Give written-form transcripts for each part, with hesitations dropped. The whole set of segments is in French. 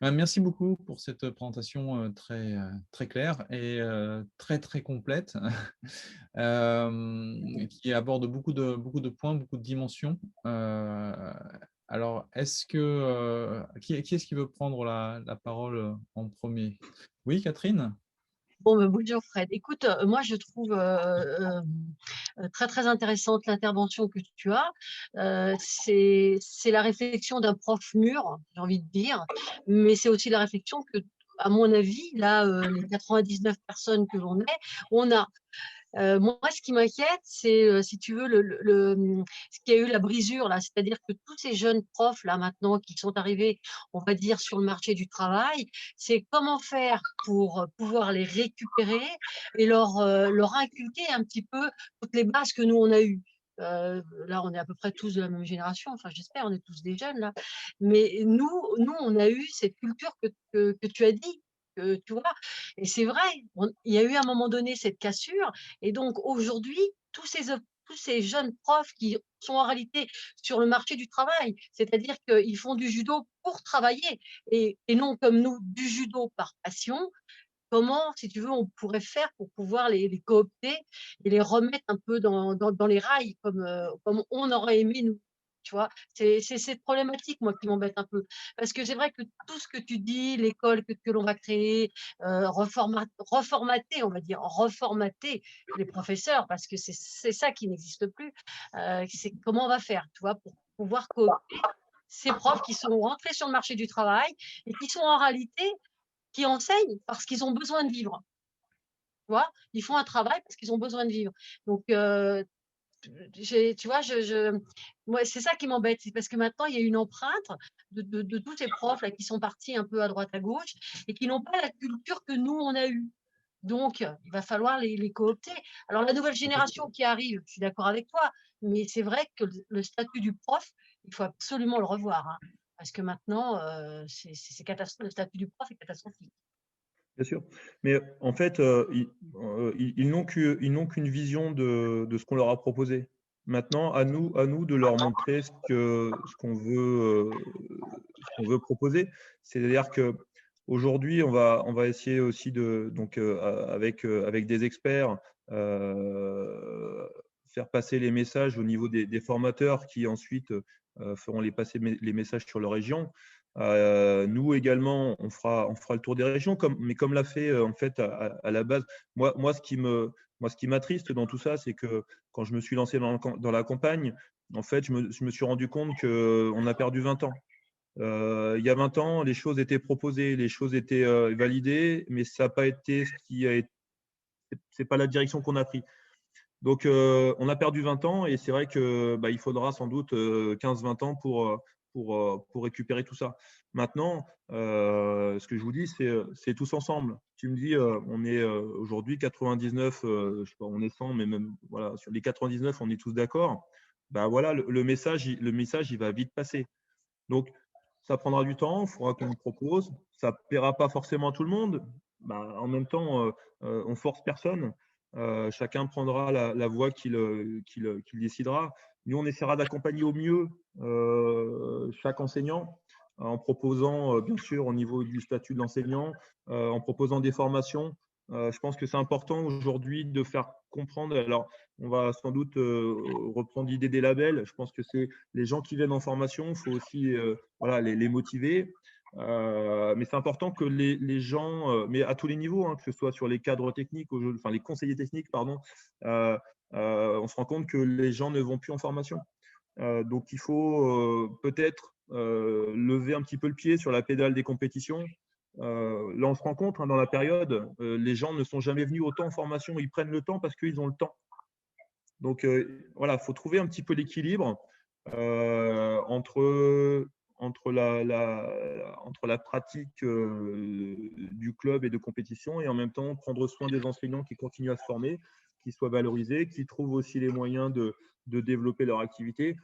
Merci beaucoup pour cette présentation très, très claire et très, très complète, qui aborde beaucoup de points, beaucoup de dimensions. Alors, est-ce que, qui est-ce qui veut prendre la parole, en premier? Oui, Catherine? Bon, bonjour Fred. Écoute, moi je trouve, très, très intéressante l'intervention que tu as. C'est la réflexion d'un prof mûr, j'ai envie de dire, mais c'est aussi la réflexion que, à mon avis, là, les 99 personnes que l'on est, on a. Moi, ce qui m'inquiète, c'est, si tu veux, ce qu'il y a eu la brisure là, c'est-à-dire que tous ces jeunes profs là maintenant qui sont arrivés, on va dire, sur le marché du travail, c'est comment faire pour pouvoir les récupérer et leur inculquer un petit peu toutes les bases que nous on a eues. Là, on est à peu près tous de la même génération, enfin j'espère, on est tous des jeunes là. Mais nous, on a eu cette culture que tu as dit, tu vois? Et c'est vrai, il y a eu à un moment donné cette cassure et donc aujourd'hui, tous ces jeunes profs qui sont en réalité sur le marché du travail, c'est-à-dire qu'ils font du judo pour travailler et non comme nous, du judo par passion. Comment, si tu veux, on pourrait faire pour pouvoir les coopter et les remettre un peu dans les rails comme on aurait aimé nous, tu vois? C'est cette problématique, moi, qui m'embête un peu. Parce que c'est vrai que tout ce que tu dis, l'école que l'on va créer, reformater, on va dire, reformater les professeurs parce que c'est ça qui n'existe plus. C'est comment on va faire, tu vois, pour pouvoir coopter ces profs qui sont rentrés sur le marché du travail et qui sont en réalité qui enseignent parce qu'ils ont besoin de vivre, tu vois? Ils font un travail parce qu'ils ont besoin de vivre. Donc tu vois, moi, c'est ça qui m'embête, c'est parce que maintenant il y a une empreinte de tous ces profs là qui sont partis un peu à droite à gauche et qui n'ont pas la culture que nous on a eue. Donc il va falloir les coopter. Alors la nouvelle génération qui arrive, je suis d'accord avec toi, mais c'est vrai que le statut du prof, il faut absolument le revoir, hein, parce que maintenant, c'est catastro le statut du prof est catastrophique. Bien sûr. Mais en fait, ils n'ont qu'une vision de ce qu'on leur a proposé. Maintenant, à nous de leur montrer ce qu'on veut proposer. C'est-à-dire que aujourd'hui, on va essayer aussi donc, avec des experts, euh, faire passer les messages au niveau des formateurs qui ensuite feront les messages sur leur région. Nous également, on fera le tour des régions, mais comme l'a fait en fait à la base. Moi, ce qui m'attriste dans tout ça, c'est que quand je me suis lancé dans la campagne, en fait, je me suis rendu compte qu'on a perdu 20 ans. Il y a 20 ans, les choses étaient proposées, les choses étaient validées, mais ça n'a pas été ce qui a été. C'est pas la direction qu'on a pris. Donc, on a perdu 20 ans et c'est vrai que il faudra sans doute 15-20 ans pour récupérer tout ça. Maintenant, ce que je vous dis, c'est tous ensemble. Tu me dis, on est aujourd'hui 99, je sais pas, on est 100, mais même voilà, sur les 99, on est tous d'accord. Voilà, le message, il va vite passer. Donc, ça prendra du temps, il faudra qu'on le propose. Ça ne plaira pas forcément à tout le monde. En même temps, on force personne. Chacun prendra la voie qu'il décidera. Nous, on essaiera d'accompagner au mieux chaque enseignant en proposant, bien sûr, au niveau du statut de l'enseignant, en proposant des formations. Je pense que c'est important aujourd'hui de faire comprendre. Alors, on va sans doute reprendre l'idée des labels. Je pense que c'est les gens qui viennent en formation, il faut aussi voilà, les motiver. Mais c'est important que les gens, mais à tous les niveaux, hein, que ce soit sur les cadres techniques, enfin les conseillers techniques, pardon, euh, on se rend compte que les gens ne vont plus en formation. Donc il faut peut-être lever un petit peu le pied sur la pédale des compétitions. Là, on se rend compte, hein, dans la période, les gens ne sont jamais venus autant en formation. Ils prennent le temps parce qu'ils ont le temps. Donc voilà, il faut trouver un petit peu l'équilibre entre la pratique du club et de compétition et en même temps prendre soin des enseignants qui continuent à se former, qui soient valorisés, qui trouvent aussi les moyens de développer leur activité.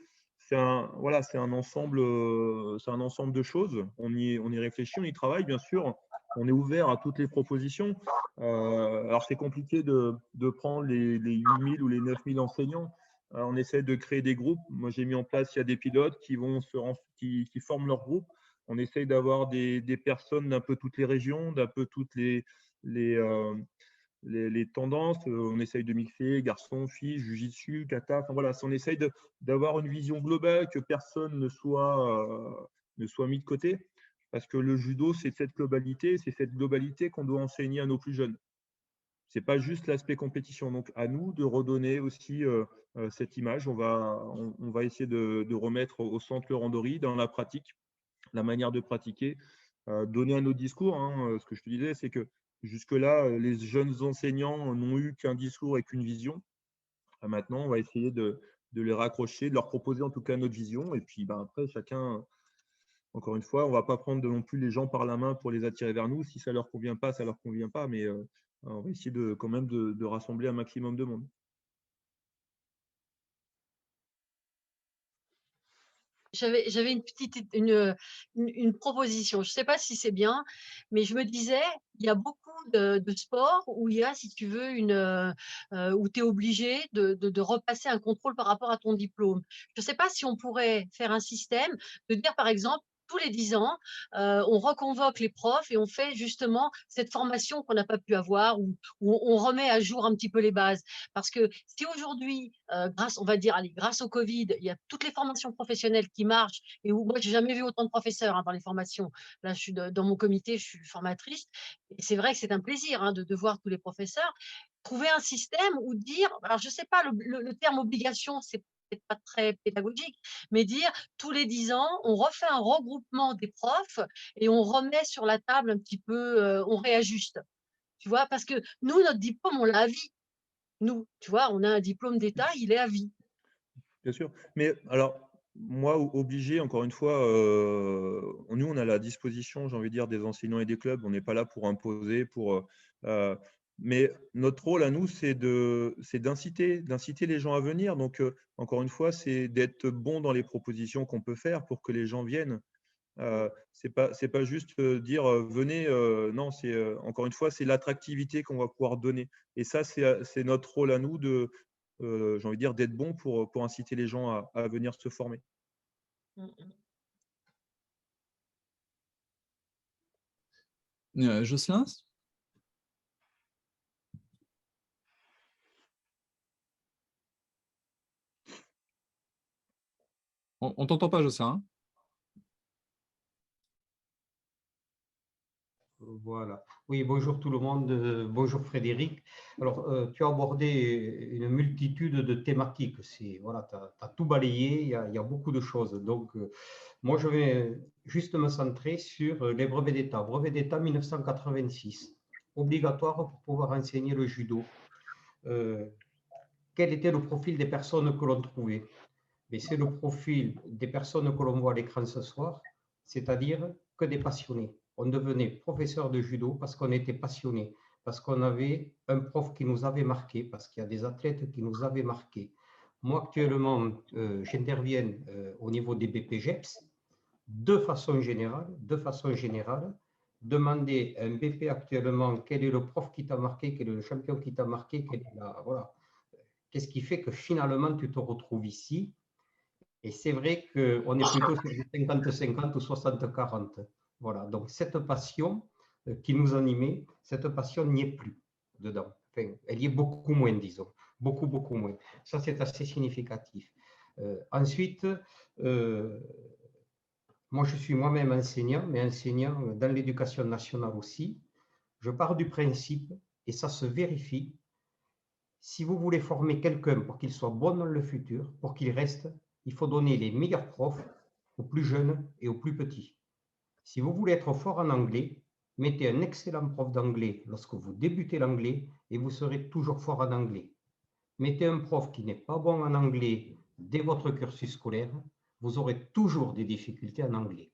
Voilà, c'est un ensemble de choses. On y réfléchit, on y travaille, bien sûr. On est ouvert à toutes les propositions. Alors, c'est compliqué de prendre les 8000 ou les 9000 enseignants. On essaie de créer des groupes. Moi, j'ai mis en place, il y a des pilotes qui forment leur groupe on essaye d'avoir des personnes d'un peu toutes les régions, d'un peu toutes les tendances. On essaye de mixer garçons, filles, jiu-jitsu, kata. Enfin, voilà, on essaye d'avoir une vision globale, que personne ne soit mis de côté. Parce que le judo, c'est cette globalité qu'on doit enseigner à nos plus jeunes. Ce n'est pas juste l'aspect compétition. Donc, à nous de redonner aussi cette image. On va essayer de remettre au centre le randori dans la pratique, la manière de pratiquer, donner un autre discours. Hein. Ce que je te disais, c'est que jusque-là, les jeunes enseignants n'ont eu qu'un discours et qu'une vision. Maintenant, on va essayer de les raccrocher, de leur proposer en tout cas notre vision. Et puis, après, chacun, encore une fois, on ne va pas prendre non plus les gens par la main pour les attirer vers nous. Si ça ne leur convient pas, ça ne leur convient pas. Mais on va essayer quand même de rassembler un maximum de monde. J'avais une proposition. Je ne sais pas si c'est bien, mais je me disais, il y a beaucoup de sports où il y a, si tu veux, où tu es obligé de repasser un contrôle par rapport à ton diplôme. Je ne sais pas si on pourrait faire un système de dire, par exemple, tous les 10 ans, on reconvoque les profs et on fait justement cette formation qu'on n'a pas pu avoir, où on remet à jour un petit peu les bases. Parce que si aujourd'hui, on va dire, grâce au Covid, il y a toutes les formations professionnelles qui marchent et où moi, j'ai jamais vu autant de professeurs dans les formations. Là, je suis dans mon comité, je suis formatrice. Et c'est vrai que c'est un plaisir de voir tous les professeurs. Trouver un système où dire, alors je ne sais pas, le terme obligation, c'est peut-être pas très pédagogique, mais dire tous les 10 ans, on refait un regroupement des profs et on remet sur la table un petit peu, on réajuste. Tu vois, parce que nous, notre diplôme, on l'a à vie. Nous, tu vois, on a un diplôme d'État, il est à vie. Bien sûr. Mais alors, moi, obligé, encore une fois, nous, on a la disposition, j'ai envie de dire, des enseignants et des clubs. On n'est pas là pour imposer, mais notre rôle à nous, c'est d'inciter les gens à venir. Donc, encore une fois, c'est d'être bon dans les propositions qu'on peut faire pour que les gens viennent. C'est pas juste dire venez. Non, encore une fois, c'est l'attractivité qu'on va pouvoir donner. Et ça, c'est notre rôle à nous j'ai envie de dire, d'être bon pour inciter les gens à venir se former. Jocelyn? On ne t'entend pas, Jocelyn. Voilà. Oui, bonjour tout le monde. Bonjour Frédéric. Alors, tu as abordé une multitude de thématiques. Voilà, tu as tout balayé, il y a beaucoup de choses. Donc, moi, je vais juste me centrer sur les brevets d'État. Brevet d'État 1986, obligatoire pour pouvoir enseigner le judo. Quel était le profil des personnes que l'on trouvait? C'est le profil des personnes que l'on voit à l'écran ce soir, c'est-à-dire que des passionnés. On devenait professeur de judo parce qu'on était passionné, parce qu'on avait un prof qui nous avait marqué, parce qu'il y a des athlètes qui nous avaient marqué. Moi, actuellement, j'interviens au niveau des BPGEPS de façon générale. Demander à un BP actuellement quel est le prof qui t'a marqué, quel est le champion qui t'a marqué, voilà. Qu'est-ce qui fait que finalement tu te retrouves ici? Et c'est vrai qu'on est plutôt sur 50-50 ou 60-40. Voilà, donc cette passion qui nous animait, cette passion n'y est plus dedans. Enfin, elle y est beaucoup moins, disons. Beaucoup, beaucoup moins. Ça, c'est assez significatif. Ensuite, moi, je suis moi-même enseignant, mais enseignant dans l'éducation nationale aussi. Je pars du principe, et ça se vérifie, si vous voulez former quelqu'un pour qu'il soit bon dans le futur, pour qu'il reste, il faut donner les meilleurs profs aux plus jeunes et aux plus petits. Si vous voulez être fort en anglais, mettez un excellent prof d'anglais lorsque vous débutez l'anglais et vous serez toujours fort en anglais. Mettez un prof qui n'est pas bon en anglais dès votre cursus scolaire, vous aurez toujours des difficultés en anglais.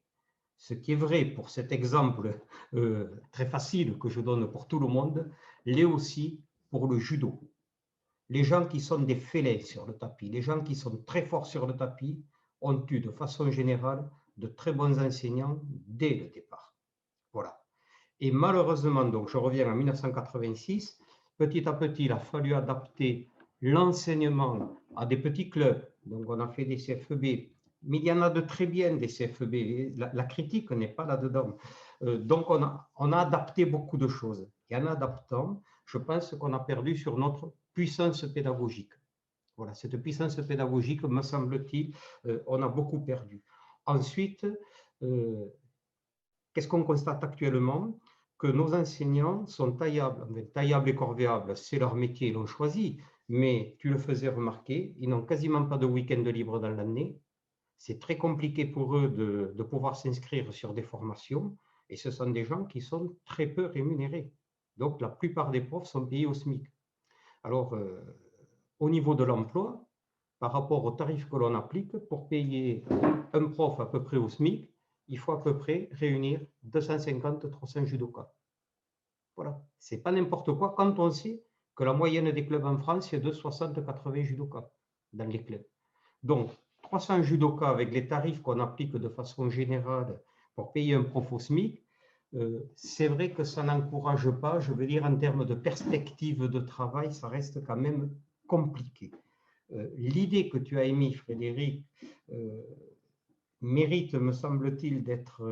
Ce qui est vrai pour cet exemple très facile que je donne pour tout le monde, l'est aussi pour le judo. Les gens qui sont des félins sur le tapis, les gens qui sont très forts sur le tapis, ont eu de façon générale de très bons enseignants dès le départ. Voilà. Et malheureusement, donc je reviens en 1986, petit à petit, il a fallu adapter l'enseignement à des petits clubs. Donc on a fait des CFEB Mais il y en a de très bien des CFEB. La critique n'est pas là-dedans. Donc, on a adapté beaucoup de choses. Et en adaptant, je pense qu'on a perdu sur notre puissance pédagogique. Voilà, cette puissance pédagogique, me semble-t-il, on a beaucoup perdu. Ensuite, qu'est-ce qu'on constate actuellement? Que nos enseignants sont taillables. Taillables et corvéables, c'est leur métier, ils l'ont choisi. Mais tu le faisais remarquer, ils n'ont quasiment pas de week-end libre dans l'année. C'est très compliqué pour eux de pouvoir s'inscrire sur des formations. Et ce sont des gens qui sont très peu rémunérés. Donc, la plupart des profs sont payés au SMIC. Alors, au niveau de l'emploi, par rapport aux tarifs que l'on applique, pour payer un prof à peu près au SMIC, il faut à peu près réunir 250-300 judokas. Voilà, c'est pas n'importe quoi quand on sait que la moyenne des clubs en France est de 60-80 judokas dans les clubs. Donc, 300 judokas avec les tarifs qu'on applique de façon générale pour payer un prof au SMIC, c'est vrai que ça n'encourage pas, je veux dire, en termes de perspective de travail, ça reste quand même compliqué. L'idée que tu as émise, Frédéric, mérite, me semble-t-il, d'être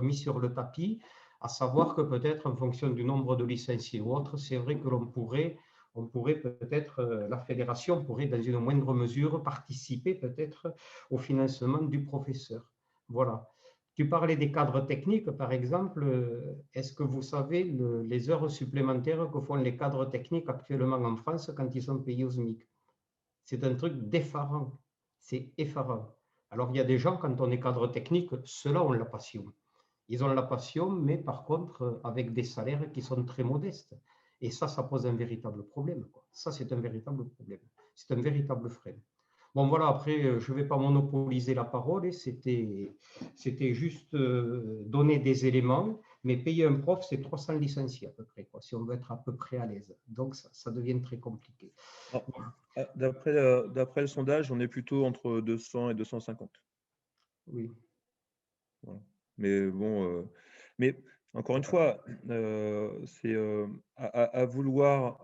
mis sur le tapis, à savoir que peut-être en fonction du nombre de licenciés ou autre, c'est vrai que l'on pourrait peut-être, la fédération pourrait dans une moindre mesure participer peut-être au financement du professeur. Voilà. Tu parlais des cadres techniques, par exemple. Est-ce que vous savez les heures supplémentaires que font les cadres techniques actuellement en France quand ils sont payés au SMIC? C'est un truc d'effarant. C'est effarant. Alors, il y a des gens, quand on est cadre technique, ceux-là ont la passion. Ils ont la passion, mais par contre, avec des salaires qui sont très modestes. Et ça pose un véritable problème, quoi. Ça, c'est un véritable problème. C'est un véritable frein. Bon, voilà, après, je ne vais pas monopoliser la parole. C'était juste donner des éléments. Mais payer un prof, c'est 300 licenciés à peu près, quoi, si on veut être à peu près à l'aise. Donc, ça devient très compliqué. D'après le sondage, on est plutôt entre 200 et 250. Oui. Voilà. Mais bon, mais encore une fois, c'est à vouloir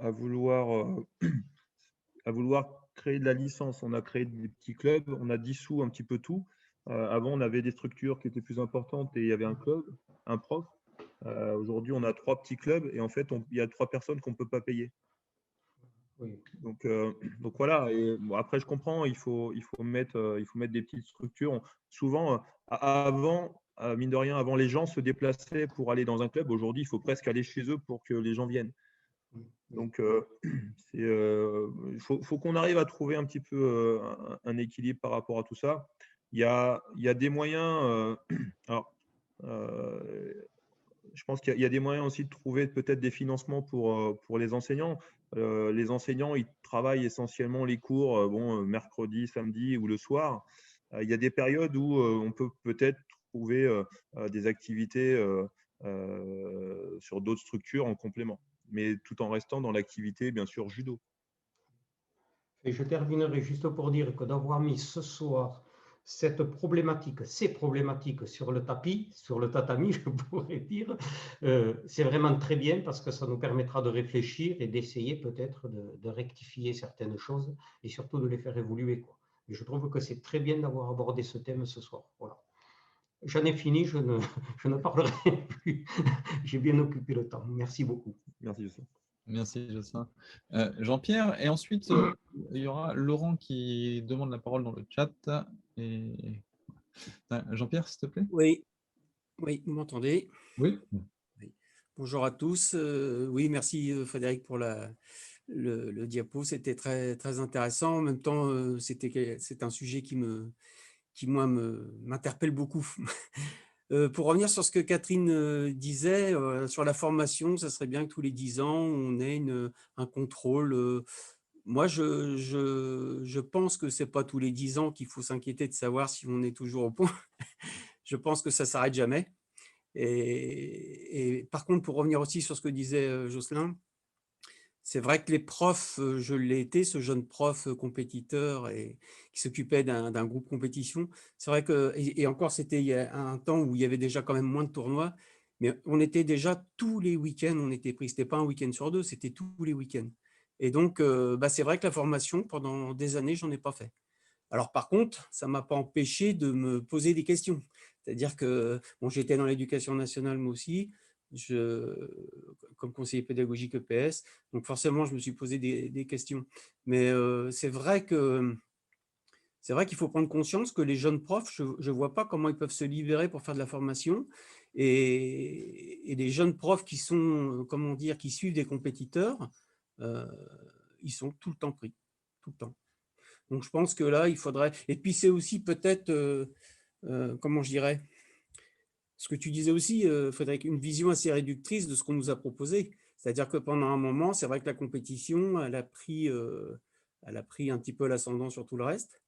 créer de la licence. On a créé des petits clubs, on a dissous un petit peu tout. Avant, on avait des structures qui étaient plus importantes et il y avait un club, un prof. Aujourd'hui, on a 3 petits clubs et en fait, il y a 3 personnes qu'on ne peut pas payer. Oui. Donc voilà. Et bon, après, je comprends, il faut mettre des petites structures. Souvent, avant, mine de rien, avant, les gens se déplaçaient pour aller dans un club. Aujourd'hui, il faut presque aller chez eux pour que les gens viennent. Donc, il faut qu'on arrive à trouver un petit peu un équilibre par rapport à tout ça. Il y a des moyens. Alors, je pense qu'il y a des moyens aussi de trouver peut-être des financements pour les enseignants. Les enseignants, ils travaillent essentiellement les cours mercredi, samedi ou le soir. Il y a des périodes où on peut peut-être trouver des activités sur d'autres structures en complément, mais tout en restant dans l'activité, bien sûr, judo. Et je terminerai juste pour dire que d'avoir mis ce soir ces problématiques sur le tapis, sur le tatami, je pourrais dire, c'est vraiment très bien parce que ça nous permettra de réfléchir et d'essayer peut-être de rectifier certaines choses et surtout de les faire évoluer, quoi. Et je trouve que c'est très bien d'avoir abordé ce thème ce soir. Voilà. J'en ai fini, je ne parlerai plus. J'ai bien occupé le temps. Merci beaucoup. Merci, Jocelyn. Merci, Jocelyn. Jean-Pierre, et ensuite, il y aura Laurent qui demande la parole dans le chat. Et... Jean-Pierre, s'il te plaît. Oui, vous m'entendez? Oui. Bonjour à tous. Oui, merci Frédéric pour le diapo. C'était très, très intéressant. En même temps, c'est un sujet qui moi, m'interpelle beaucoup. Pour revenir sur ce que Catherine disait, sur la formation, ça serait bien que tous les 10 ans, on ait un contrôle. Moi, je pense que ce n'est pas tous les 10 ans qu'il faut s'inquiéter de savoir si on est toujours au point. Je pense que ça ne s'arrête jamais. Et par contre, pour revenir aussi sur ce que disait Jocelyn, c'est vrai que les profs, je l'ai été, ce jeune prof compétiteur et qui s'occupait d'un groupe compétition. C'est vrai que, et encore, c'était il y a un temps où il y avait déjà quand même moins de tournois, mais on était déjà tous les week-ends, on était pris. Ce n'était pas un week-end sur 2, c'était tous les week-ends. Et donc, c'est vrai que la formation, pendant des années, je n'en ai pas fait. Alors, par contre, ça ne m'a pas empêché de me poser des questions. C'est-à-dire que bon, j'étais dans l'éducation nationale moi aussi, comme conseiller pédagogique EPS, donc forcément, je me suis posé des questions. Mais c'est vrai qu'il faut prendre conscience que les jeunes profs, je ne vois pas comment ils peuvent se libérer pour faire de la formation. Et les jeunes profs qui sont, comment dire, qui suivent des compétiteurs, ils sont tout le temps pris, tout le temps. Donc, je pense que là, il faudrait… Et puis, c'est aussi peut-être, comment je dirais, ce que tu disais aussi, Frédéric, une vision assez réductrice de ce qu'on nous a proposé. C'est-à-dire que pendant un moment, c'est vrai que la compétition, elle a pris un petit peu l'ascendant sur tout le reste.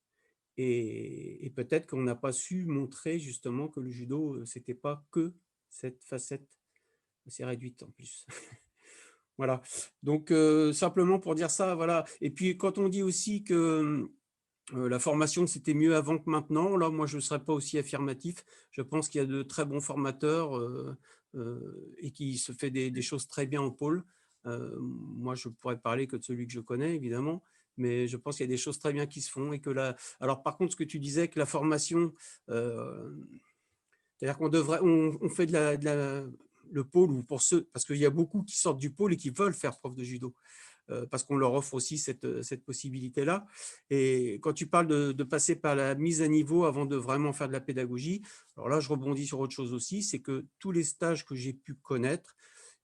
Et peut-être qu'on n'a pas su montrer justement que le judo, ce n'était pas que cette facette assez réduite en plus. Voilà. Donc, simplement pour dire ça, voilà. Et puis, quand on dit aussi que la formation, c'était mieux avant que maintenant, là, moi, je ne serais pas aussi affirmatif. Je pense qu'il y a de très bons formateurs et qui se fait des choses très bien en pôle. Moi, je pourrais parler que de celui que je connais, évidemment, mais je pense qu'il y a des choses très bien qui se font et que là… Alors, par contre, ce que tu disais, que la formation, c'est-à-dire qu'on devrait, on fait le pôle, ou pour ceux, parce qu'il y a beaucoup qui sortent du pôle et qui veulent faire prof de judo, parce qu'on leur offre aussi cette possibilité-là. Et quand tu parles de passer par la mise à niveau avant de vraiment faire de la pédagogie, alors là, je rebondis sur autre chose aussi, c'est que tous les stages que j'ai pu connaître,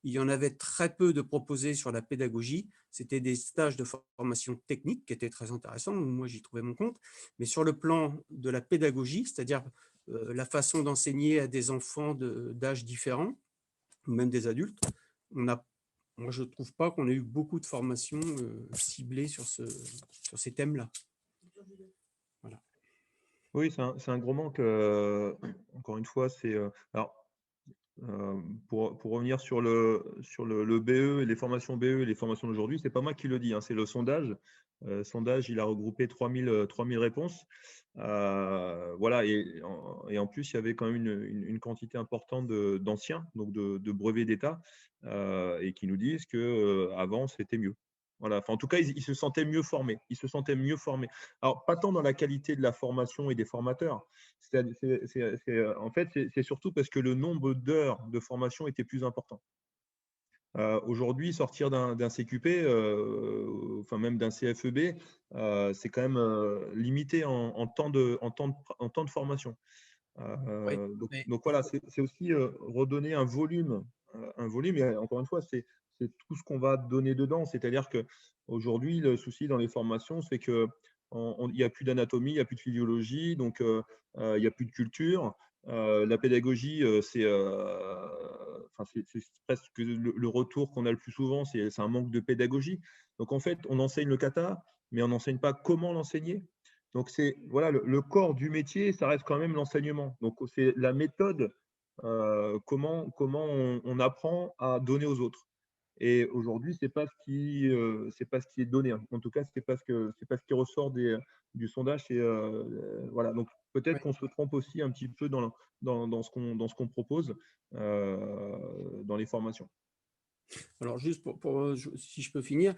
il y en avait très peu de proposés sur la pédagogie. C'était des stages de formation technique qui étaient très intéressants. Moi, j'y trouvais mon compte. Mais sur le plan de la pédagogie, c'est-à-dire la façon d'enseigner à des enfants d'âges différents, ou même des adultes, moi, je ne trouve pas qu'on ait eu beaucoup de formations ciblées sur ces thèmes-là. Voilà. Oui, c'est un gros manque. Encore une fois, c'est… alors, pour revenir sur le BE et les formations BE et les formations d'aujourd'hui, ce n'est pas moi qui le dis, hein, c'est le sondage. Sondage, il a regroupé 3000 réponses. Voilà, et en plus, il y avait quand même une quantité importante d'anciens, donc de brevets d'État, et qui nous disent qu'avant, c'était mieux. Voilà. Enfin, en tout cas, ils se sentaient mieux formés. Ils se sentaient mieux formés. Alors, pas tant dans la qualité de la formation et des formateurs. En fait, c'est surtout parce que le nombre d'heures de formation était plus important. Aujourd'hui, sortir d'un CQP, enfin même d'un CFEB, c'est quand même limité en temps de formation. Oui, Donc voilà, c'est aussi redonner un volume, et encore une fois, c'est tout ce qu'on va donner dedans. C'est-à-dire qu'aujourd'hui, le souci dans les formations, c'est qu'il n'y a plus d'anatomie, il n'y a plus de physiologie, donc il n'y a plus de culture. La pédagogie, c'est presque le retour qu'on a le plus souvent, c'est un manque de pédagogie. Donc en fait, on enseigne le kata, mais on n'enseigne pas comment l'enseigner. Donc, c'est voilà, le corps du métier, ça reste quand même l'enseignement. Donc, c'est la méthode, comment on apprend à donner aux autres. Et aujourd'hui, c'est pas ce qui est donné. En tout cas, c'est pas ce qui ressort du sondage. Voilà. Donc, peut-être qu'on se trompe aussi un petit peu dans ce qu'on propose dans les formations. Alors, juste si je peux finir,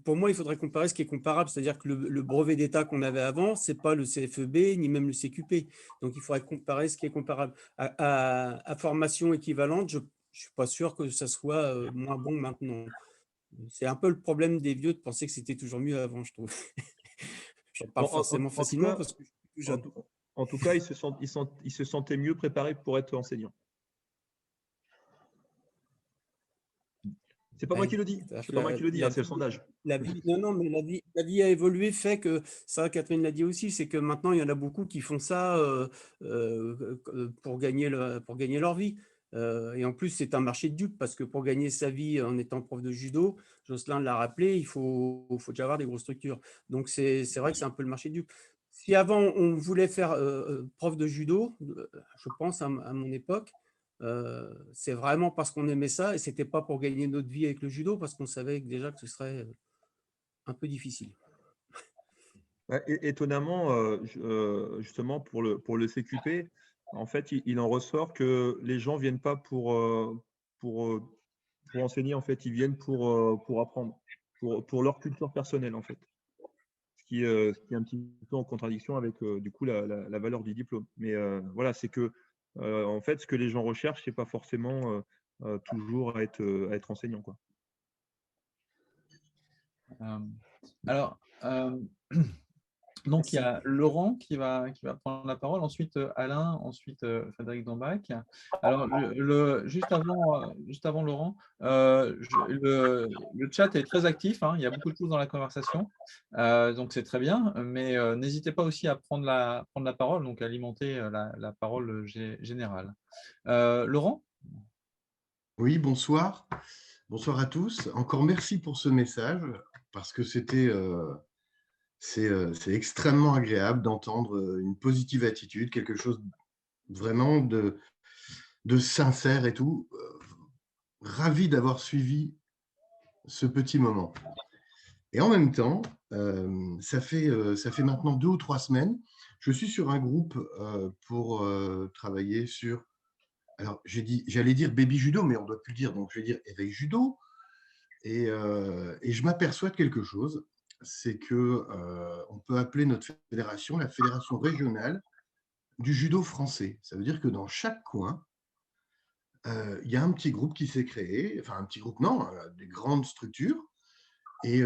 pour moi, il faudrait comparer ce qui est comparable, c'est-à-dire que le brevet d'État qu'on avait avant, ce n'est pas le CFEB ni même le CQP. Donc, il faudrait comparer ce qui est comparable. À formation équivalente, je ne suis pas sûr que ça soit moins bon maintenant. C'est un peu le problème des vieux de penser que c'était toujours mieux avant, je trouve. J'en parle forcément facilement parce que je suis plus jeune. En tout cas, ils se sentaient mieux préparés pour être enseignants. C'est pas moi qui le dis. C'est pas moi qui le dis, c'est le sondage. Mais la vie a évolué, fait que ça, Catherine l'a dit aussi, c'est que maintenant il y en a beaucoup qui font ça pour gagner leur vie. Et en plus, c'est un marché de dupes parce que pour gagner sa vie en étant prof de judo, Jocelyn l'a rappelé, il faut déjà avoir des grosses structures. Donc c'est vrai que c'est un peu le marché de dupes. Si avant on voulait faire prof de judo, je pense à mon époque, c'est vraiment parce qu'on aimait ça et c'était pas pour gagner notre vie avec le judo parce qu'on savait déjà que ce serait un peu difficile. Étonnamment, justement pour le CQP, en fait, il en ressort que les gens viennent pas pour enseigner, en fait, ils viennent pour apprendre, pour leur culture personnelle, en fait. qui est un petit peu en contradiction avec du coup la valeur du diplôme. Mais voilà, c'est que en fait, ce que les gens recherchent, c'est pas forcément toujours à être enseignant, quoi. Alors, donc il y a Laurent qui va prendre la parole, ensuite Alain, ensuite Frédéric Dambach. Alors, juste avant Laurent, le chat est très actif, hein, il y a beaucoup de choses dans la conversation, donc c'est très bien, mais n'hésitez pas aussi à prendre la parole, donc à alimenter la parole générale. Laurent? Oui, bonsoir. Bonsoir à tous. Encore merci pour ce message, parce que c'est extrêmement agréable d'entendre une positive attitude, quelque chose vraiment de sincère et tout. Ravi d'avoir suivi ce petit moment. Et en même temps, ça fait maintenant 2 ou 3 semaines, je suis sur un groupe pour travailler sur… Alors, j'allais dire baby judo, mais on ne doit plus le dire, donc je vais dire éveil judo. Et je m'aperçois de quelque chose, c'est qu'on peut appeler notre fédération la fédération régionale du judo français. Ça veut dire que dans chaque coin, il y a un petit groupe qui s'est créé, enfin un petit groupe, non, des grandes structures. Et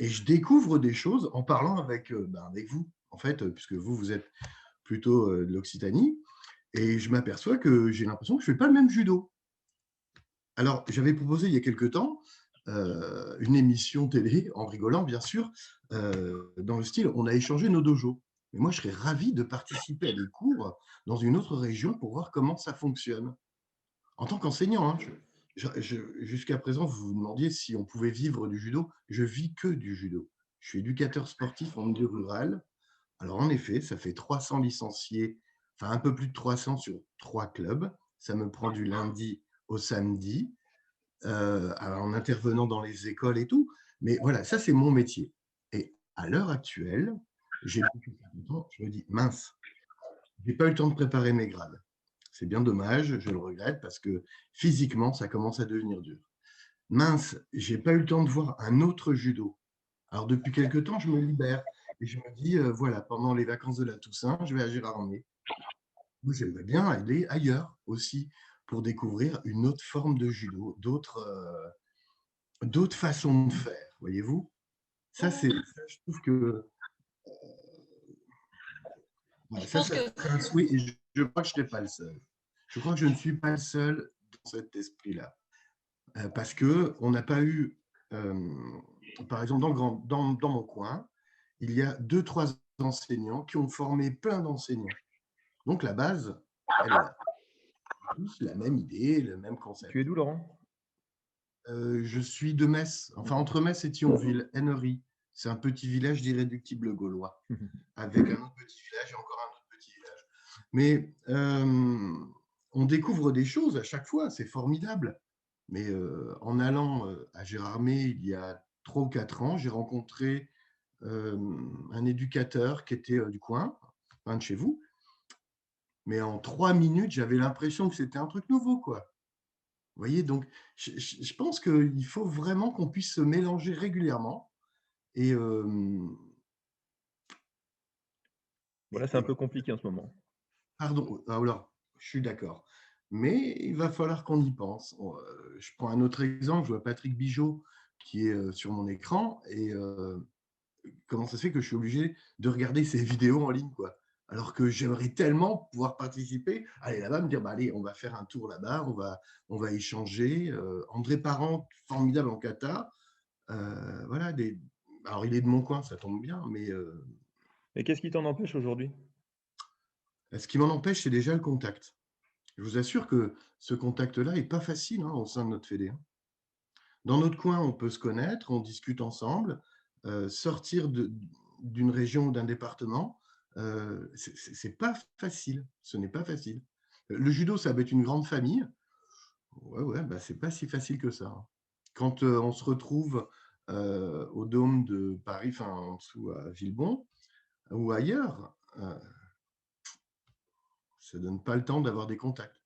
je découvre des choses en parlant avec vous, en fait, puisque vous êtes plutôt de l'Occitanie. Et je m'aperçois que j'ai l'impression que je ne fais pas le même judo. Alors, j'avais proposé il y a quelque temps une émission télé, en rigolant bien sûr, dans le style « On a échangé nos dojos ». Mais moi, je serais ravi de participer à des cours dans une autre région pour voir comment ça fonctionne. En tant qu'enseignant, hein, jusqu'à présent, vous vous demandiez si on pouvait vivre du judo. Je vis que du judo. Je suis éducateur sportif en milieu rural. Alors, en effet, ça fait 300 licenciés, enfin un peu plus de 300 sur 3 clubs. Ça me prend du lundi au samedi, en intervenant dans les écoles et tout. Mais voilà, ça, c'est mon métier. Et à l'heure actuelle, je me dis, mince, je n'ai pas eu le temps de préparer mes grades. C'est bien dommage, je le regrette, parce que physiquement, ça commence à devenir dur. Mince, je n'ai pas eu le temps de voir un autre judo. Alors, depuis quelque temps, je me libère. Et je me dis, voilà, pendant les vacances de la Toussaint, je vais à Gérardmer. Moi, j'aimerais bien aller ailleurs aussi pour découvrir une autre forme de judo, d'autres façons de faire, voyez-vous. Ça, je trouve que… Voilà, Je pense que c'est un souhait, et je crois que je n'étais pas le seul. Je crois que je ne suis pas le seul dans cet esprit-là. Parce qu'on n'a pas eu… par exemple, dans mon coin, il y a 2-3 enseignants qui ont formé plein d'enseignants. Donc, la base, elle est là. Tous la même idée, le même concept. Tu es d'où, Laurent? Je suis de Metz, enfin entre Metz et Thionville, Hennery. C'est un petit village d'irréductibles gaulois, avec un autre petit village et encore un autre petit village. Mais on découvre des choses à chaque fois, c'est formidable. Mais en allant à Gérardmer il y a 3 ou 4 ans, j'ai rencontré un éducateur qui était du coin, un de chez vous. Mais en 3 minutes, j'avais l'impression que c'était un truc nouveau, quoi. Vous voyez, donc je pense qu'il faut vraiment qu'on puisse se mélanger régulièrement. Et Voilà, c'est un peu compliqué en ce moment. pardon, alors, je suis d'accord. Mais il va falloir qu'on y pense. Je prends un autre exemple, je vois Patrick Bigot qui est sur mon écran. Et comment ça se fait que je suis obligé de regarder ses vidéos en ligne, quoi? Alors que j'aimerais tellement pouvoir participer, aller là-bas, me dire, bah, allez, on va faire un tour là-bas, on va échanger. André Parent, formidable en kata. Voilà, alors il est de mon coin, ça tombe bien, mais Et qu'est-ce qui t'en empêche aujourd'hui? ce qui m'en empêche, c'est déjà le contact. Je vous assure que ce contact-là n'est pas facile, hein, au sein de notre fédé, hein. Dans notre coin, on peut se connaître, on discute ensemble, sortir d'une région ou d'un département, c'est pas facile, ce n'est pas facile. Le judo, ça va être une grande famille. Ouais, bah, c'est pas si facile que ça, hein. Quand on se retrouve au Dôme de Paris, enfin en dessous à Villebon ou ailleurs, ça ne donne pas le temps d'avoir des contacts.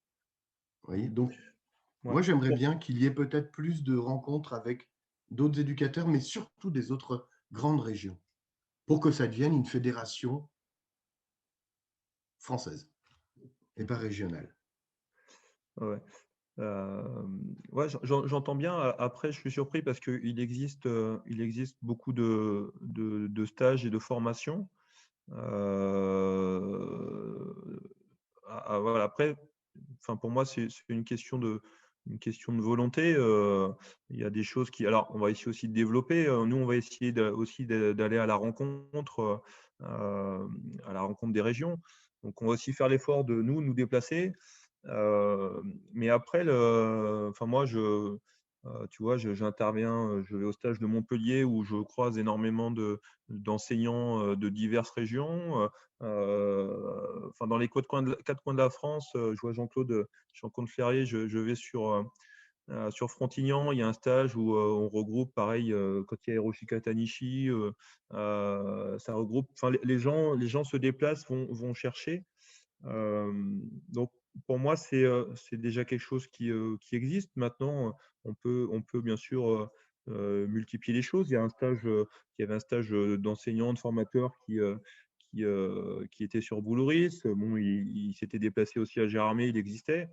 Vous voyez, donc, Ouais. moi, j'aimerais bien qu'il y ait peut-être plus de rencontres avec d'autres éducateurs, mais surtout des autres grandes régions pour que ça devienne une fédération française et pas régionale. Ouais. Ouais, j'entends bien. Après, je suis surpris parce qu'il existe beaucoup de stages et de formations. Voilà. Après, enfin, pour moi, c'est une question de volonté. Il y a des choses qui. Alors, on va essayer aussi de développer. Nous, on va essayer aussi d'aller à la rencontre des régions. Donc, on va aussi faire l'effort de nous déplacer. Mais après, enfin, moi, tu vois, j'interviens, je vais au stage de Montpellier où je croise énormément d'enseignants de diverses régions. Enfin, dans les quatre coins de la France, je vois Jean-Claude Ferrier, je vais sur Frontignan, il y a un stage où on regroupe, pareil, quand il y a Hiroshika Tanishi, ça regroupe, enfin, les gens se déplacent, vont chercher. Donc, pour moi, c'est déjà quelque chose qui existe. Maintenant, on peut bien sûr multiplier les choses. Il y y avait un stage d'enseignant, de formateur qui était sur Boulouris. Bon, il s'était déplacé aussi à Gérardmer, il existait.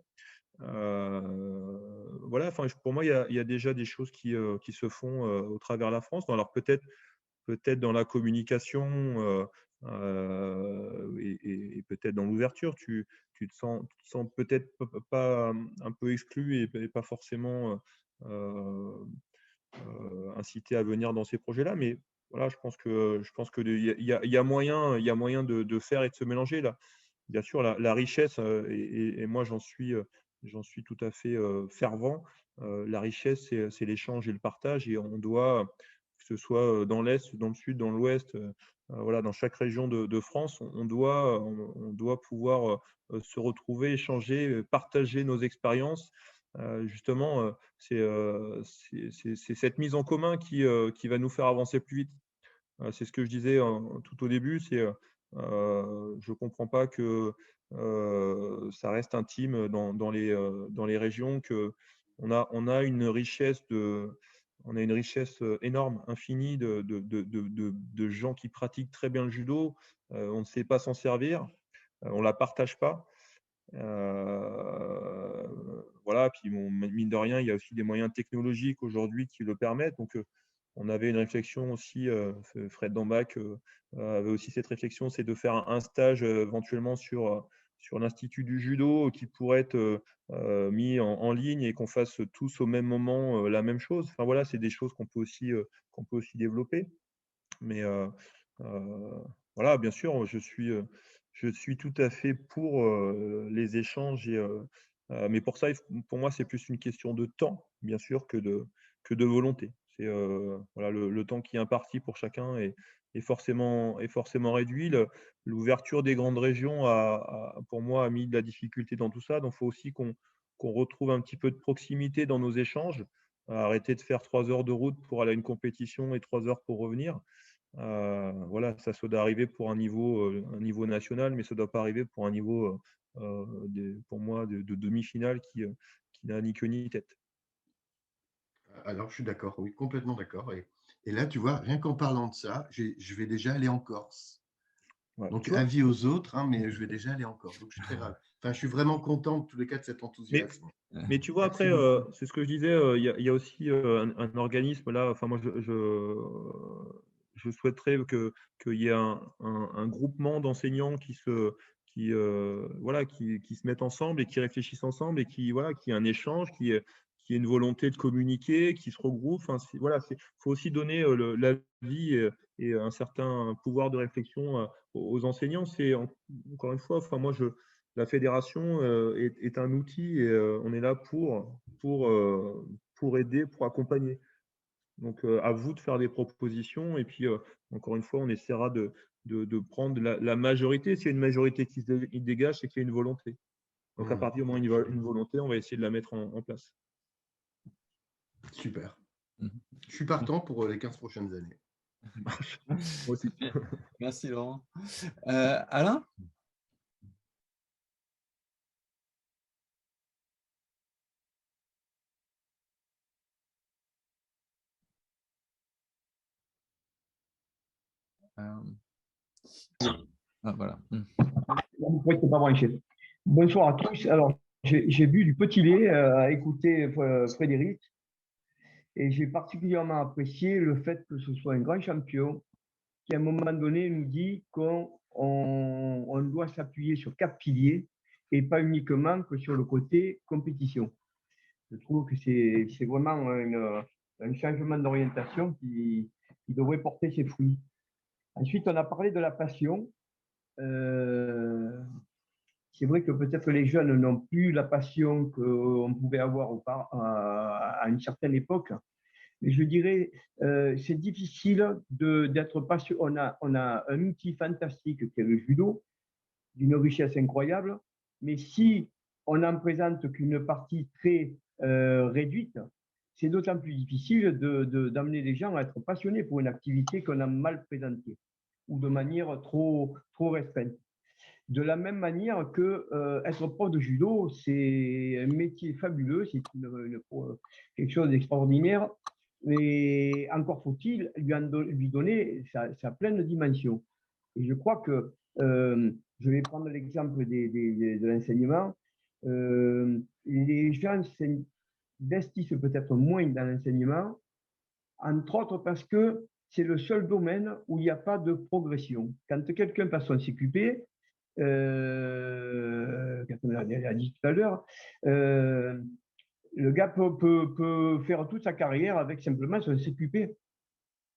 Voilà, enfin, pour moi, il y a déjà des choses qui se font au travers de la France. Alors peut-être dans la communication et peut-être dans l'ouverture, tu te sens peut-être pas un peu exclu et pas forcément incité à venir dans ces projets-là. Mais voilà, je pense que il y a moyen de faire et de se mélanger là. Bien sûr, la richesse, et moi j'en suis tout à fait fervent. La richesse, c'est l'échange et le partage, et on doit, que ce soit dans l'Est, dans le Sud, dans l'Ouest, voilà, dans chaque région de France, on doit pouvoir se retrouver, échanger, partager nos expériences. Justement, c'est cette mise en commun qui va nous faire avancer plus vite. C'est ce que je disais tout au début, je ne comprends pas que ça reste intime dans les régions, que on a une richesse énorme, infinie de gens qui pratiquent très bien le judo. On ne sait pas s'en servir, on ne la partage pas. Voilà, puis bon, mine de rien, il y a aussi des moyens technologiques aujourd'hui qui le permettent. Donc, on avait une réflexion aussi, Fred Dambach avait aussi cette réflexion, c'est de faire un stage éventuellement sur l'Institut du judo qui pourrait être mis en ligne et qu'on fasse tous au même moment la même chose. Enfin voilà, c'est des choses qu'on peut aussi développer. Mais voilà, bien sûr, je suis tout à fait pour les échanges. Mais pour ça, pour moi, c'est plus une question de temps, bien sûr, que de volonté. C'est voilà, le temps qui est imparti pour chacun est forcément réduit. L'ouverture des grandes régions, pour moi, a mis de la difficulté dans tout ça. Donc, il faut aussi qu'on retrouve un petit peu de proximité dans nos échanges. Arrêter de faire 3 heures de route pour aller à une compétition et 3 heures pour revenir. Voilà, ça doit arriver pour un niveau national, mais ça ne doit pas arriver pour un niveau, pour moi, de demi-finale qui n'a ni queue ni tête. Alors, je suis d'accord, oui, complètement d'accord. Et là, tu vois, rien qu'en parlant de ça, je vais déjà aller en Corse. Ouais. Donc, avis aux autres, hein, mais je vais déjà aller en Corse. Donc, je suis très ravi. Enfin, je suis vraiment content, de tous les cas, de cet enthousiasme. Mais tu vois, Merci après, beaucoup. c'est ce que je disais, il y a aussi un organisme là. Enfin, moi, je souhaiterais qu'il y ait un groupement d'enseignants voilà, qui se mettent ensemble et qui réfléchissent ensemble et voilà, qui ait un échange, qui ait une volonté de communiquer, qui se regroupent. Enfin, voilà, faut aussi donner l'avis et un certain pouvoir de réflexion aux enseignants. C'est encore une fois, enfin, la fédération est un outil et on est là pour aider, pour accompagner. Donc, à vous de faire des propositions. Et puis, encore une fois, on essaiera de prendre la majorité. S'il y a une majorité qui se dégage, c'est qu'il y a une volonté. Donc, à partir du moment où il y a une volonté, on va essayer de la mettre en place. Super. Je suis partant pour les 15 prochaines années. Moi aussi. Merci Laurent. Alain? Voilà. Vous pouvez pas brancher. Bonsoir à tous. Alors, j'ai bu du petit lait à écouter Frédéric et j'ai particulièrement apprécié le fait que ce soit un grand champion qui, à un moment donné, nous dit qu'on doit s'appuyer sur 4 piliers et pas uniquement que sur le côté compétition. Je trouve que c'est vraiment un changement d'orientation qui devrait porter ses fruits. Ensuite, on a parlé de la passion. C'est vrai que peut-être les jeunes n'ont plus la passion qu'on pouvait avoir à une certaine époque. Mais je dirais, c'est difficile d'être passionné. On a un outil fantastique qui est le judo, d'une richesse incroyable. Mais si on n'en présente qu'une partie très réduite, c'est d'autant plus difficile d'amener les gens à être passionnés pour une activité qu'on a mal présentée ou de manière trop restreinte. De la même manière que être prof de judo, c'est un métier fabuleux, c'est quelque chose d'extraordinaire, mais encore faut-il lui donner sa pleine dimension. Et je crois que, je vais prendre l'exemple de l'enseignement, les gens s'investissent peut-être moins dans l'enseignement, entre autres parce que c'est le seul domaine où il n'y a pas de progression. Quand quelqu'un passe son CQP, comme on l'a dit tout à l'heure, le gars peut faire toute sa carrière avec simplement son CQP.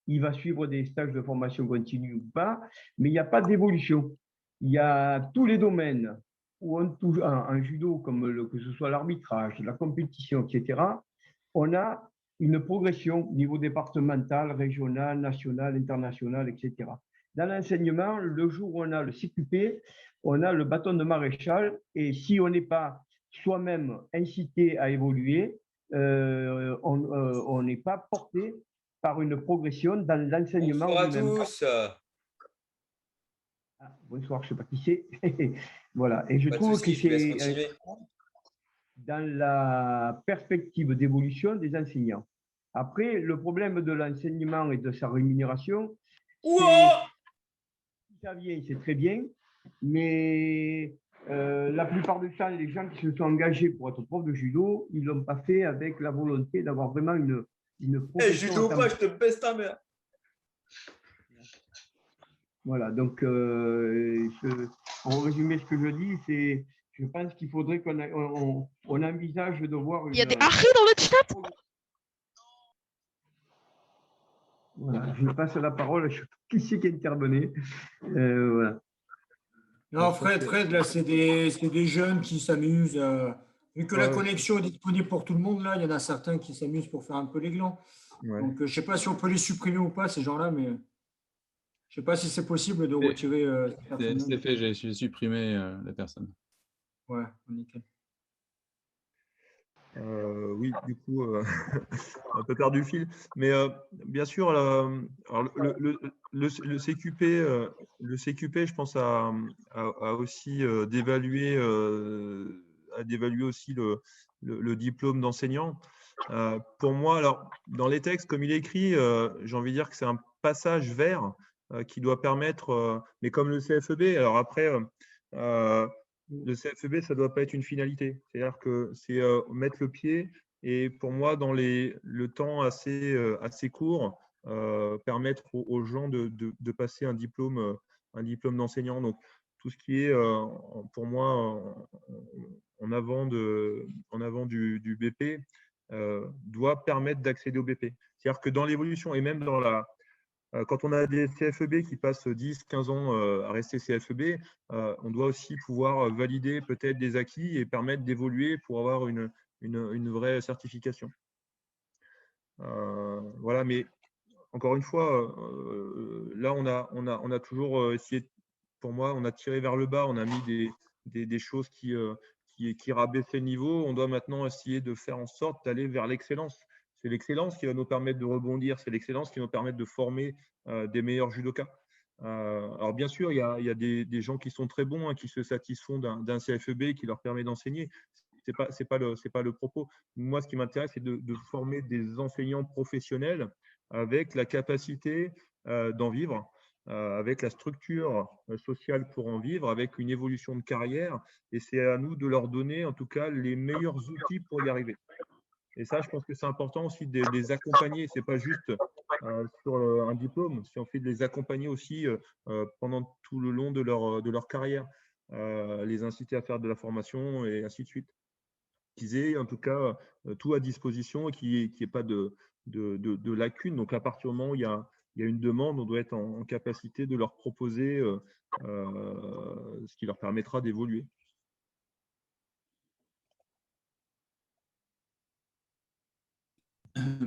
Il va suivre des stages de formation continue ou pas, mais il n'y a pas d'évolution. Il y a tous les domaines où on touche en judo, comme que ce soit l'arbitrage, la compétition, etc. On a une progression au niveau départemental, régional, national, international, etc. Dans l'enseignement, le jour où on a le CQP, on a le bâton de maréchal, et si on n'est pas soi-même incité à évoluer, on n'est pas porté par une progression dans l'enseignement. Bonsoir à tous. Bonsoir, je ne sais pas qui c'est. Voilà, et je trouve que c'est dans la perspective d'évolution des enseignants. Après, le problème de l'enseignement et de sa rémunération, ça vient, c'est très bien, mais la plupart du temps, les gens qui se sont engagés pour être prof de judo, ils ne l'ont pas fait avec la volonté d'avoir vraiment une progression. Judo pas, je te baisse ta mère. Voilà, donc pour résumer ce que je dis, c'est je pense qu'il faudrait qu'on envisage de voir Il y a des marchés dans le chat. Voilà, je passe la parole, je sais pas qui c'est qui intervenait. Voilà. Non, Fred, là, c'est des jeunes qui s'amusent. Vu que la connexion est disponible pour tout le monde, là, il y en a certains qui s'amusent pour faire un peu les glands. Ouais. Donc, je ne sais pas si on peut les supprimer ou pas, ces gens-là, mais je ne sais pas si c'est possible de retirer. C'est fait, j'ai supprimé les personnes. Ouais, nickel. Oui, du coup, un peu perdu le fil. Mais bien sûr, alors, le CQP, je pense, a aussi d'évaluer aussi le diplôme d'enseignant. Pour moi, alors, dans les textes, comme il est écrit, j'ai envie de dire que c'est un passage vers qui doit permettre, mais comme le CFEB, alors après, le CFEB, ça ne doit pas être une finalité. C'est-à-dire que c'est mettre le pied et pour moi, dans le temps assez court, permettre aux gens de passer un diplôme d'enseignant. Donc, tout ce qui est, pour moi, en avant du BP, doit permettre d'accéder au BP. C'est-à-dire que dans l'évolution et même dans quand on a des CFEB qui passent 10-15 ans à rester CFEB, on doit aussi pouvoir valider peut-être des acquis et permettre d'évoluer pour avoir une vraie certification. Voilà, mais encore une fois, là, on a toujours essayé, pour moi, on a tiré vers le bas, on a mis des choses qui rabaissaient le niveau. On doit maintenant essayer de faire en sorte d'aller vers l'excellence. C'est l'excellence qui va nous permettre de rebondir, c'est l'excellence qui va nous permettre de former des meilleurs judokas. Alors bien sûr, il y a des gens qui sont très bons, qui se satisfont d'un CFEB qui leur permet d'enseigner. C'est pas le propos. Moi, ce qui m'intéresse, c'est de former des enseignants professionnels avec la capacité d'en vivre. avec la structure sociale pour en vivre, avec une évolution de carrière. Et c'est à nous de leur donner, en tout cas, les meilleurs outils pour y arriver. Et ça, je pense que c'est important aussi de les accompagner. Ce n'est pas juste sur un diplôme, c'est en fait de les accompagner aussi pendant tout le long de leur carrière, les inciter à faire de la formation et ainsi de suite. Qu'ils aient en tout cas tout à disposition et qu'il n'y ait pas de lacunes. Donc à partir du moment où il y a une demande, on doit être en capacité de leur proposer ce qui leur permettra d'évoluer.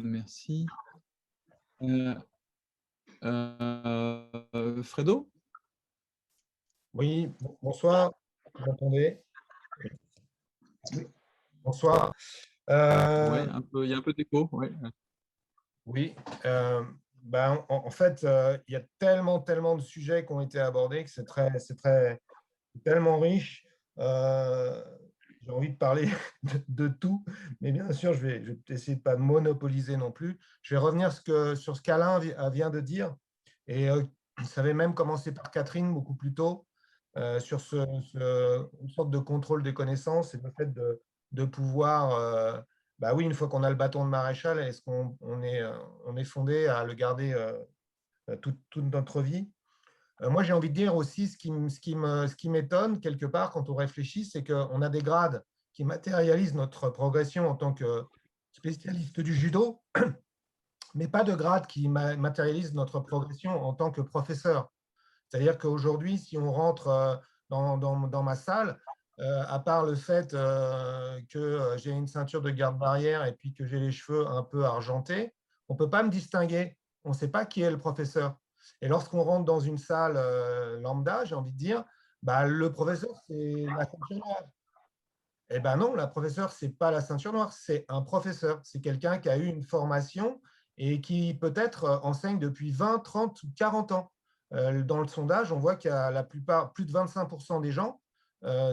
Merci. Fredo? Oui, bonsoir. Vous m'entendez? Bonsoir. Ouais, il y a un peu d'écho. Ouais. Oui. En fait, il y a tellement de sujets qui ont été abordés que c'est tellement riche. J'ai envie de parler de tout, mais bien sûr, je vais essayer de ne pas monopoliser non plus. Je vais revenir sur ce qu'Alain vient de dire. Et ça avait même commencé par Catherine beaucoup plus tôt, sur une sorte de contrôle des connaissances et le fait de pouvoir, oui, une fois qu'on a le bâton de maréchal, est-ce qu'on est fondé à le garder toute notre vie? Moi, j'ai envie de dire aussi, ce qui m'étonne quelque part quand on réfléchit, c'est qu'on a des grades qui matérialisent notre progression en tant que spécialiste du judo, mais pas de grades qui matérialisent notre progression en tant que professeur. C'est-à-dire qu'aujourd'hui, si on rentre dans ma salle, à part le fait que j'ai une ceinture de garde-barrière et puis que j'ai les cheveux un peu argentés, on ne peut pas me distinguer. On ne sait pas qui est le professeur. Et lorsqu'on rentre dans une salle lambda, j'ai envie de dire, le professeur, c'est la ceinture noire. Eh bien non, la professeure, ce n'est pas la ceinture noire, c'est un professeur. C'est quelqu'un qui a eu une formation et qui peut-être enseigne depuis 20, 30 ou 40 ans. Dans le sondage, on voit qu'il y a la plupart, plus de 25% des gens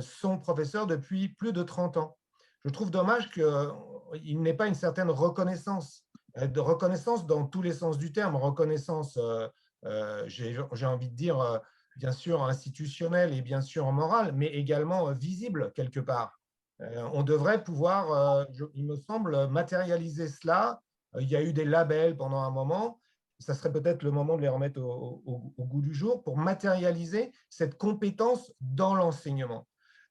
sont professeurs depuis plus de 30 ans. Je trouve dommage qu'il n'ait pas une certaine reconnaissance, de reconnaissance dans tous les sens du terme, reconnaissance, j'ai envie de dire, bien sûr institutionnelle et bien sûr morale, mais également visible quelque part. On devrait pouvoir, il me semble, matérialiser cela. Il y a eu des labels pendant un moment. Ça serait peut-être le moment de les remettre au goût du jour pour matérialiser cette compétence dans l'enseignement.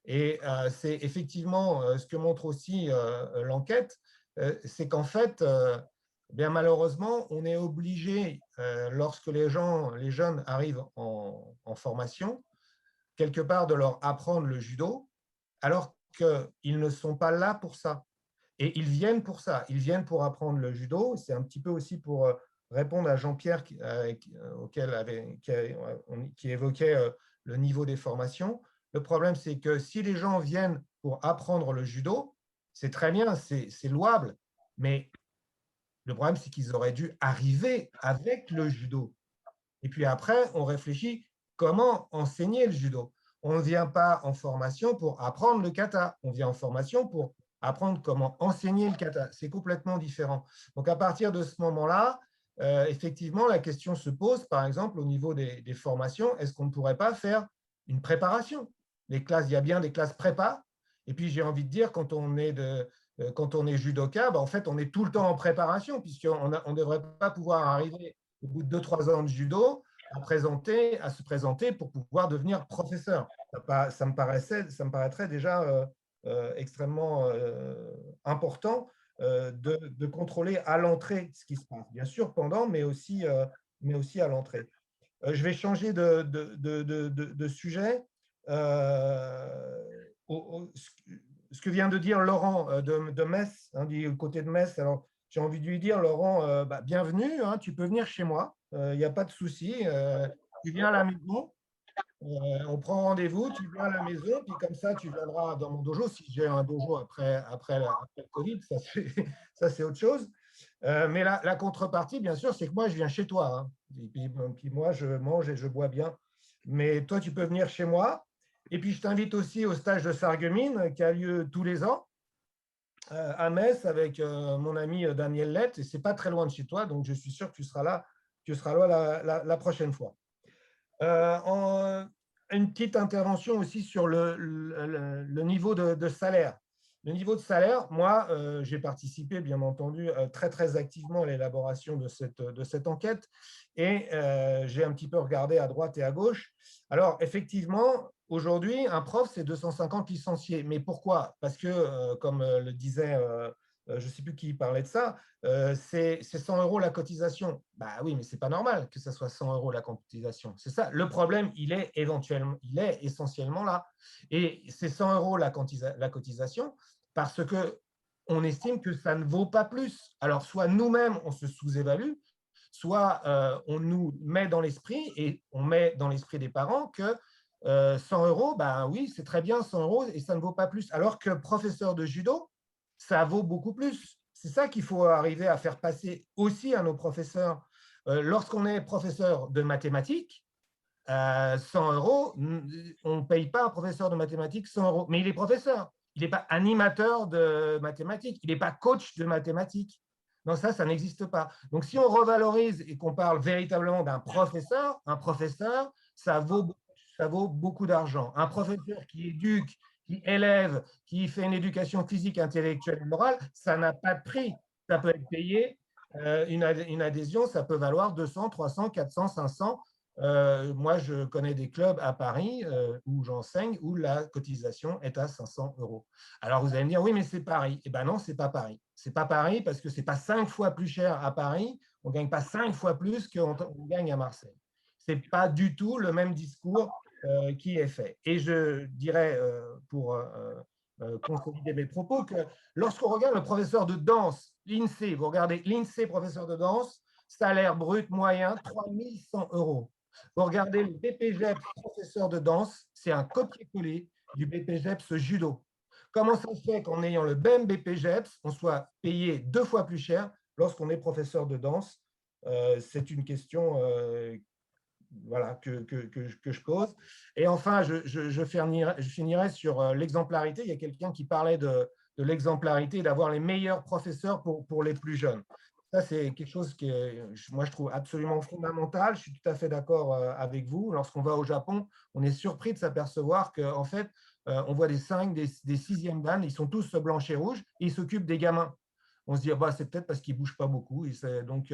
Et c'est effectivement ce que montre aussi l'enquête, c'est qu'en fait, bien malheureusement, on est obligé, lorsque les jeunes arrivent en formation, quelque part de leur apprendre le judo, alors qu'ils ne sont pas là pour ça. Et ils viennent pour ça. Ils viennent pour apprendre le judo. C'est un petit peu aussi pour répondre à Jean-Pierre qui évoquait le niveau des formations. Le problème, c'est que si les gens viennent pour apprendre le judo, c'est très bien, c'est louable. Mais le problème, c'est qu'ils auraient dû arriver avec le judo. Et puis après, on réfléchit comment enseigner le judo. On ne vient pas en formation pour apprendre le kata. On vient en formation pour apprendre comment enseigner le kata. C'est complètement différent. Donc, à partir de ce moment-là, effectivement, la question se pose, par exemple, au niveau des formations, est-ce qu'on ne pourrait pas faire une préparation? Les classes, il y a bien des classes prépa. Et puis, j'ai envie de dire, quand on est judoka, en fait, on est tout le temps en préparation, puisqu'on ne devrait pas pouvoir arriver au bout de 2-3 ans de judo, à se présenter pour pouvoir devenir professeur. Ça me paraîtrait déjà extrêmement important de contrôler à l'entrée ce qui se passe. Bien sûr, pendant, mais aussi à l'entrée. Je vais changer de sujet. Ce que vient de dire Laurent de Metz, du côté de Metz, alors j'ai envie de lui dire, Laurent, bienvenue, tu peux venir chez moi, il n'y a pas de souci. Tu viens à la maison, on prend rendez-vous, tu viens à la maison, puis comme ça, tu viendras dans mon dojo, si j'ai un dojo après le Covid, ça c'est autre chose. Mais la contrepartie, bien sûr, c'est que moi, je viens chez toi. Et puis moi, je mange et je bois bien. Mais toi, tu peux venir chez moi. Et puis, je t'invite aussi au stage de Sarreguemines qui a lieu tous les ans à Metz avec mon ami Daniel Lett. Et ce n'est pas très loin de chez toi, donc je suis sûr que tu seras là la prochaine fois. Une petite intervention aussi sur le niveau de salaire. Le niveau de salaire, moi, j'ai participé, bien entendu, très, très activement à l'élaboration de cette enquête et j'ai un petit peu regardé à droite et à gauche. Alors, effectivement, aujourd'hui, un prof, c'est 250 licenciés. Mais pourquoi? Parce que, comme le disait, je ne sais plus qui parlait de ça, c'est 100 € la cotisation. Bah oui, mais ce n'est pas normal que ça soit 100 € la cotisation. C'est ça. Le problème, il est essentiellement là. Et c'est 100 € la cotisation parce qu'on estime que ça ne vaut pas plus. Alors, soit nous-mêmes, on se sous-évalue, soit on nous met dans l'esprit, et on met dans l'esprit des parents que 100 €, ben oui, c'est très bien 100 € et ça ne vaut pas plus. Alors que professeur de judo, ça vaut beaucoup plus. C'est ça qu'il faut arriver à faire passer aussi à nos professeurs. Lorsqu'on est professeur de mathématiques, 100 €, on ne paye pas un professeur de mathématiques 100 €. Mais il est professeur. Il n'est pas animateur de mathématiques. Il n'est pas coach de mathématiques. Non, ça n'existe pas. Donc, si on revalorise et qu'on parle véritablement d'un professeur, un professeur, ça vaut beaucoup d'argent. Un professeur qui éduque, qui élève, qui fait une éducation physique, intellectuelle et morale, ça n'a pas de prix. Ça peut être payé. Une adhésion, ça peut valoir 200, 300, 400, 500. Moi, je connais des clubs à Paris où j'enseigne où la cotisation est à 500 €. Alors, vous allez me dire, oui, mais c'est Paris. Eh bien non, ce n'est pas Paris. Ce n'est pas Paris parce que ce n'est pas 5 fois plus cher à Paris. On ne gagne pas 5 fois plus qu'on gagne à Marseille. Ce n'est pas du tout le même discours qui est fait. Et je dirais, pour consolider mes propos, que lorsqu'on regarde le professeur de danse, l'INSEE, vous regardez l'INSEE professeur de danse, salaire brut moyen, 3 100 €. Vous regardez le BPGEPS professeur de danse, c'est un copier-coller du BPGEPS judo. Comment ça se fait qu'en ayant le même BPGEPS, on soit payé 2 fois plus cher lorsqu'on est professeur de danse? C'est une question voilà, que je pose. Et enfin, je finirai sur l'exemplarité. Il y a quelqu'un qui parlait de l'exemplarité, d'avoir les meilleurs professeurs pour les plus jeunes. Ça, c'est quelque chose que moi, je trouve absolument fondamental. Je suis tout à fait d'accord avec vous. Lorsqu'on va au Japon, on est surpris de s'apercevoir qu'en fait, on voit des 5, des 6e dan, ils sont tous blancs et rouges, et ils s'occupent des gamins. On se dit, bah, c'est peut-être parce qu'ils ne bougent pas beaucoup. Et donc,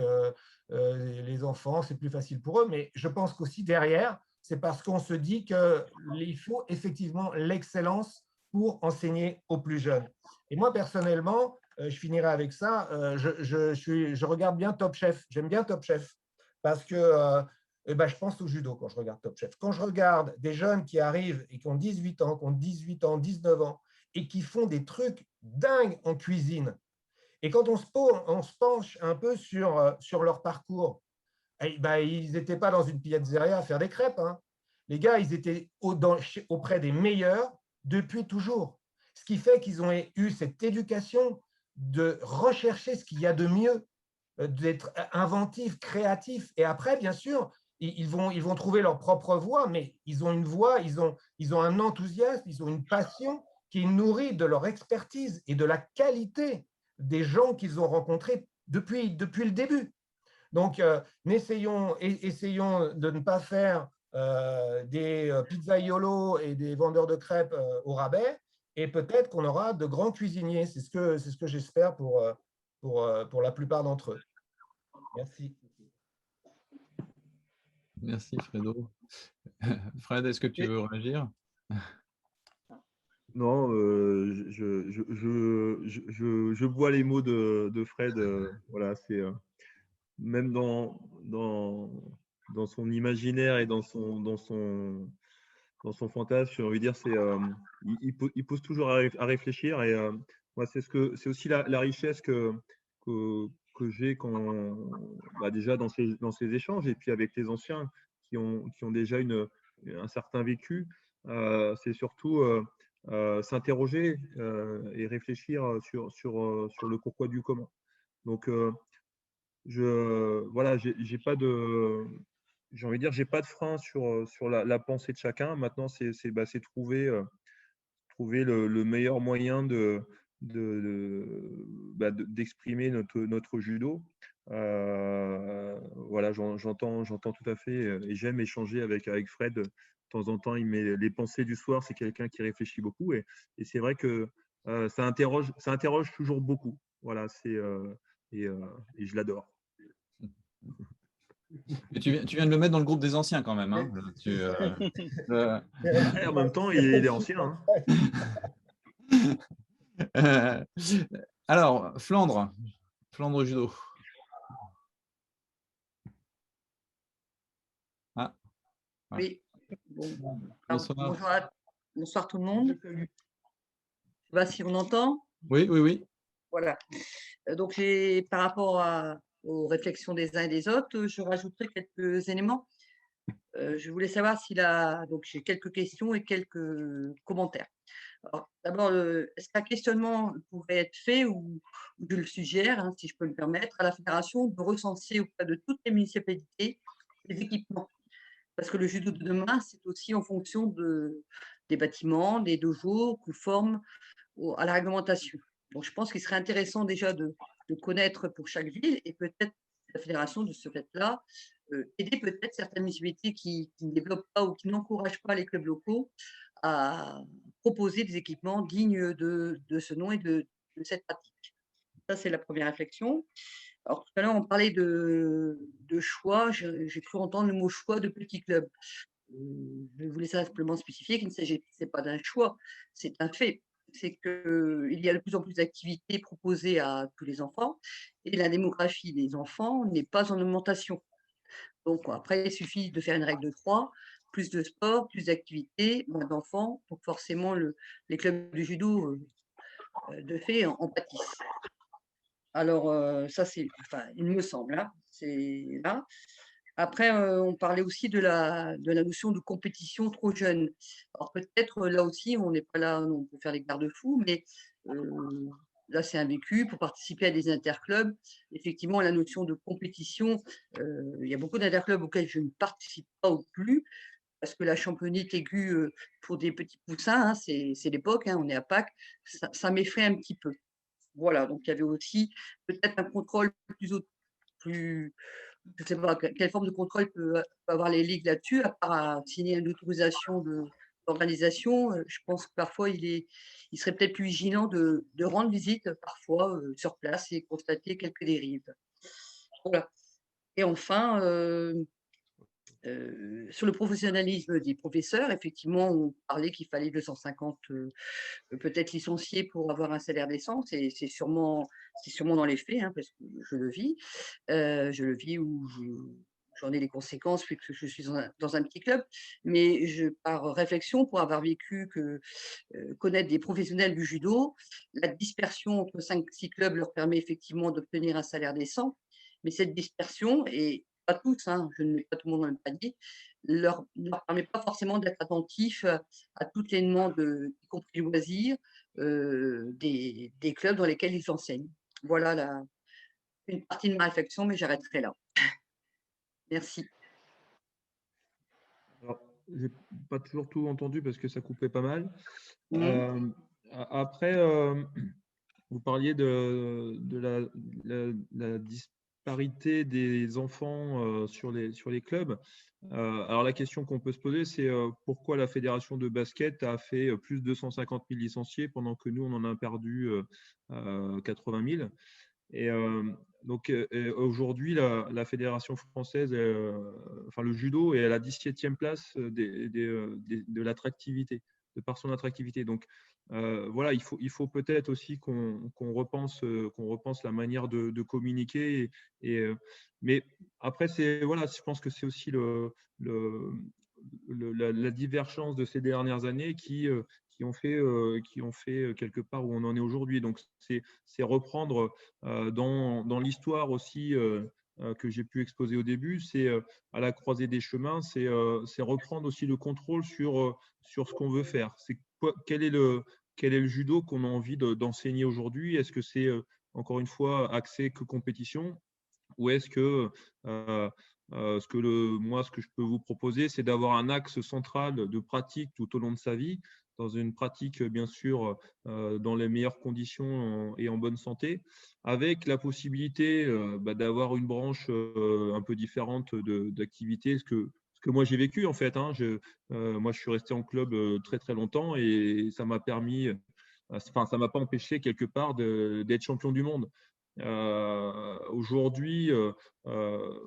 les enfants, c'est plus facile pour eux. Mais je pense qu'aussi derrière, c'est parce qu'on se dit qu'il faut effectivement l'excellence pour enseigner aux plus jeunes. Et moi, personnellement, je finirai avec ça, je regarde bien Top Chef. J'aime bien Top Chef parce que je pense au judo quand je regarde Top Chef. Quand je regarde des jeunes qui arrivent et qui ont 18 ans, 19 ans, et qui font des trucs dingues en cuisine, et quand on se penche un peu sur leur parcours, ils n'étaient pas dans une pizzeria à faire des crêpes. Hein. Les gars, ils étaient auprès des meilleurs depuis toujours. Ce qui fait qu'ils ont eu cette éducation de rechercher ce qu'il y a de mieux, d'être inventifs, créatifs. Et après, bien sûr, ils vont trouver leur propre voie, mais ils ont une voie, ils ont un enthousiasme, ils ont une passion qui est nourrie de leur expertise et de la qualité des gens qu'ils ont rencontrés depuis le début. Donc, essayons de ne pas faire des pizzaiolo et des vendeurs de crêpes au rabais, et peut-être qu'on aura de grands cuisiniers. C'est ce que j'espère pour la plupart d'entre eux. Merci. Merci, Fredo. Fred, est-ce que tu veux réagir? Non, je bois les mots de Fred. Voilà, c'est même dans son imaginaire et dans son fantasme, j'ai envie de dire, il pousse toujours à réfléchir. Et moi, c'est aussi la richesse que j'ai déjà dans ces échanges, et puis avec les anciens qui ont déjà un certain vécu. C'est surtout s'interroger et réfléchir sur le pourquoi du comment. Donc, voilà, j'ai pas de frein sur la pensée de chacun. Maintenant, c'est trouver le meilleur moyen d'exprimer notre judo. voilà, j'entends tout à fait et j'aime échanger avec Fred. De temps en temps, il met les pensées du soir. C'est quelqu'un qui réfléchit beaucoup et c'est vrai que ça interroge toujours beaucoup. Voilà, et je l'adore. Et tu viens de le mettre dans le groupe des anciens quand même. Hein. En même temps, il est ancien. Hein. Alors, Flandre judo. Ah. Oui. Bon. Alors, Bonsoir. Bonsoir tout le monde. Je ne sais pas si on entend. Oui, oui, oui. Voilà. Donc, par rapport aux réflexions des uns et des autres, je rajouterai quelques éléments. Je voulais savoir donc j'ai quelques questions et quelques commentaires. D'abord, est-ce qu'un questionnement pourrait être fait, ou je le suggère, hein, si je peux me permettre, à la fédération de recenser auprès de toutes les municipalités les équipements? Parce que le judo de demain, c'est aussi en fonction des bâtiments, des dojos conformes à la réglementation. Donc, je pense qu'il serait intéressant déjà de connaître pour chaque ville, et peut-être la fédération de ce fait-là, aider peut-être certaines municipalités qui ne développent pas ou qui n'encouragent pas les clubs locaux à proposer des équipements dignes de ce nom et de cette pratique. Ça, c'est la première réflexion. Alors, tout à l'heure, on parlait de choix. J'ai cru entendre le mot choix de petits clubs. Je voulais simplement spécifier qu'il ne s'agissait pas d'un choix, c'est un fait. C'est qu'il y a de plus en plus d'activités proposées à tous les enfants, et la démographie des enfants n'est pas en augmentation. Donc après, il suffit de faire une règle de 3, plus de sport, plus d'activités, moins d'enfants. Donc forcément, les clubs de judo, de fait, en pâtissent. Alors ça, il me semble, hein, c'est là. Après, on parlait aussi de la notion de compétition trop jeune. Alors peut-être, là aussi, on n'est pas là non pour faire les garde-fous, mais là, c'est un vécu. Pour participer à des interclubs, effectivement, la notion de compétition, il y a beaucoup d'interclubs auxquels je ne participe pas ou plus, parce que la championite aiguë pour des petits poussins, hein, c'est l'époque, hein, on est à Pâques, ça m'effraie un petit peu. Voilà, donc il y avait aussi peut-être un contrôle plus je ne sais pas quelle forme de contrôle peut avoir les ligues là-dessus, à part signer une autorisation d'organisation. Je pense que parfois, il serait peut-être plus vigilant de rendre visite parfois sur place et constater quelques dérives. Voilà. Et enfin, sur le professionnalisme des professeurs, effectivement, on parlait qu'il fallait 250 peut-être licenciés pour avoir un salaire décent. C'est sûrement dans les faits, hein, parce que je le vis ou j'en ai les conséquences puisque je suis dans un petit club. Mais par réflexion, pour avoir vécu connaître des professionnels du judo, la dispersion entre 5-6 clubs leur permet effectivement d'obtenir un salaire décent. Mais cette dispersion, et pas tous, hein, je ne mets pas tout le monde dans le panier, leur permet pas forcément d'être attentifs à toutes les demandes, y compris loisirs, des clubs dans lesquels ils enseignent. Voilà une partie de ma réflexion, mais j'arrêterai là. Merci. Alors, je n'ai pas toujours tout entendu parce que ça coupait pas mal. Après, vous parliez de la disparité des enfants sur les clubs. Alors, la question qu'on peut se poser, c'est pourquoi la fédération de basket a fait plus de 250 000 licenciés pendant que nous, on en a perdu 80 000. Et donc, aujourd'hui, la fédération française, enfin le judo est à la 17e place de l'attractivité, de par son attractivité. Donc, voilà, il faut peut-être aussi qu'on repense la manière de communiquer. Mais après, voilà, je pense que c'est aussi la divergence de ces dernières années qui ont fait quelque part où on en est aujourd'hui. Donc, c'est reprendre dans l'histoire aussi que j'ai pu exposer au début, c'est à la croisée des chemins, c'est reprendre aussi le contrôle sur ce qu'on veut faire. Quel est le judo qu'on a envie d'enseigner aujourd'hui? Est-ce que c'est, encore une fois, axé que compétition? Ou est-ce que ce que je peux vous proposer, c'est d'avoir un axe central de pratique tout au long de sa vie, dans une pratique, bien sûr, dans les meilleures conditions et en bonne santé, avec la possibilité d'avoir une branche un peu différente d'activité, ce que moi j'ai vécu en fait. Moi, je suis resté en club très très longtemps et ça m'a permis, enfin, ça m'a pas empêché quelque part d'être champion du monde. Aujourd'hui,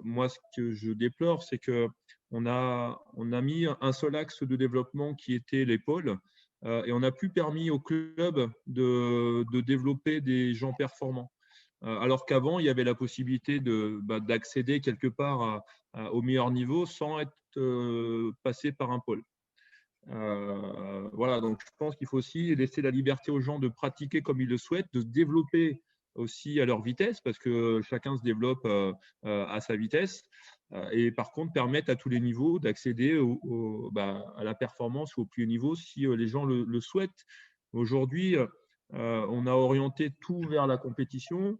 moi, ce que je déplore, c'est que on a mis un seul axe de développement qui était l'épaule et on n'a plus permis au club de développer des gens performants. Alors qu'avant, il y avait la possibilité d'accéder quelque part au meilleur niveau sans être passé par un pôle. Voilà, donc je pense qu'il faut aussi laisser la liberté aux gens de pratiquer comme ils le souhaitent, de se développer aussi à leur vitesse, parce que chacun se développe à sa vitesse, et par contre permettre à tous les niveaux d'accéder à la performance ou au plus haut niveau si les gens le souhaitent. Aujourd'hui, on a orienté tout vers la compétition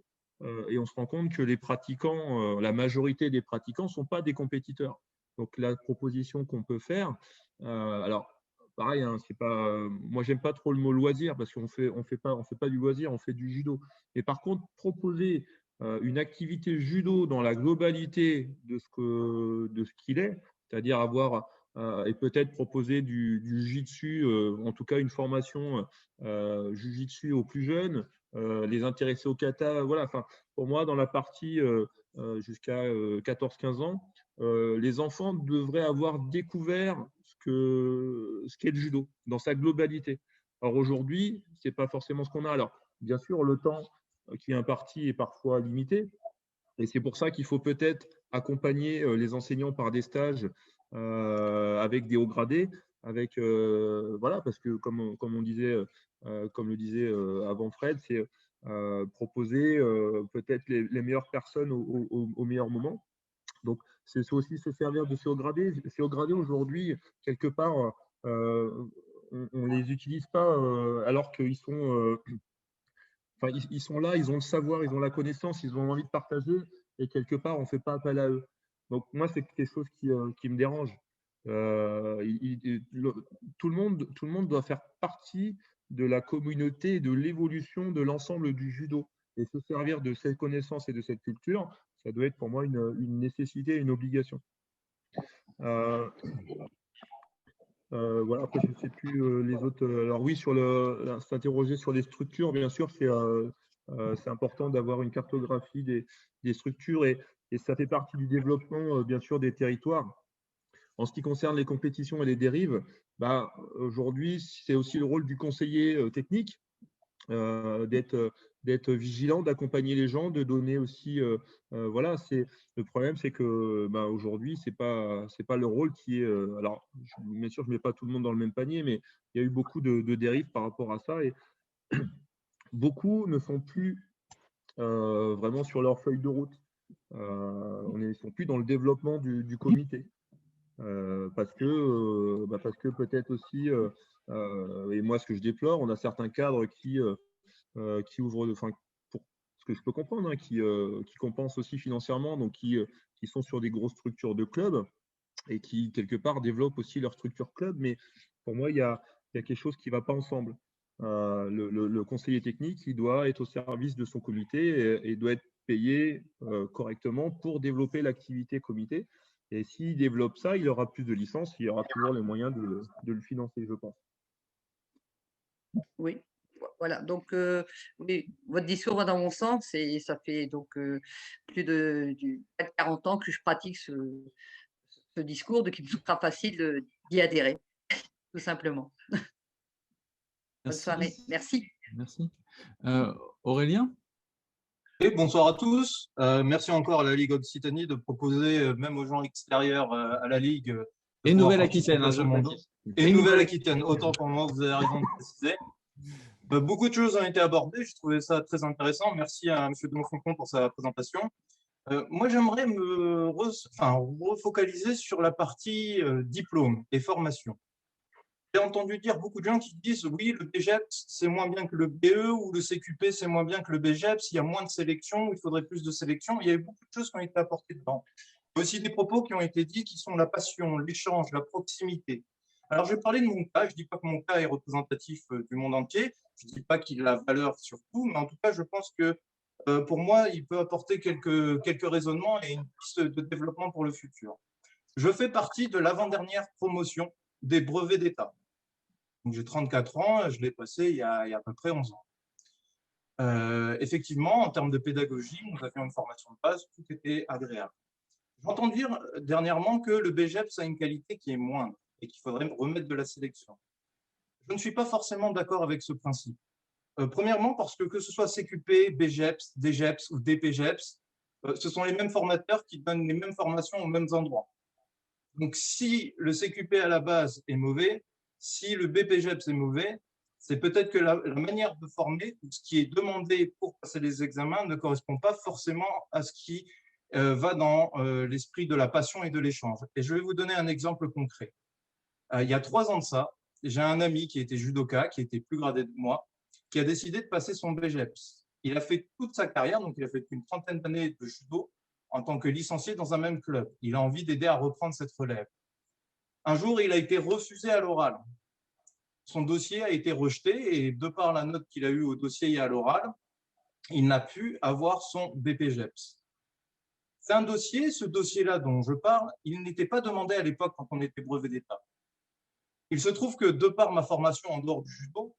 et on se rend compte que les pratiquants, la majorité des pratiquants ne sont pas des compétiteurs. Donc la proposition qu'on peut faire, alors pareil, c'est pas, moi j'aime pas trop le mot loisir parce qu'on fait pas du loisir, on fait du judo. Mais par contre, proposer une activité judo dans la globalité de ce qu'il est, c'est-à-dire avoir et peut-être proposer du jiu-jitsu, en tout cas une formation jiu-jitsu aux plus jeunes, les intéresser au kata, voilà. Enfin, pour moi, dans la partie jusqu'à 14-15 ans, les enfants devraient avoir découvert ce qu'est le judo dans sa globalité. Alors aujourd'hui, ce n'est pas forcément ce qu'on a. Alors, bien sûr, le temps qui est imparti est parfois limité. Et c'est pour ça qu'il faut peut-être accompagner les enseignants par des stages avec des hauts gradés, voilà, parce que comme on disait, comme le disait avant Fred, c'est proposer peut-être les meilleures personnes au meilleur moment. Donc, c'est aussi se servir de ces hauts gradés. Ces hauts gradés, aujourd'hui, quelque part, on ne les utilise pas alors qu'ils sont, ils sont là, ils ont le savoir, ils ont la connaissance, ils ont envie de partager, et quelque part, on ne fait pas appel à eux. Donc, moi, c'est quelque chose qui me dérange. Tout le monde doit faire partie de la communauté et de l'évolution de l'ensemble du judo. Et se servir de cette connaissance et de cette culture, ça doit être pour moi une nécessité et une obligation. Voilà, après, je ne sais plus les autres. Alors oui, s'interroger sur les structures, bien sûr, c'est important d'avoir une cartographie des structures et ça fait partie du développement, bien sûr, des territoires. En ce qui concerne les compétitions et les dérives, aujourd'hui, c'est aussi le rôle du conseiller technique d'être vigilant, d'accompagner les gens, de donner aussi, voilà, le problème, c'est que aujourd'hui, c'est pas le rôle qui est. Alors, bien sûr, je ne mets pas tout le monde dans le même panier, mais il y a eu beaucoup de dérives par rapport à ça et beaucoup ne sont plus vraiment sur leur feuille de route. Ils ne sont plus dans le développement du comité. Parce que peut-être aussi, et moi ce que je déplore, on a certains cadres qui ouvrent, enfin, pour ce que je peux comprendre, qui compensent aussi financièrement, donc qui sont sur des grosses structures de clubs et qui quelque part développent aussi leur structure club. Mais pour moi, il y a quelque chose qui ne va pas ensemble. Le conseiller technique, il doit être au service de son comité et doit être payé correctement pour développer l'activité comité. Et s'il développe ça, il aura plus de licences, il aura toujours les moyens de le financer, je pense. Oui, voilà. Donc, oui, votre discours va dans mon sens et ça fait donc plus de 40 ans que je pratique ce discours, donc il me sera facile d'y adhérer, tout simplement. Bonne soirée. Merci. Merci. Aurélien ? Et bonsoir à tous. Merci encore à la Ligue Occitanie de proposer, même aux gens extérieurs à la Ligue. Et Nouvelle-Aquitaine. Et Nouvelle-Aquitaine, autant pour moi, vous avez raison de préciser. Beaucoup de choses ont été abordées, je trouvais ça très intéressant. Merci à M. Demonfond pour sa présentation. Moi, j'aimerais me refocaliser sur la partie diplôme et formation. J'ai entendu dire beaucoup de gens qui disent oui, le BGEPS, c'est moins bien que le BE ou le CQP, c'est moins bien que le BGEPS, il y a moins de sélection, il faudrait plus de sélection. Il y a eu beaucoup de choses qui ont été apportées dedans. Il y a aussi des propos qui ont été dits qui sont la passion, l'échange, la proximité. Alors, je vais parler de mon cas. Je ne dis pas que mon cas est représentatif du monde entier. Je ne dis pas qu'il a valeur sur tout, mais en tout cas, je pense que pour moi, il peut apporter quelques raisonnements et une piste de développement pour le futur. Je fais partie de l'avant-dernière promotion des brevets d'État. J'ai 34 ans, je l'ai passé il y a à peu près 11 ans. Effectivement, en termes de pédagogie, nous avions une formation de base, tout était agréable. J'entends dire dernièrement que le BGEPS a une qualité qui est moindre et qu'il faudrait remettre de la sélection. Je ne suis pas forcément d'accord avec ce principe. Premièrement, parce que ce soit CQP, BGEPS, DGEPS ou DPGEPS, ce sont les mêmes formateurs qui donnent les mêmes formations aux mêmes endroits. Donc, si le CQP à la base est mauvais, si le BPGEPS est mauvais, c'est peut-être que la manière de former, ce qui est demandé pour passer les examens, ne correspond pas forcément à ce qui va dans l'esprit de la passion et de l'échange. Et je vais vous donner un exemple concret. Il y a 3 ans de ça, j'ai un ami qui était judoka, qui était plus gradé que moi, qui a décidé de passer son BGEPS. Il a fait toute sa carrière, donc il a fait une trentaine d'années de judo en tant que licencié dans un même club. Il a envie d'aider à reprendre cette relève. Un jour, il a été refusé à l'oral. Son dossier a été rejeté et de par la note qu'il a eue au dossier et à l'oral, il n'a pu avoir son BPGEPS. C'est un dossier, ce dossier-là dont je parle, il n'était pas demandé à l'époque quand on était brevet d'État. Il se trouve que de par ma formation en dehors du judo,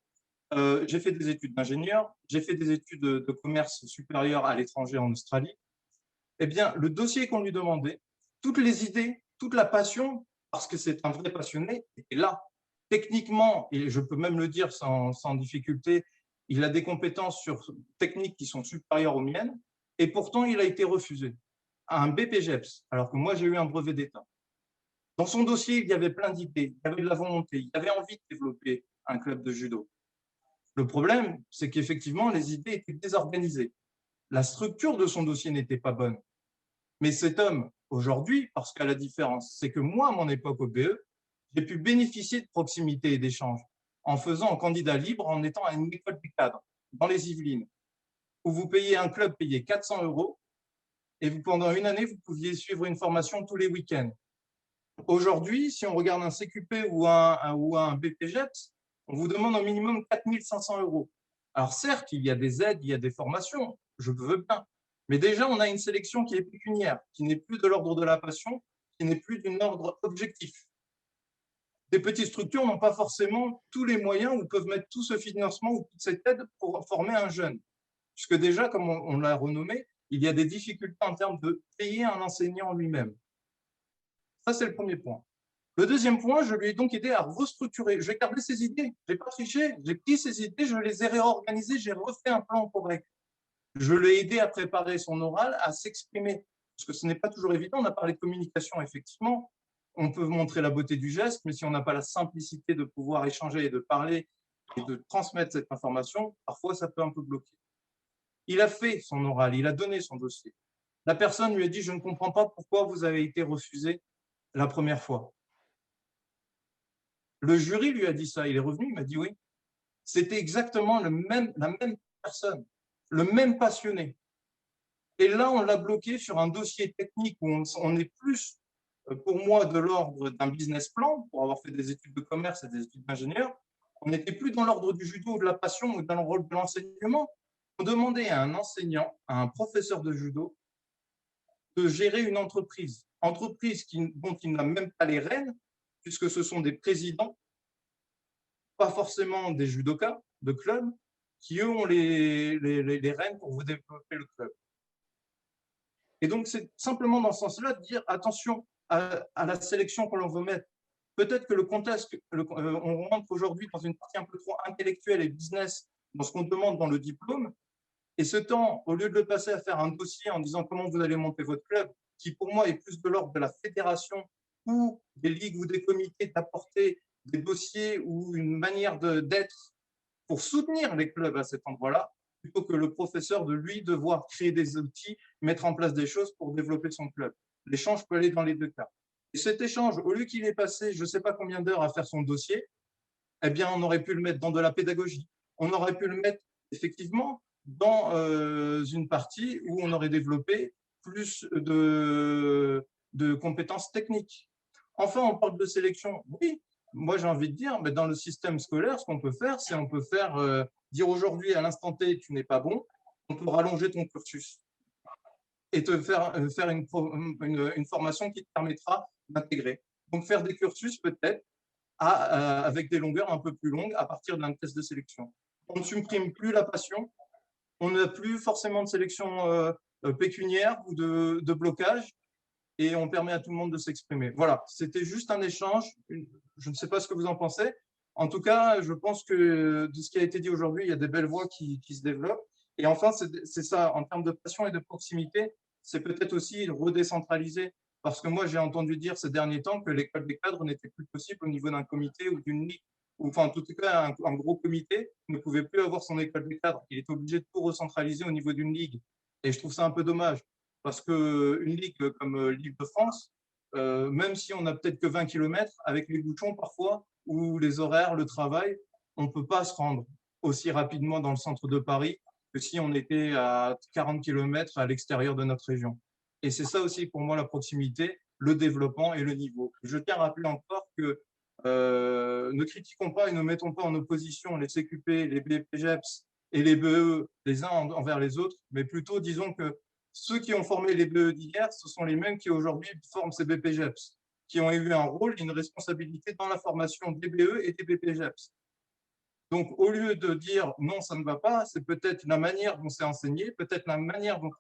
j'ai fait des études d'ingénieur, j'ai fait des études de commerce supérieur à l'étranger en Australie. Eh bien, le dossier qu'on lui demandait, toutes les idées, toute la passion, parce que c'est un vrai passionné, était là. Techniquement, et je peux même le dire sans difficulté, il a des compétences techniques qui sont supérieures aux miennes, et pourtant, il a été refusé à un BPGEPS, alors que moi, j'ai eu un brevet d'État. Dans son dossier, il y avait plein d'idées, il y avait de la volonté, il avait envie de développer un club de judo. Le problème, c'est qu'effectivement, les idées étaient désorganisées. La structure de son dossier n'était pas bonne. Mais cet homme, aujourd'hui, parce qu'à la différence, c'est que moi, à mon époque au BE, j'ai pu bénéficier de proximité et d'échange en faisant un candidat libre, en étant à une école des cadres, dans les Yvelines, où vous payez un club payé 400 € et pendant une année, vous pouviez suivre une formation tous les week-ends. Aujourd'hui, si on regarde un CQP ou un BPGEPS, on vous demande au minimum 4 500 €. Alors certes, il y a des aides, il y a des formations, je veux bien, mais déjà, on a une sélection qui est pécuniaire, qui n'est plus de l'ordre de la passion, qui n'est plus d'un ordre objectif. Des petites structures n'ont pas forcément tous les moyens ou peuvent mettre tout ce financement ou toute cette aide pour former un jeune. Puisque déjà, comme on l'a renommé, il y a des difficultés en termes de payer un enseignant lui-même. Ça, c'est le premier point. Le deuxième point, je lui ai donc aidé à restructurer. J'ai gardé ses idées, je n'ai pas triché, j'ai pris ses idées, je les ai réorganisées, j'ai refait un plan correct. Je l'ai aidé à préparer son oral, à s'exprimer, parce que ce n'est pas toujours évident. On a parlé de communication, effectivement. On peut montrer la beauté du geste, mais si on n'a pas la simplicité de pouvoir échanger et de parler et de transmettre cette information, parfois ça peut un peu bloquer. Il a fait son oral, il a donné son dossier. La personne lui a dit « Je ne comprends pas pourquoi vous avez été refusé la première fois. » Le jury lui a dit ça, il est revenu, il m'a dit « Oui, c'était exactement la même personne, le même passionné. » Et là, on l'a bloqué sur un dossier technique où on est plus, pour moi, de l'ordre d'un business plan, pour avoir fait des études de commerce et des études d'ingénieur. On n'était plus dans l'ordre du judo ou de la passion ou dans le rôle de l'enseignement. On demandait à un enseignant, à un professeur de judo, de gérer une entreprise dont il n'a même pas les rênes, puisque ce sont des présidents, pas forcément des judokas de club, qui eux ont les rênes pour vous développer le club. Et donc, c'est simplement dans ce sens-là de dire attention à la sélection que l'on veut mettre. Peut-être que le contexte, on rentre aujourd'hui dans une partie un peu trop intellectuelle et business dans ce qu'on demande dans le diplôme. Et ce temps, au lieu de le passer à faire un dossier en disant comment vous allez monter votre club, qui pour moi est plus de l'ordre de la fédération ou des ligues ou des comités d'apporter des dossiers ou une manière d'être pour soutenir les clubs à cet endroit-là, plutôt que le professeur de lui devoir créer des outils, mettre en place des choses pour développer son club. L'échange peut aller dans les deux cas. Et cet échange, au lieu qu'il ait passé je ne sais pas combien d'heures à faire son dossier, eh bien, on aurait pu le mettre dans de la pédagogie. On aurait pu le mettre effectivement dans une partie où on aurait développé plus de compétences techniques. Enfin, on parle de sélection. Oui, moi, j'ai envie de dire, mais dans le système scolaire, ce qu'on peut faire, c'est on peut faire dire aujourd'hui, à l'instant T, tu n'es pas bon, on peut rallonger ton cursus et te faire une formation qui te permettra d'intégrer. Donc, faire des cursus peut-être avec des longueurs un peu plus longues à partir d'un test de sélection. On ne supprime plus la passion, on n'a plus forcément de sélection pécuniaire ou de blocage, et on permet à tout le monde de s'exprimer. Voilà, c'était juste un échange. Je ne sais pas ce que vous en pensez. En tout cas, je pense que de ce qui a été dit aujourd'hui, il y a des belles voix qui se développent. Et enfin, c'est ça, en termes de passion et de proximité, c'est peut-être aussi redécentraliser. Parce que moi, j'ai entendu dire ces derniers temps que l'école des cadres n'était plus possible au niveau d'un comité ou d'une ligue. Ou, enfin, en tout cas, un gros comité ne pouvait plus avoir son école des cadres. Il est obligé de tout recentraliser au niveau d'une ligue. Et je trouve ça un peu dommage. Parce qu'une ligue comme l'Île-de-France, même si on n'a peut-être que 20 km, avec les bouchons parfois, ou les horaires, le travail, on ne peut pas se rendre aussi rapidement dans le centre de Paris que si on était à 40 km à l'extérieur de notre région. Et c'est ça aussi pour moi la proximité, le développement et le niveau. Je tiens à rappeler encore que ne critiquons pas et ne mettons pas en opposition les CQP, les BPGEPS et les BE les uns envers les autres, mais plutôt disons que ceux qui ont formé les BE d'hier, ce sont les mêmes qui aujourd'hui forment ces BPGEPS, qui ont eu un rôle et une responsabilité dans la formation des BE et des BPGEPS. Donc, au lieu de dire non, ça ne va pas, c'est peut-être la manière dont c'est enseigné, peut-être la manière dont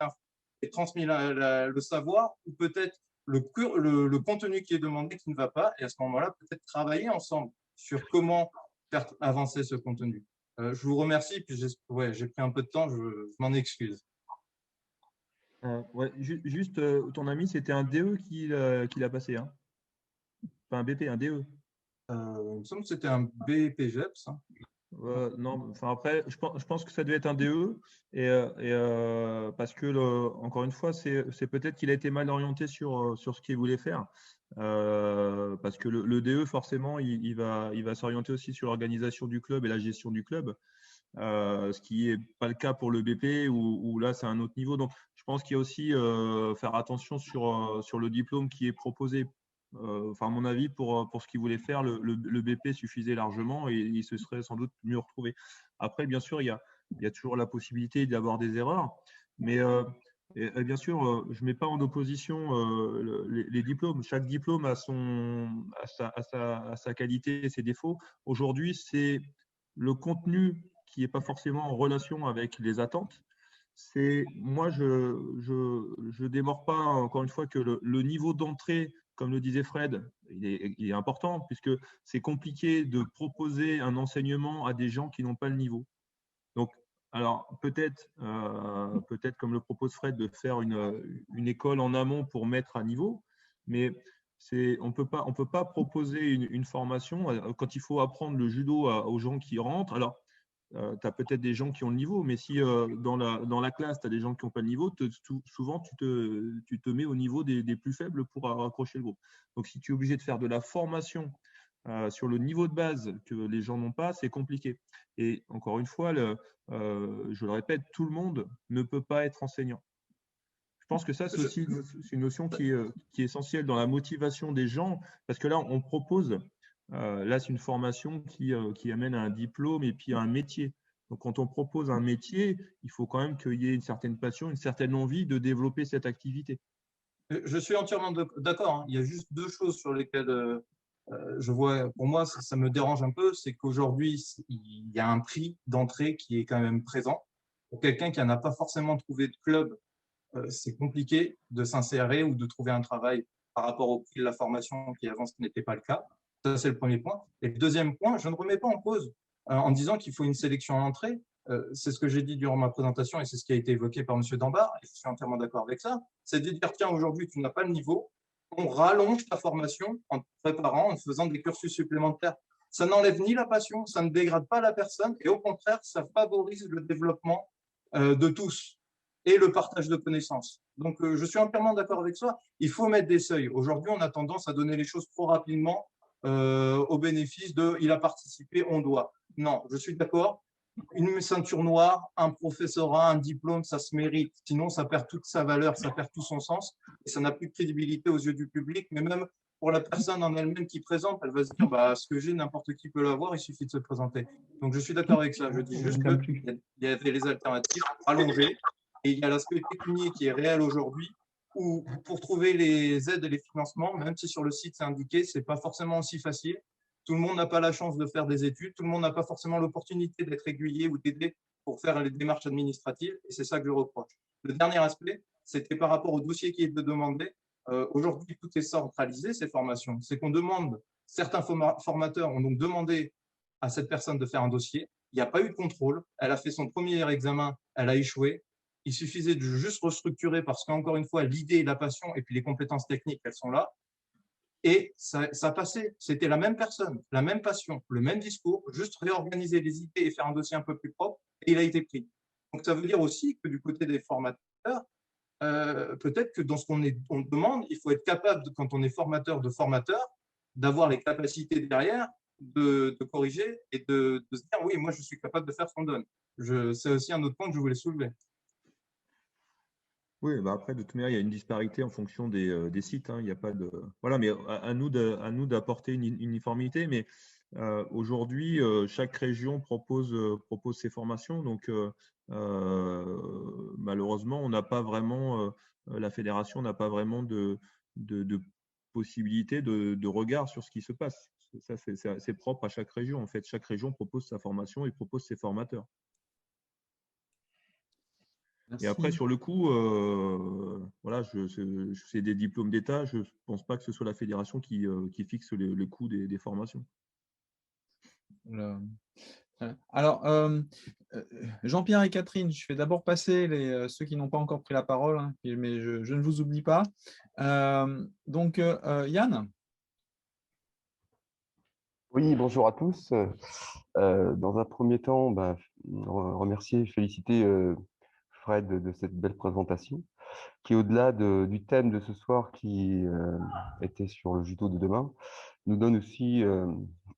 est transmis le savoir, ou peut-être le contenu qui est demandé qui ne va pas, et à ce moment-là, peut-être travailler ensemble sur comment faire avancer ce contenu. Je vous remercie, puis j'ai pris un peu de temps, je m'en excuse. Ouais, juste, ton ami, c'était un DE qui l'a passé, hein. Pas un BP, un DE. Il me semble que c'était un BPGEPS. Hein. Non, enfin après, je pense que ça devait être un DE, parce que, encore une fois, c'est peut-être qu'il a été mal orienté sur ce qu'il voulait faire. Parce que le DE, forcément, il va s'orienter aussi sur l'organisation du club et la gestion du club. Ce qui n'est pas le cas pour le BP où là c'est un autre niveau. Donc je pense qu'il y a aussi faire attention sur le diplôme qui est proposé. Enfin, à mon avis, pour ce qu'il voulait faire, le BP suffisait largement et il se serait sans doute mieux retrouvé. Après, bien sûr, il y a toujours la possibilité d'avoir des erreurs, mais et bien sûr, je ne mets pas en opposition les diplômes. Chaque diplôme a sa qualité et ses défauts. Aujourd'hui, c'est le contenu qui n'est pas forcément en relation avec les attentes. Moi, je démords pas, encore une fois, que le niveau d'entrée, comme le disait Fred, il est important, puisque c'est compliqué de proposer un enseignement à des gens qui n'ont pas le niveau. Donc, alors, peut-être, comme le propose Fred, de faire une école en amont pour mettre à niveau, mais on peut pas proposer une formation quand il faut apprendre le judo aux gens qui rentrent. Alors, tu as peut-être des gens qui ont le niveau, mais si dans la classe, tu as des gens qui n'ont pas le niveau, souvent, tu te mets au niveau des plus faibles pour accrocher le groupe. Donc, si tu es obligé de faire de la formation sur le niveau de base que les gens n'ont pas, c'est compliqué. Et encore une fois, je le répète, tout le monde ne peut pas être enseignant. Je pense que ça, c'est aussi une notion qui est essentielle dans la motivation des gens, parce que là, on propose, là, c'est une formation qui amène à un diplôme et puis à un métier. Donc, quand on propose un métier, il faut quand même qu'il y ait une certaine passion, une certaine envie de développer cette activité. Je suis entièrement d'accord. Hein. Il y a juste deux choses sur lesquelles je vois, pour moi, ça me dérange un peu, c'est qu'aujourd'hui, il y a un prix d'entrée qui est quand même présent. Pour quelqu'un qui n'a pas forcément trouvé de club, c'est compliqué de s'insérer ou de trouver un travail par rapport au prix de la formation qui avant ce n'était pas le cas. Ça, c'est le premier point. Et le deuxième point, je ne remets pas en cause en disant qu'il faut une sélection à l'entrée. C'est ce que j'ai dit durant ma présentation et c'est ce qui a été évoqué par M. Dambard, et je suis entièrement d'accord avec ça. C'est de dire, tiens, aujourd'hui, tu n'as pas le niveau, on rallonge ta formation en te préparant, en faisant des cursus supplémentaires. Ça n'enlève ni la passion, ça ne dégrade pas la personne et au contraire, ça favorise le développement de tous et le partage de connaissances. Donc, je suis entièrement d'accord avec ça. Il faut mettre des seuils. Aujourd'hui, on a tendance à donner les choses trop rapidement au bénéfice de « il a participé, on doit ». Non, je suis d'accord. Une ceinture noire, un professorat, un diplôme, ça se mérite. Sinon, ça perd toute sa valeur, ça perd tout son sens et ça n'a plus de crédibilité aux yeux du public, mais même pour la personne en elle-même qui présente, elle va se dire bah, ce que j'ai, n'importe qui peut l'avoir, il suffit de se présenter. Donc, je suis d'accord avec ça. Je dis juste qu'il y a les alternatives allongées et il y a l'aspect pécunier qui est réel aujourd'hui où pour trouver les aides et les financements, même si sur le site c'est indiqué, ce n'est pas forcément aussi facile. Tout le monde n'a pas la chance de faire des études, tout le monde n'a pas forcément l'opportunité d'être aiguillé ou d'aider pour faire les démarches administratives et c'est ça que je reproche. Le dernier aspect, c'était par rapport au dossier qui est demandé. Aujourd'hui, tout est centralisé, ces formations. C'est qu'on demande, certains formateurs ont donc demandé à cette personne de faire un dossier. Il n'y a pas eu de contrôle. Elle a fait son premier examen, elle a échoué. Il suffisait de juste restructurer parce qu'encore une fois, l'idée, la passion et puis les compétences techniques, elles sont là. Et ça passait. C'était la même personne, la même passion, le même discours, juste réorganiser les idées et faire un dossier un peu plus propre et il a été pris. Donc, ça veut dire aussi que du côté des formateurs, peut-être que dans ce qu'on demande, il faut être capable, quand on est formateur de formateur, d'avoir les capacités derrière de corriger et de se dire oui, moi je suis capable de faire ce qu'on donne. C'est aussi un autre point que je voulais soulever. Oui, bah après, de toute manière, il y a une disparité en fonction des sites. Hein. Il n'y a pas de… Voilà, mais à nous d'apporter une uniformité. Mais aujourd'hui, chaque région propose ses formations. Donc, malheureusement, on n'a pas vraiment, la fédération n'a pas vraiment de possibilité de regard sur ce qui se passe. Ça, c'est propre à chaque région. En fait, chaque région propose sa formation et propose ses formateurs. Merci. Et après, sur le coup, voilà, c'est des diplômes d'État. Je ne pense pas que ce soit la fédération qui fixe le coût des formations. Alors, Jean-Pierre et Catherine, je vais d'abord passer ceux qui n'ont pas encore pris la parole, hein, mais je ne vous oublie pas. Donc, Yann. Oui, bonjour à tous. Dans un premier temps, remercier et féliciter Fred de cette belle présentation, qui au-delà du thème de ce soir qui était sur le judo de demain, nous donne aussi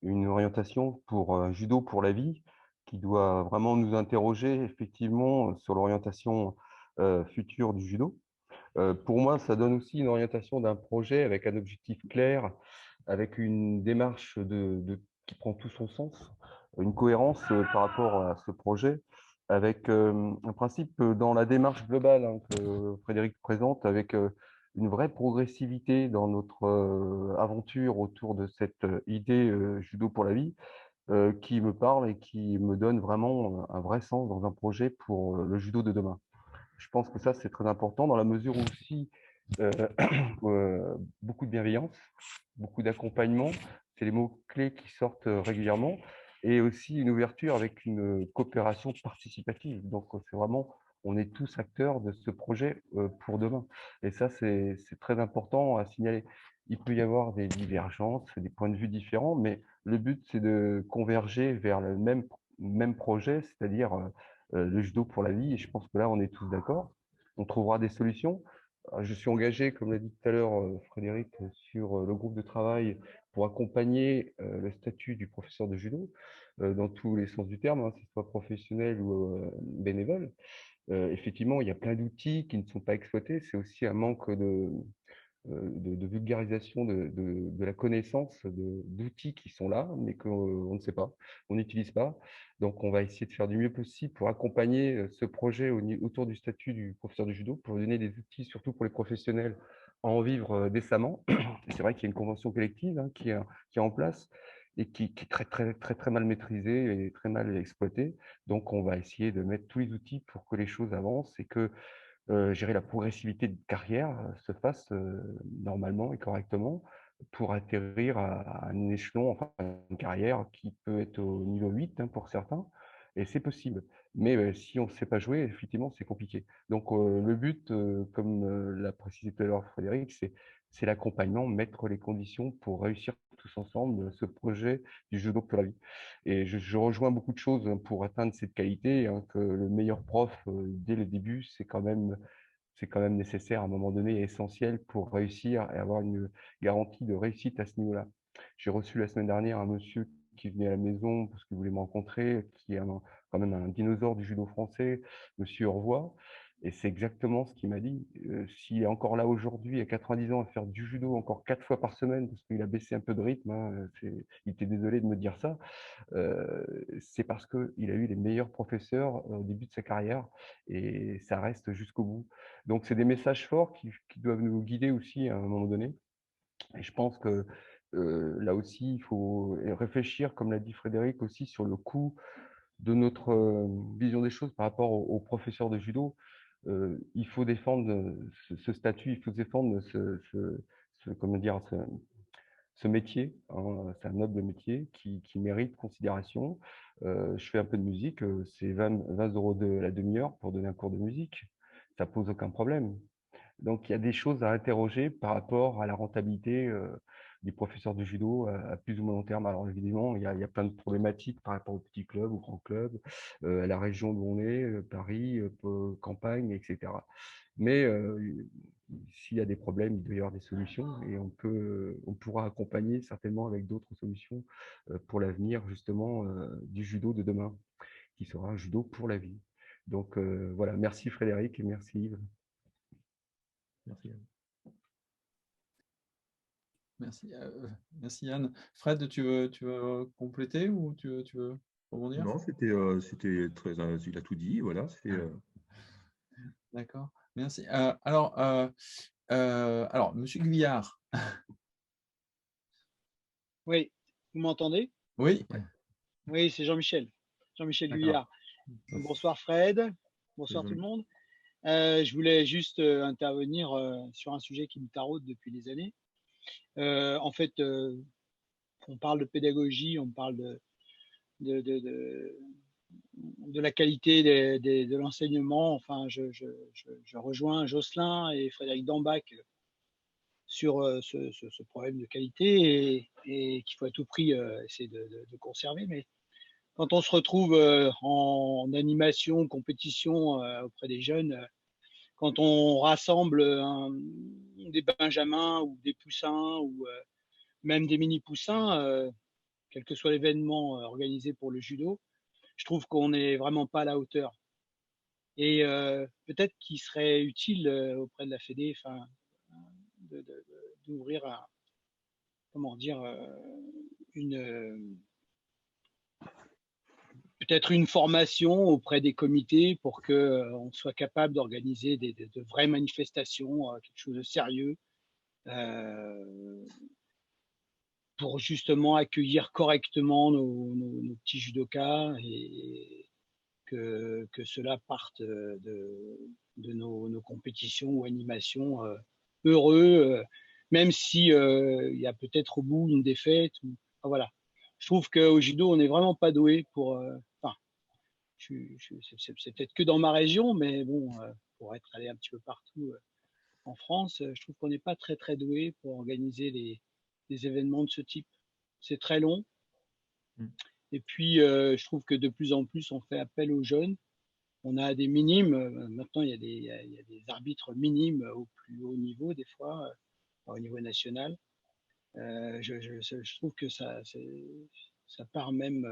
une orientation pour judo pour la vie, qui doit vraiment nous interroger effectivement sur l'orientation future du judo. Pour moi, ça donne aussi une orientation d'un projet avec un objectif clair, avec une démarche qui prend tout son sens, une cohérence par rapport à ce projet, avec un principe dans la démarche globale hein, que Frédéric présente, avec une vraie progressivité dans notre aventure autour de cette idée judo pour la vie, qui me parle et qui me donne vraiment un vrai sens dans un projet pour le judo de demain. Je pense que ça, c'est très important dans la mesure où aussi beaucoup de bienveillance, beaucoup d'accompagnement, c'est les mots-clés qui sortent régulièrement, et aussi une ouverture avec une coopération participative. Donc, c'est vraiment, on est tous acteurs de ce projet pour demain. Et ça, c'est très important à signaler. Il peut y avoir des divergences, des points de vue différents, mais le but, c'est de converger vers le même projet, c'est-à-dire le judo pour la vie. Et je pense que là, on est tous d'accord. On trouvera des solutions. Je suis engagé, comme l'a dit tout à l'heure Frédéric, sur le groupe de travail pour accompagner le statut du professeur de judo dans tous les sens du terme, hein, que ce soit professionnel ou bénévole. Effectivement, il y a plein d'outils qui ne sont pas exploités. C'est aussi un manque de vulgarisation de la connaissance d'outils qui sont là, mais qu'on ne sait pas, on n'utilise pas. Donc, on va essayer de faire du mieux possible pour accompagner ce projet autour du statut du professeur de judo, pour donner des outils, surtout pour les professionnels, à en vivre décemment. Et c'est vrai qu'il y a une convention collective hein, qui est en place et qui est très mal maîtrisée et très mal exploitée. Donc, on va essayer de mettre tous les outils pour que les choses avancent et que gérer la progressivité de carrière se fasse normalement et correctement pour atterrir à un échelon, enfin une carrière qui peut être au niveau 8 hein, pour certains, et c'est possible. Mais si on ne sait pas jouer, effectivement, c'est compliqué. Donc le but, comme l'a précisé tout à l'heure Frédéric, c'est l'accompagnement, mettre les conditions pour réussir tous ensemble ce projet du judo pour la vie. Et je rejoins beaucoup de choses pour atteindre cette qualité, hein, que le meilleur prof, dès le début, c'est quand même nécessaire à un moment donné et essentiel pour réussir et avoir une garantie de réussite à ce niveau-là. J'ai reçu la semaine dernière un monsieur qui venait à la maison parce qu'il voulait me rencontrer, qui est quand même un dinosaure du judo français, monsieur Orvois, Et c'est exactement ce qu'il m'a dit. S'il est encore là aujourd'hui, à 90 ans, à faire du judo encore 4 fois par semaine, parce qu'il a baissé un peu de rythme, hein, il était désolé de me dire ça, c'est parce qu'il a eu les meilleurs professeurs au début de sa carrière et ça reste jusqu'au bout. Donc, c'est des messages forts qui doivent nous guider aussi à un moment donné. Et je pense que là aussi, il faut réfléchir, comme l'a dit Frédéric, aussi sur le coût de notre vision des choses par rapport aux professeurs de judo. Il faut défendre ce statut, il faut défendre comment dire, ce métier, hein. C'est un noble métier qui mérite considération. Je fais un peu de musique, c'est 20 € de la demi-heure pour donner un cours de musique. Ça pose aucun problème. Donc, il y a des choses à interroger par rapport à la rentabilité des professeurs de judo à plus ou moins long terme. Alors, évidemment, il y a plein de problématiques par rapport aux petits clubs, aux grands clubs, à la région où on est, Paris, campagne, etc. Mais s'il y a des problèmes, il doit y avoir des solutions et on pourra accompagner certainement avec d'autres solutions pour l'avenir, justement, du judo de demain, qui sera un judo pour la vie. Donc, voilà, merci Frédéric et merci Yves. Merci Yann. Merci Yann. Fred, tu veux compléter ou tu veux rebondir? Non, c'était très. Il a tout dit, voilà. D'accord, merci. Alors, Monsieur Guyard. Oui, vous m'entendez? Oui. Oui, c'est Jean-Michel. Jean-Michel D'accord. Guyard. Bonsoir Fred. Bonsoir tout le monde. Je voulais juste intervenir sur un sujet qui me taraude depuis des années. En fait, on parle de pédagogie, on parle de la qualité de l'enseignement. Enfin, je rejoins Jocelyn et Frédéric Dambach sur ce problème de qualité et qu'il faut à tout prix essayer de conserver. Mais quand on se retrouve en animation, compétition auprès des jeunes, quand on rassemble des benjamins ou des poussins ou même des mini-poussins, quel que soit l'événement organisé pour le judo, je trouve qu'on n'est vraiment pas à la hauteur. Et peut-être qu'il serait utile auprès de la Fédé d'ouvrir peut-être une formation auprès des comités pour qu'on soit capable d'organiser de vraies manifestations, quelque chose de sérieux, pour justement accueillir correctement nos petits judokas et que cela parte de nos compétitions ou animations heureux, même si il y a peut-être au bout une défaite. Voilà. Je trouve qu'au judo, on n'est vraiment pas doué pour. C'est peut-être que dans ma région, mais bon, pour être allé un petit peu partout en France, je trouve qu'on n'est pas très très doué pour organiser des événements de ce type. C'est très long. Et puis, je trouve que de plus en plus, on fait appel aux jeunes. On a des minimes. Maintenant, il y a des arbitres minimes au plus haut niveau, des fois, au niveau national. Je trouve que ça part même.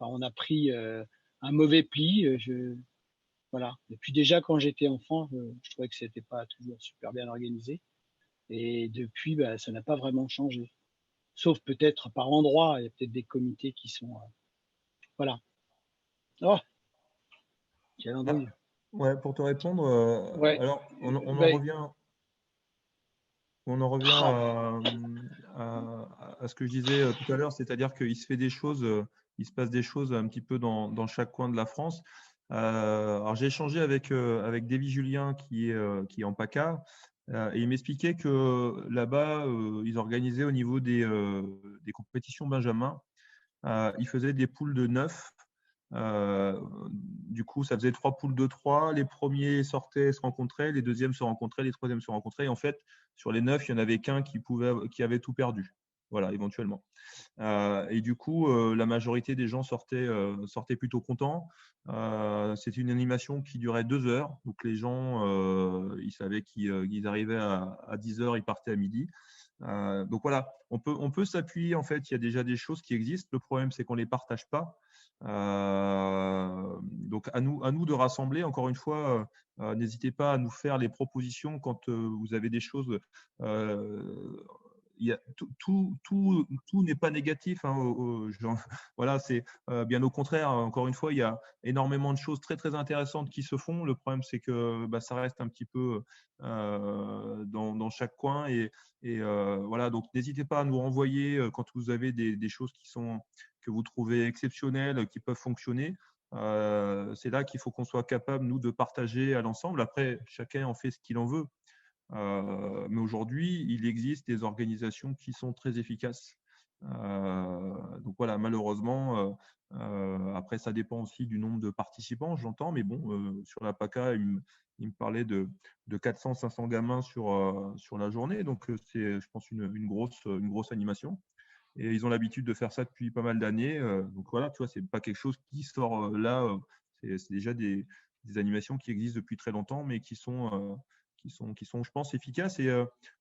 On a pris un mauvais pli. Voilà. Et puis déjà, quand j'étais enfant, je trouvais que c'était pas toujours super bien organisé. Et depuis, ça n'a pas vraiment changé. Sauf peut-être par endroit. Il y a peut-être des comités qui sont. Voilà. Oh, quelle embrouille. Ouais, pour te répondre, Ouais. alors on en revient à ce que je disais tout à l'heure, c'est-à-dire qu'il se fait des choses, il se passe des choses un petit peu dans chaque coin de la France. Alors j'ai échangé avec Davy Julien qui est en PACA et il m'expliquait que là-bas, ils organisaient au niveau des compétitions Benjamin, ils faisaient des poules de 9. Du coup, ça faisait 3 poules de 3. Les premiers sortaient, se rencontraient, les deuxièmes se rencontraient, les troisièmes se rencontraient. Et en fait, sur les 9, il n'y en avait qu'un qui avait tout perdu. Voilà, éventuellement. Et du coup, la majorité des gens sortaient plutôt contents. C'était une animation qui durait 2 heures. Donc, les gens, ils savaient qu'ils arrivaient à 10 heures, ils partaient à midi. Donc voilà, on peut s'appuyer, en fait, il y a déjà des choses qui existent. Le problème, c'est qu'on ne les partage pas. Donc à nous de rassembler, encore une fois, n'hésitez pas à nous faire les propositions quand vous avez des choses. Tout n'est pas négatif. Voilà, c'est bien au contraire. Encore une fois, il y a énormément de choses très très intéressantes qui se font. Le problème, c'est que ça reste un petit peu dans chaque coin. Et voilà, donc n'hésitez pas à nous renvoyer quand vous avez des choses que vous trouvez exceptionnelles, qui peuvent fonctionner. C'est là qu'il faut qu'on soit capable, nous, de partager à l'ensemble. Après, chacun en fait ce qu'il en veut. Mais aujourd'hui, il existe des organisations qui sont très efficaces. Donc voilà, malheureusement, après, ça dépend aussi du nombre de participants, j'entends, mais bon, sur la PACA, il me parlait de 400-500 gamins sur la journée, donc c'est, je pense, une grosse animation. Et ils ont l'habitude de faire ça depuis pas mal d'années. Donc voilà, tu vois, c'est pas quelque chose qui sort là. C'est déjà des animations qui existent depuis très longtemps, mais qui sont, je pense, efficaces. Et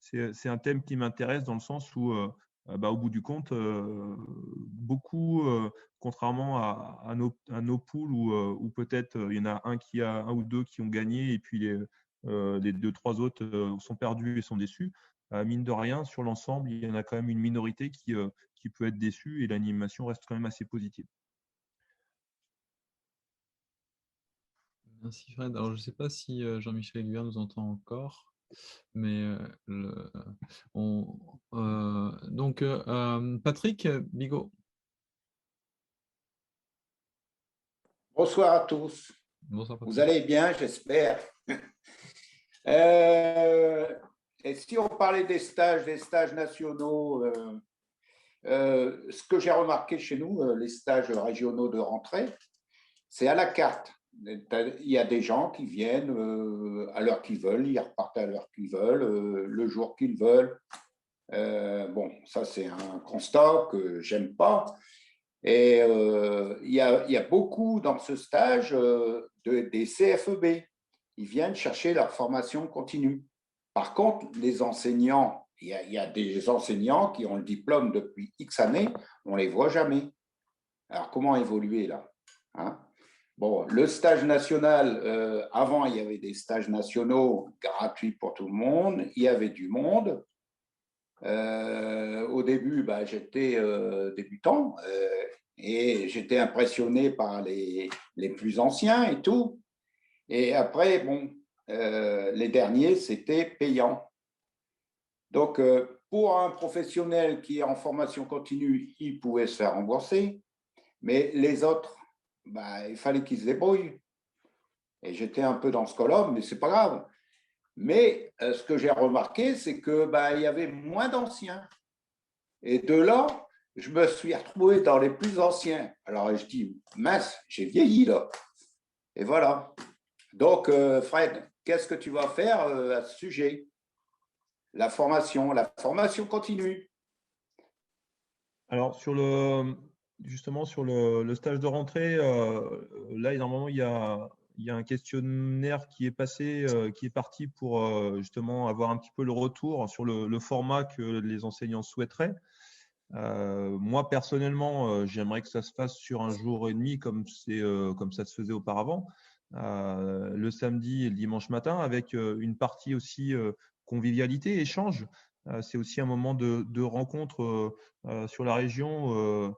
c'est un thème qui m'intéresse dans le sens où, au bout du compte, beaucoup, contrairement à nos poules où peut-être il y en a un ou deux qui ont gagné et puis les 2-3 autres sont perdus et sont déçus. Mine de rien, sur l'ensemble, il y en a quand même une minorité qui peut être déçue et l'animation reste quand même assez positive. Merci Fred. Alors je ne sais pas si Jean-Michel Aiguière nous entend encore, mais donc Patrick Bigot. Bonsoir à tous. Bonsoir, Patrick. Vous allez bien, j'espère. Et si on parlait des stages nationaux, ce que j'ai remarqué chez nous, les stages régionaux de rentrée, c'est à la carte. Il y a des gens qui viennent à l'heure qu'ils veulent, ils repartent à l'heure qu'ils veulent, le jour qu'ils veulent. Bon, ça c'est un constat que j'aime pas. Et il y a beaucoup dans ce stage des CFEB. Ils viennent chercher leur formation continue. Par contre, les enseignants, il y a des enseignants qui ont le diplôme depuis X années, on ne les voit jamais. Alors, comment évoluer là, hein? Bon, le stage national, avant, il y avait des stages nationaux gratuits pour tout le monde. Il y avait du monde. Au début, j'étais débutant et j'étais impressionné par les plus anciens et tout. Et après, bon, les derniers, c'était payant. Donc, pour un professionnel qui est en formation continue, il pouvait se faire rembourser, mais les autres, il fallait qu'ils se débrouillent. Et j'étais un peu dans ce cas-là, mais ce n'est pas grave. Mais ce que j'ai remarqué, c'est qu'il y avait moins d'anciens. Et de là, je me suis retrouvé dans les plus anciens. Alors, je dis, mince, j'ai vieilli là. Et voilà. Donc, Fred, qu'est-ce que tu vas faire à ce sujet? La formation continue. Alors, justement, sur le stage de rentrée, là, normalement, il y a un questionnaire qui est passé, qui est parti pour justement avoir un petit peu le retour sur le format que les enseignants souhaiteraient. Moi, personnellement, j'aimerais que ça se fasse sur un jour et demi comme ça se faisait auparavant, le samedi et le dimanche matin, avec une partie aussi convivialité, échange. C'est aussi un moment de rencontre sur la région.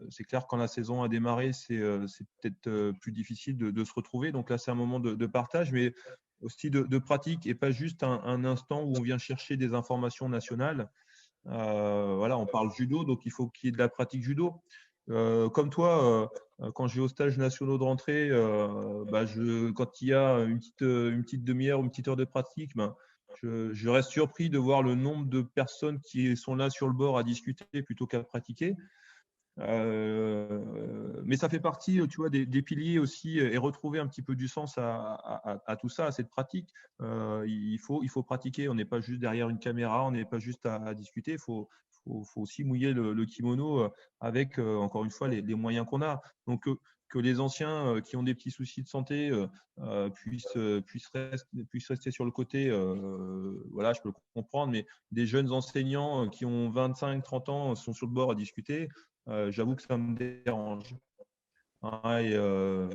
C'est clair que quand la saison a démarré, c'est peut-être plus difficile de se retrouver. Donc là, c'est un moment de partage, mais aussi de pratique et pas juste un instant où on vient chercher des informations nationales. Voilà, on parle judo, donc il faut qu'il y ait de la pratique judo. Comme toi, quand je vais aux stages nationaux de rentrée, quand il y a une petite demi-heure ou une petite heure de pratique, je reste surpris de voir le nombre de personnes qui sont là sur le bord à discuter plutôt qu'à pratiquer. Mais ça fait partie, tu vois, des piliers aussi, et retrouver un petit peu du sens à tout ça, à cette pratique. Il faut pratiquer. On n'est pas juste derrière une caméra, on n'est pas juste à discuter. Il faut aussi mouiller le kimono avec, encore une fois, les moyens qu'on a. Donc, que les anciens qui ont des petits soucis de santé puissent rester sur le côté, voilà, je peux le comprendre, mais des jeunes enseignants qui ont 25-30 ans sont sur le bord à discuter, j'avoue que ça me dérange. Hein,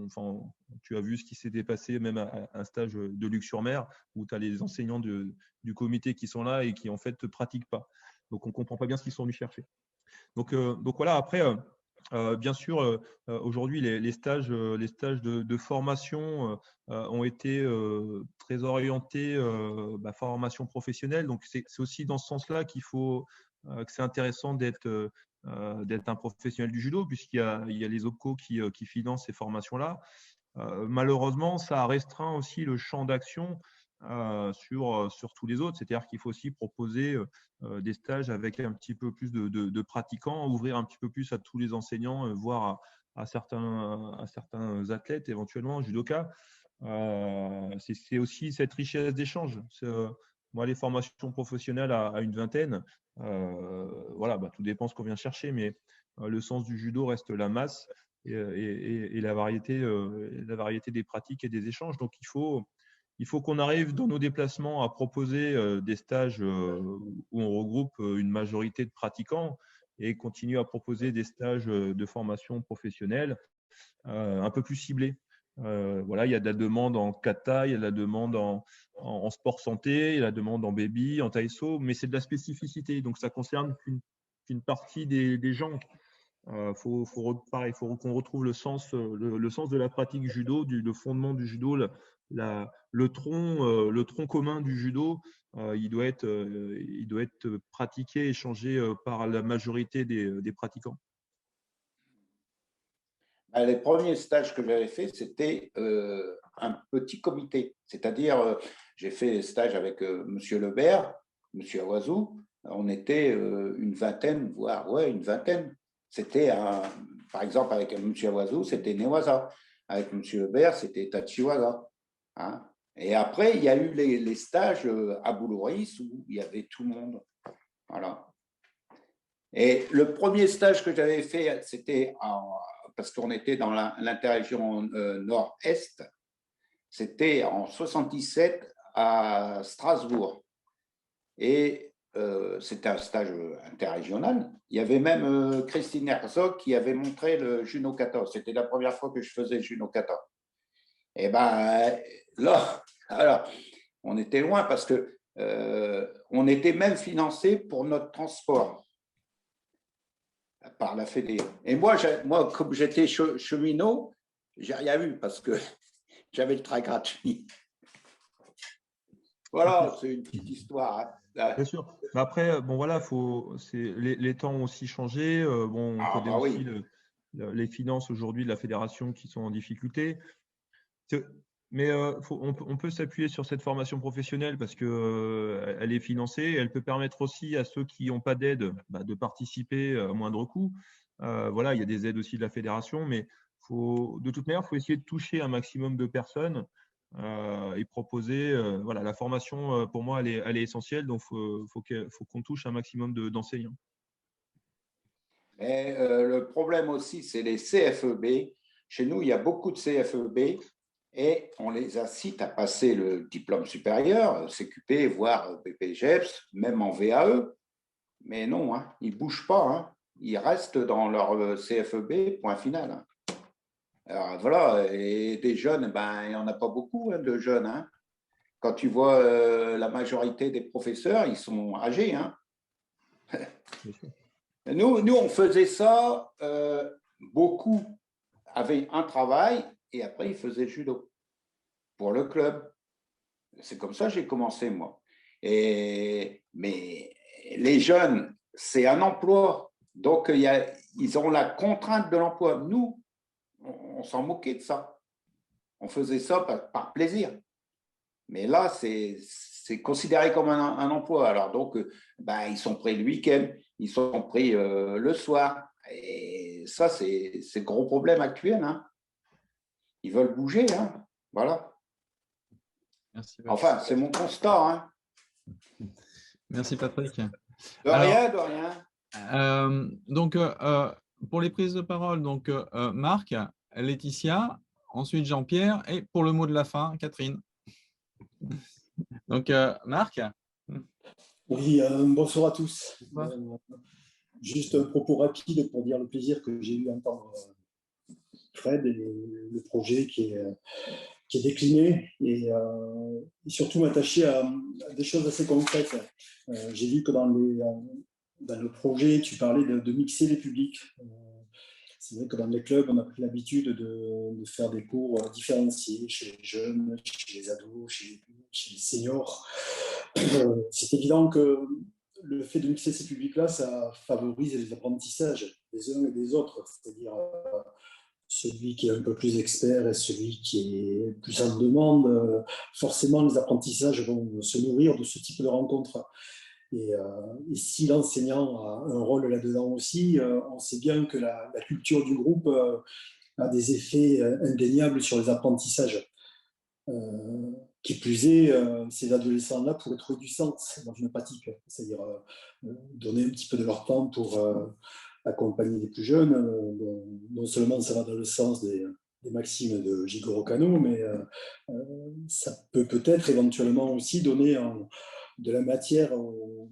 enfin, tu as vu ce qui s'était passé même à un stage de Luc-sur-Mer où tu as les enseignants du comité qui sont là et qui en fait ne pratiquent pas. Donc on ne comprend pas bien ce qu'ils sont venus chercher. Donc voilà, après, bien sûr, aujourd'hui, les stages de formation ont été très orientés formation professionnelle. Donc c'est aussi dans ce sens-là qu'il faut que c'est intéressant d'être un professionnel du judo, puisqu'il y a les OPCO qui financent ces formations-là. Malheureusement, ça a restreint aussi le champ d'action sur tous les autres. C'est-à-dire qu'il faut aussi proposer des stages avec un petit peu plus de pratiquants, ouvrir un petit peu plus à tous les enseignants, voire à certains athlètes, éventuellement, judokas. C'est aussi cette richesse d'échange. Moi, les formations professionnelles à une vingtaine, voilà, tout dépend ce qu'on vient chercher, mais le sens du judo reste la masse et la variété des pratiques et des échanges. Donc, il faut qu'on arrive dans nos déplacements à proposer des stages où on regroupe une majorité de pratiquants et continuer à proposer des stages de formation professionnelle un peu plus ciblés. Voilà, il y a de la demande en kata, il y a de la demande en sport santé, il y a de la demande en baby, en taïso, mais c'est de la spécificité. Donc, ça concerne qu'une partie des gens. Faut qu'on retrouve le sens de la pratique judo, le fondement du judo, le tronc commun du judo. Il doit être pratiqué, échangé par la majorité des pratiquants. Les premiers stages que j'avais faits, c'était un petit comité. C'est-à-dire, j'ai fait des stages avec M. Lebert, M. Awazou. On était une vingtaine, voire une vingtaine. C'était, par exemple, avec M. Awazou, c'était Newaza. Avec M. Lebert, c'était Tachiwaza. Hein. Et après, il y a eu les stages à Boulouris où il y avait tout le monde. Voilà. Et le premier stage que j'avais fait, c'était parce qu'on était dans l'interrégion nord-est, c'était en 77 à Strasbourg. Et c'était un stage interrégional. Il y avait même Christine Herzog qui avait montré le Juno Kata. C'était la première fois que je faisais le Juno Kata. Et bien là, alors, on était loin parce que on était même financé pour notre transport par la Fédé. Et moi, comme j'étais cheminot, j'ai rien eu parce que j'avais le train gratuit. Voilà, c'est une petite histoire. Hein. Bien sûr. Mais après, bon voilà, les temps ont aussi changé. On connaît aussi les finances aujourd'hui de la fédération qui sont en difficulté. Mais on peut s'appuyer sur cette formation professionnelle parce qu'elle est financée et elle peut permettre aussi à ceux qui n'ont pas d'aide de participer à moindre coût. Voilà, il y a des aides aussi de la fédération, mais de toute manière, il faut essayer de toucher un maximum de personnes et proposer. Voilà, la formation, pour moi, elle est essentielle, donc il faut qu'on touche un maximum d'enseignants. Mais le problème aussi, c'est les CFEB. Chez nous, il y a beaucoup de CFEB. Et on les incite à passer le diplôme supérieur, CQP, voire BPGEPS, même en VAE. Mais non, hein, ils ne bougent pas. Hein. Ils restent dans leur CFEB, point final. Hein. Alors voilà, et des jeunes, il n'y en a pas beaucoup de jeunes. Hein. Quand tu vois la majorité des professeurs, ils sont âgés. Hein. Nous, on faisait ça, beaucoup avaient un travail. Et après, il faisait judo pour le club. C'est comme ça que j'ai commencé, moi. Mais les jeunes, c'est un emploi. Donc, ils ont la contrainte de l'emploi. Nous, on s'en moquait de ça. On faisait ça par plaisir. Mais là, c'est considéré comme un emploi. Alors, donc, ils sont pris le week-end, ils sont pris le soir. Et ça, c'est le gros problème actuel. Hein. Ils veulent bouger, hein. Voilà. Merci, enfin, c'est mon constat. Hein. Merci Patrick. De rien. Donc, pour les prises de parole, donc Marc, Laetitia, ensuite Jean-Pierre, et pour le mot de la fin, Catherine. Donc, Marc. Oui, bonsoir à tous. Juste un propos rapide pour dire le plaisir que j'ai eu à entendre Fred et le projet qui est décliné et surtout m'attacher à des choses assez concrètes. J'ai vu que dans le projet, tu parlais de mixer les publics. C'est vrai que dans les clubs, on a pris l'habitude de faire des cours différenciés chez les jeunes, chez les ados, chez les seniors. C'est évident que le fait de mixer ces publics-là, ça favorise les apprentissages des uns et des autres. C'est-à-dire celui qui est un peu plus expert et celui qui est plus en demande. Forcément, les apprentissages vont se nourrir de ce type de rencontres. Et si l'enseignant a un rôle là-dedans aussi, on sait bien que la culture du groupe a des effets indéniables sur les apprentissages. Qui plus est, ces adolescents-là pourraient trouver du sens dans une pratique, c'est-à-dire donner un petit peu de leur temps pour accompagner les plus jeunes. Non seulement ça va dans le sens des maximes de Jigoro Kano, mais ça peut peut-être éventuellement aussi donner de la matière aux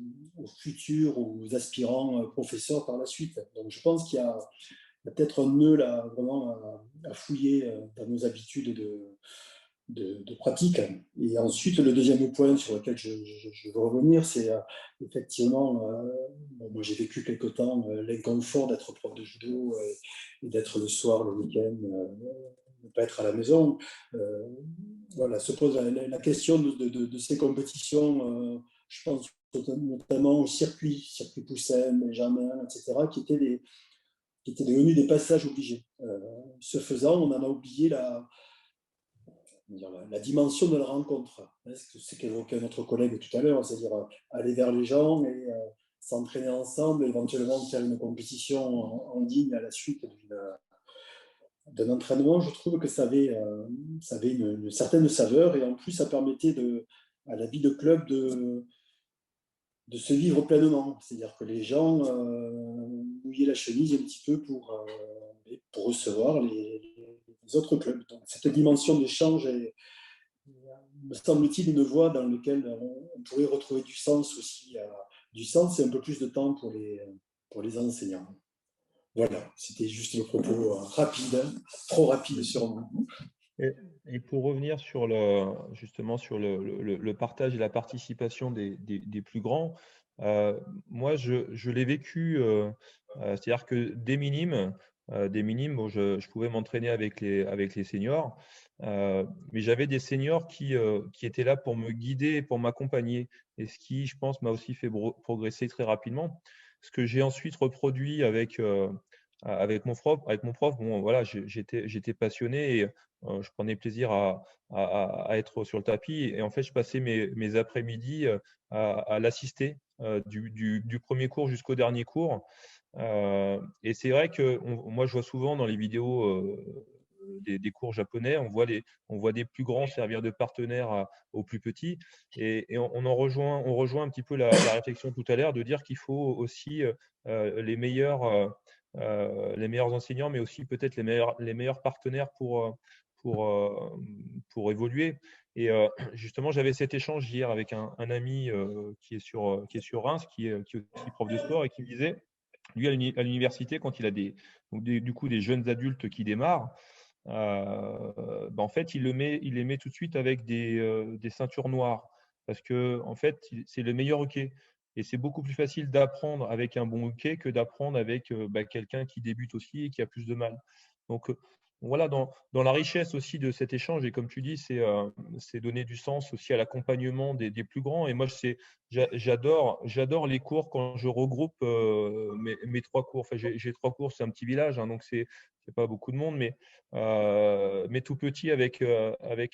futurs, aux aspirants professeurs par la suite. Donc je pense qu'il y a peut-être un nœud là vraiment à fouiller dans nos habitudes de pratique. Et ensuite, le deuxième point sur lequel je veux revenir, c'est effectivement, moi j'ai vécu quelque temps l'inconfort d'être prof de judo et d'être le soir, le week-end, ne pas être à la maison. Voilà, se pose la question de ces compétitions, je pense notamment au circuit Poussin, Benjamin, etc., qui étaient devenus des passages obligés. Ce faisant, on en a oublié la dimension de la rencontre. C'est qu'évoquait notre collègue tout à l'heure, c'est-à-dire aller vers les gens et s'entraîner ensemble, éventuellement faire une compétition en ligne à la suite d'un entraînement. Je trouve que ça avait une certaine saveur et en plus ça permettait à la vie de club de se vivre pleinement. C'est-à-dire que les gens mouillaient la chemise un petit peu pour recevoir les autres clubs. Donc, cette dimension d'échange est, me semble-t-il, une voie dans laquelle on pourrait retrouver du sens aussi, du sens et un peu plus de temps pour les enseignants. Voilà, c'était juste le propos rapide, trop rapide sur moi. Et pour revenir sur justement sur le partage et la participation des plus grands, moi je l'ai vécu, c'est-à-dire que des minimes, bon, je pouvais m'entraîner avec les seniors, mais j'avais des seniors qui étaient là pour me guider, pour m'accompagner, et ce qui, je pense, m'a aussi fait progresser très rapidement. Ce que j'ai ensuite reproduit avec mon prof, bon, voilà, j'étais passionné et je prenais plaisir à être sur le tapis. Et en fait, je passais mes après-midi à l'assister du premier cours jusqu'au dernier cours. Et c'est vrai que moi, je vois souvent dans les vidéos des cours japonais, on voit des plus grands servir de partenaires aux plus petits. Et on rejoint un petit peu la réflexion tout à l'heure de dire qu'il faut aussi les meilleurs enseignants, mais aussi peut-être les meilleurs partenaires pour évoluer. Et justement, j'avais cet échange hier avec un ami qui est sur Reims, qui est aussi prof de sport, et qui me disait, lui, à l'université, quand il a du coup des jeunes adultes qui démarrent, en fait, il les met tout de suite avec des ceintures noires, parce que en fait, c'est le meilleur hockey. Et c'est beaucoup plus facile d'apprendre avec un bon hockey que d'apprendre avec quelqu'un qui débute aussi et qui a plus de mal. Donc voilà, dans la richesse aussi de cet échange, et comme tu dis, c'est donner du sens aussi à l'accompagnement des plus grands. Et moi, j'adore les cours quand je regroupe mes 3 cours. Enfin, j'ai 3 cours, c'est un petit village, hein, donc c'est pas beaucoup de monde, mais tout petit avec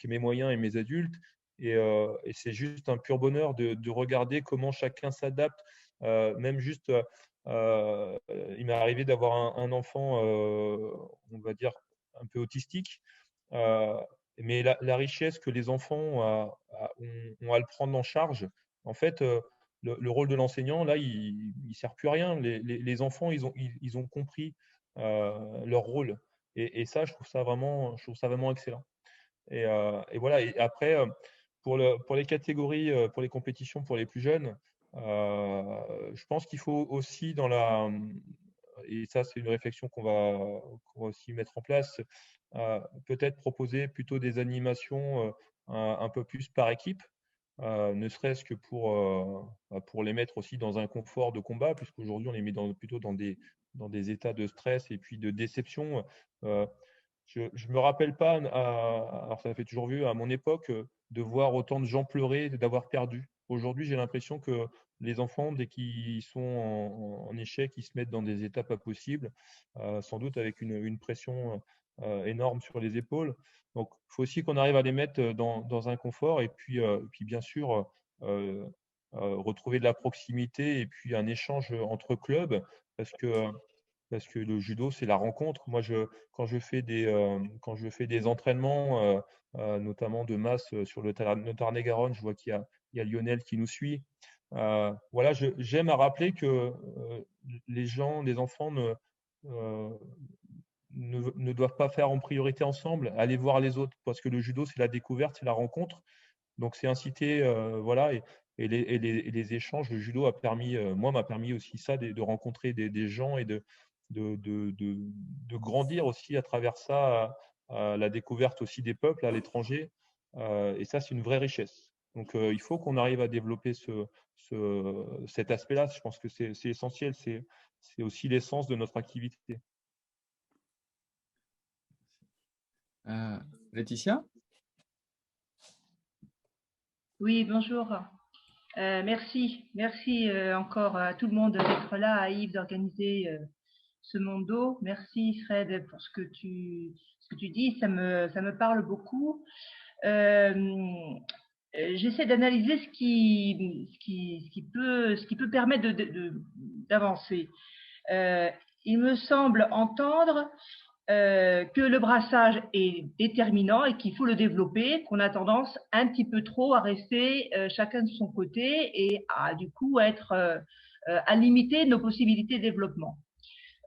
mes moyens et mes adultes. Et c'est juste un pur bonheur de regarder comment chacun s'adapte. Même juste, il m'est arrivé d'avoir un enfant, on va dire, un peu autistique. Mais la richesse que les enfants ont à le prendre en charge, en fait, le rôle de l'enseignant, là, il ne sert plus à rien. Les enfants, ils ont compris leur rôle. Et ça, je trouve ça vraiment excellent. Et voilà. Et après, pour les catégories, pour les compétitions pour les plus jeunes, je pense qu'il faut aussi et ça c'est une réflexion qu'on va aussi mettre en place, peut-être proposer plutôt des animations un peu plus par équipe, ne serait-ce que pour les mettre aussi dans un confort de combat, puisqu'aujourd'hui on les met plutôt dans des états de stress et puis de déception. Je ne me rappelle pas, alors ça fait toujours vieux, à mon époque, de voir autant de gens pleurer d'avoir perdu. Aujourd'hui, j'ai l'impression que les enfants, dès qu'ils sont en échec, ils se mettent dans des états pas possibles, sans doute avec une pression énorme sur les épaules. Donc, il faut aussi qu'on arrive à les mettre dans un confort et puis bien sûr, retrouver de la proximité et puis un échange entre clubs, parce que le judo, c'est la rencontre. Moi, quand je fais des entraînements, notamment de masse sur le Tarn-et-Garonne, je vois qu'il y a Lionel qui nous suit. Voilà, j'aime à rappeler que les enfants ne doivent pas faire en priorité ensemble, aller voir les autres, parce que le judo, c'est la découverte, c'est la rencontre. Donc, c'est inciter, voilà, et les échanges. Le judo m'a permis aussi ça, de rencontrer des gens et de grandir aussi à travers ça, à la découverte aussi des peuples à l'étranger. Et ça, c'est une vraie richesse. Donc, il faut qu'on arrive à développer cet aspect-là. Je pense que c'est essentiel. C'est aussi l'essence de notre activité. Laetitia ? Oui, bonjour. Merci encore à tout le monde d'être là, à Yves d'organiser ce Mondo. Merci Fred pour ce que tu dis, ça me parle beaucoup. J'essaie d'analyser ce qui peut permettre d'avancer. Il me semble entendre que le brassage est déterminant et qu'il faut le développer, qu'on a tendance un petit peu trop à rester chacun de son côté et à du coup à limiter nos possibilités de développement.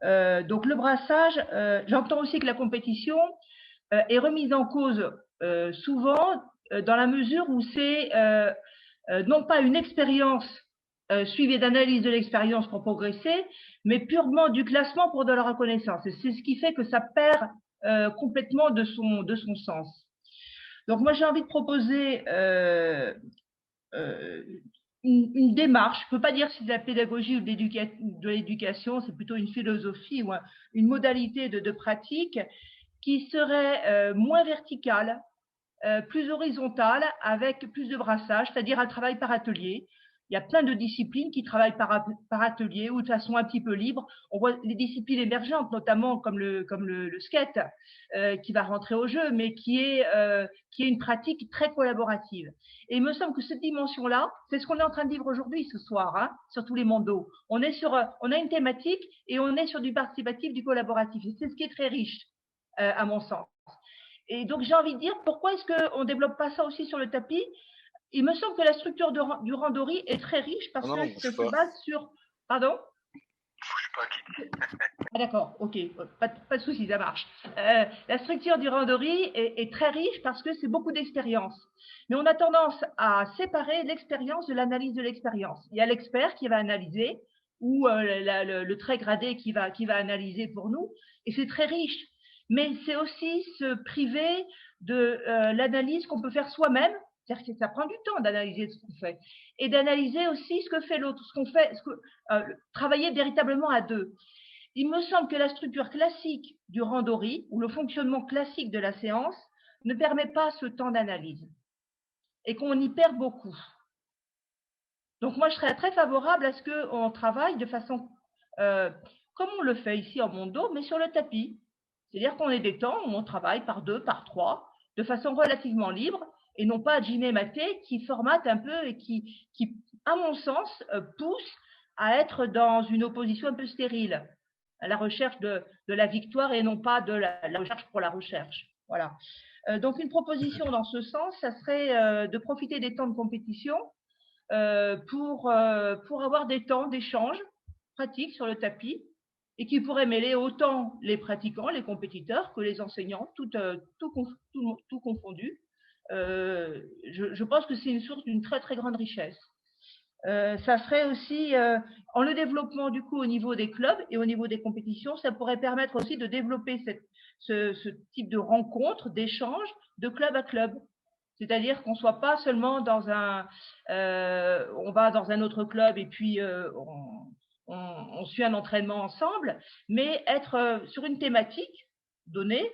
Donc le brassage, j'entends aussi que la compétition est remise en cause souvent dans la mesure où c'est non pas une expérience suivi d'analyse de l'expérience pour progresser, mais purement du classement pour de la reconnaissance. Et c'est ce qui fait que ça perd complètement de son sens. Donc moi, j'ai envie de proposer une démarche. Je ne peux pas dire si c'est de la pédagogie ou de l'éducation, c'est plutôt une philosophie ou une modalité de pratique qui serait moins verticale, plus horizontale, avec plus de brassage, c'est-à-dire un travail par atelier. Il y a plein de disciplines qui travaillent par atelier ou de façon un petit peu libre. On voit les disciplines émergentes, notamment comme le skate, qui va rentrer au jeu, mais qui est une pratique très collaborative. Et il me semble que cette dimension-là, c'est ce qu'on est en train de vivre aujourd'hui, ce soir, hein, sur tous les mondos. On a une thématique et on est sur du participatif, du collaboratif. Et c'est ce qui est très riche, à mon sens. Et donc, j'ai envie de dire, pourquoi est-ce qu'on ne développe pas ça aussi sur le tapis ? Il me semble que la structure du randori est très riche parce que ça se base sur… Pardon ? Ah, d'accord, ok, pas de souci, ça marche. La structure du randori est très riche parce que c'est beaucoup d'expérience. Mais on a tendance à séparer l'expérience de l'analyse de l'expérience. Il y a l'expert qui va analyser ou le très gradé qui va analyser pour nous, et c'est très riche. Mais c'est aussi se priver de l'analyse qu'on peut faire soi-même. C'est-à-dire que ça prend du temps d'analyser ce qu'on fait et d'analyser aussi ce que fait l'autre, ce qu'on fait, travailler véritablement à deux. Il me semble que la structure classique du randori ou le fonctionnement classique de la séance ne permet pas ce temps d'analyse et qu'on y perd beaucoup. Donc moi, je serais très favorable à ce qu'on travaille de façon comme on le fait ici en Mondo, mais sur le tapis. C'est-à-dire qu'on ait des temps où on travaille par 2, par 3, de façon relativement libre, et non pas Jimé Maté qui formate un peu et qui à mon sens, pousse à être dans une opposition un peu stérile, à la recherche de la victoire et non pas de la recherche pour la recherche. Voilà. Donc, une proposition dans ce sens, ça serait de profiter des temps de compétition pour avoir des temps d'échange pratiques sur le tapis et qui pourrait mêler autant les pratiquants, les compétiteurs, que les enseignants, tout confondu. Je pense que c'est une source d'une très, très grande richesse. Ça serait aussi, en le développement du coup au niveau des clubs et au niveau des compétitions, ça pourrait permettre aussi de développer ce type de rencontres, d'échanges de club à club. C'est-à-dire qu'on ne soit pas seulement dans on va dans un autre club et puis on suit un entraînement ensemble, mais être sur une thématique donnée,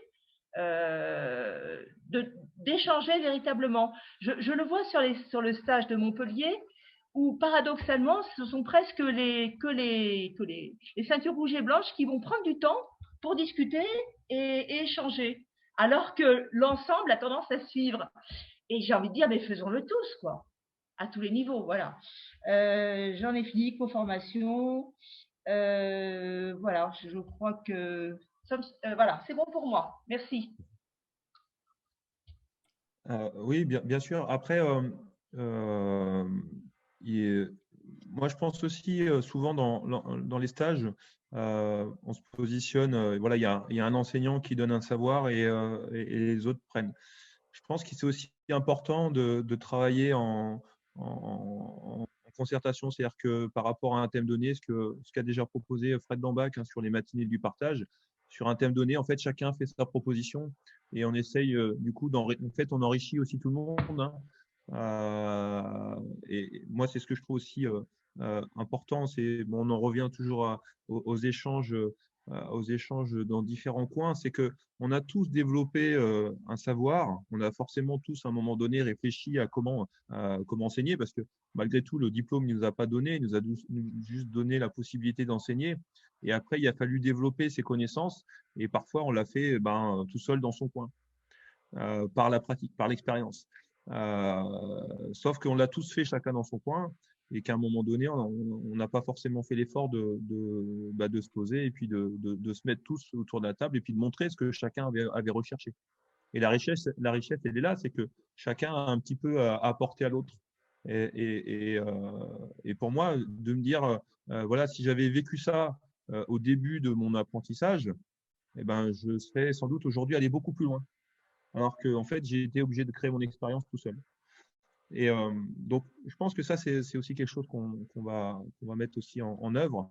d'échanger véritablement. Je le vois sur le stage de Montpellier, où paradoxalement, ce sont presque les ceintures rouges et blanches qui vont prendre du temps pour discuter et échanger, alors que l'ensemble a tendance à suivre. Et j'ai envie de dire, mais faisons-le tous, quoi, à tous les niveaux, voilà. J'en ai fini, co-formation. Voilà, je crois que voilà, c'est bon pour moi. Merci. Oui, bien sûr. Après, moi, je pense aussi souvent dans les stages, on se positionne, voilà, il y a un enseignant qui donne un savoir et les autres prennent. Je pense que c'est aussi important de travailler en concertation, c'est-à-dire que par rapport à un thème donné, ce qu'a déjà proposé Fred Dambach sur les matinées du partage, sur un thème donné, en fait, chacun fait sa proposition et on essaye, du coup, en fait, on enrichit aussi tout le monde. Et moi, c'est ce que je trouve aussi important. On en revient toujours aux échanges dans différents coins. C'est que on a tous développé un savoir. On a forcément tous, à un moment donné, réfléchi à comment enseigner, parce que malgré tout, le diplôme ne nous a pas donné, il nous a juste donné la possibilité d'enseigner. Et après, il a fallu développer ses connaissances. Et parfois, on l'a fait tout seul dans son coin, par la pratique, par l'expérience. Sauf qu'on l'a tous fait chacun dans son coin et qu'à un moment donné, on n'a pas forcément fait l'effort de se poser et puis de se mettre tous autour de la table et puis de montrer ce que chacun avait recherché. Et la richesse, elle est là, c'est que chacun a un petit peu à apporter à l'autre. Et pour moi, de me dire, voilà, si j'avais vécu ça au début de mon apprentissage, eh ben, je serais sans doute aujourd'hui allé beaucoup plus loin. Alors que en fait, j'ai été obligé de créer mon expérience tout seul. Et donc, je pense que ça, c'est aussi quelque chose qu'on va mettre aussi en œuvre,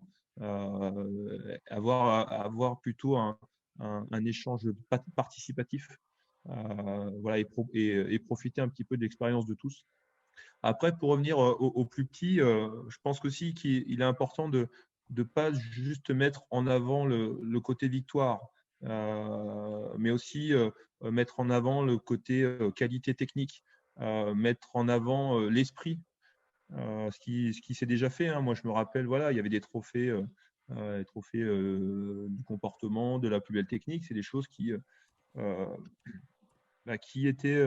avoir plutôt un échange participatif, voilà, et profiter un petit peu de l'expérience de tous. Après, pour revenir aux plus petits, je pense aussi qu'il est important de ne pas juste mettre en avant le côté victoire, mais aussi mettre en avant le côté qualité technique, mettre en avant l'esprit, ce qui s'est déjà fait. Moi, je me rappelle, voilà, il y avait des trophées, du comportement, de la plus belle technique. C'est des choses qui étaient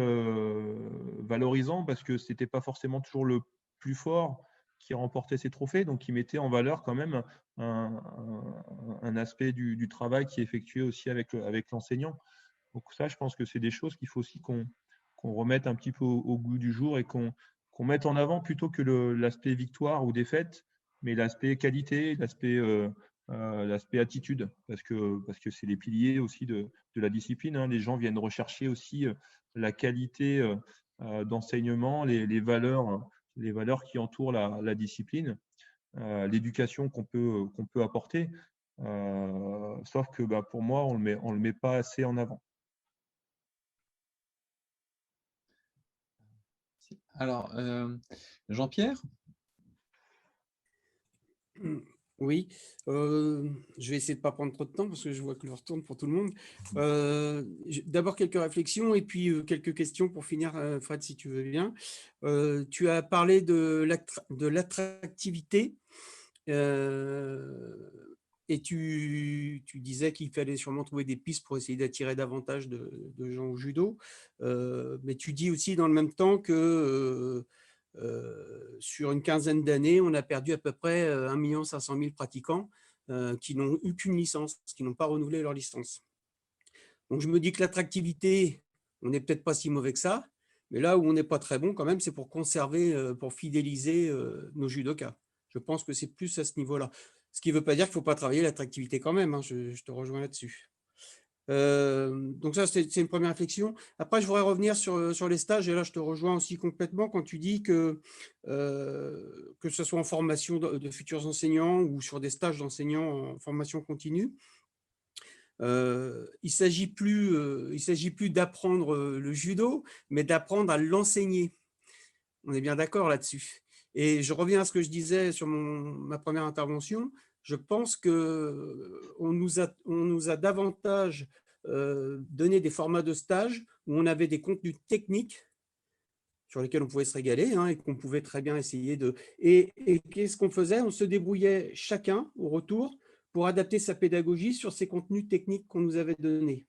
valorisants parce que ce n'était pas forcément toujours le plus fort qui remportait ces trophées, donc qui mettait en valeur quand même un aspect du travail qui est effectué aussi avec l'enseignant. Donc ça, je pense que c'est des choses qu'il faut aussi qu'on remette un petit peu au goût du jour et qu'on mette en avant plutôt que l'aspect victoire ou défaite, mais l'aspect qualité, l'aspect attitude, parce que c'est les piliers aussi de la discipline. Les gens viennent rechercher aussi la qualité d'enseignement, les valeurs qui entourent la discipline, l'éducation qu'on peut apporter. Sauf que pour moi, on le met pas assez en avant. Alors, Jean-Pierre? Oui, je vais essayer de ne pas prendre trop de temps parce que je vois que l'heure tourne pour tout le monde. D'abord quelques réflexions et puis quelques questions pour finir, Fred, si tu veux bien. Tu as parlé de l'attractivité et tu disais qu'il fallait sûrement trouver des pistes pour essayer d'attirer davantage de gens au judo. Mais tu dis aussi dans le même temps que sur une quinzaine d'années, on a perdu à peu près 1 500 000 pratiquants qui n'ont eu qu'une licence, qui n'ont pas renouvelé leur licence. Donc, je me dis que l'attractivité, on n'est peut-être pas si mauvais que ça, mais là où on n'est pas très bon quand même, c'est pour conserver, pour fidéliser nos judokas. Je pense que c'est plus à ce niveau-là. Ce qui ne veut pas dire qu'il ne faut pas travailler l'attractivité quand même, hein, je te rejoins là-dessus. Donc ça, c'est une première réflexion. Après, je voudrais revenir sur les stages, et là, je te rejoins aussi complètement quand tu dis que ce soit en formation de futurs enseignants ou sur des stages d'enseignants en formation continue, il ne s'agit plus d'apprendre le judo, mais d'apprendre à l'enseigner. On est bien d'accord là-dessus. Et je reviens à ce que je disais sur ma première intervention. Je pense qu'on nous a davantage donné des formats de stage où on avait des contenus techniques sur lesquels on pouvait se régaler, hein, et qu'on pouvait très bien essayer de… Et qu'est-ce qu'on faisait? On se débrouillait chacun au retour pour adapter sa pédagogie sur ces contenus techniques qu'on nous avait donnés.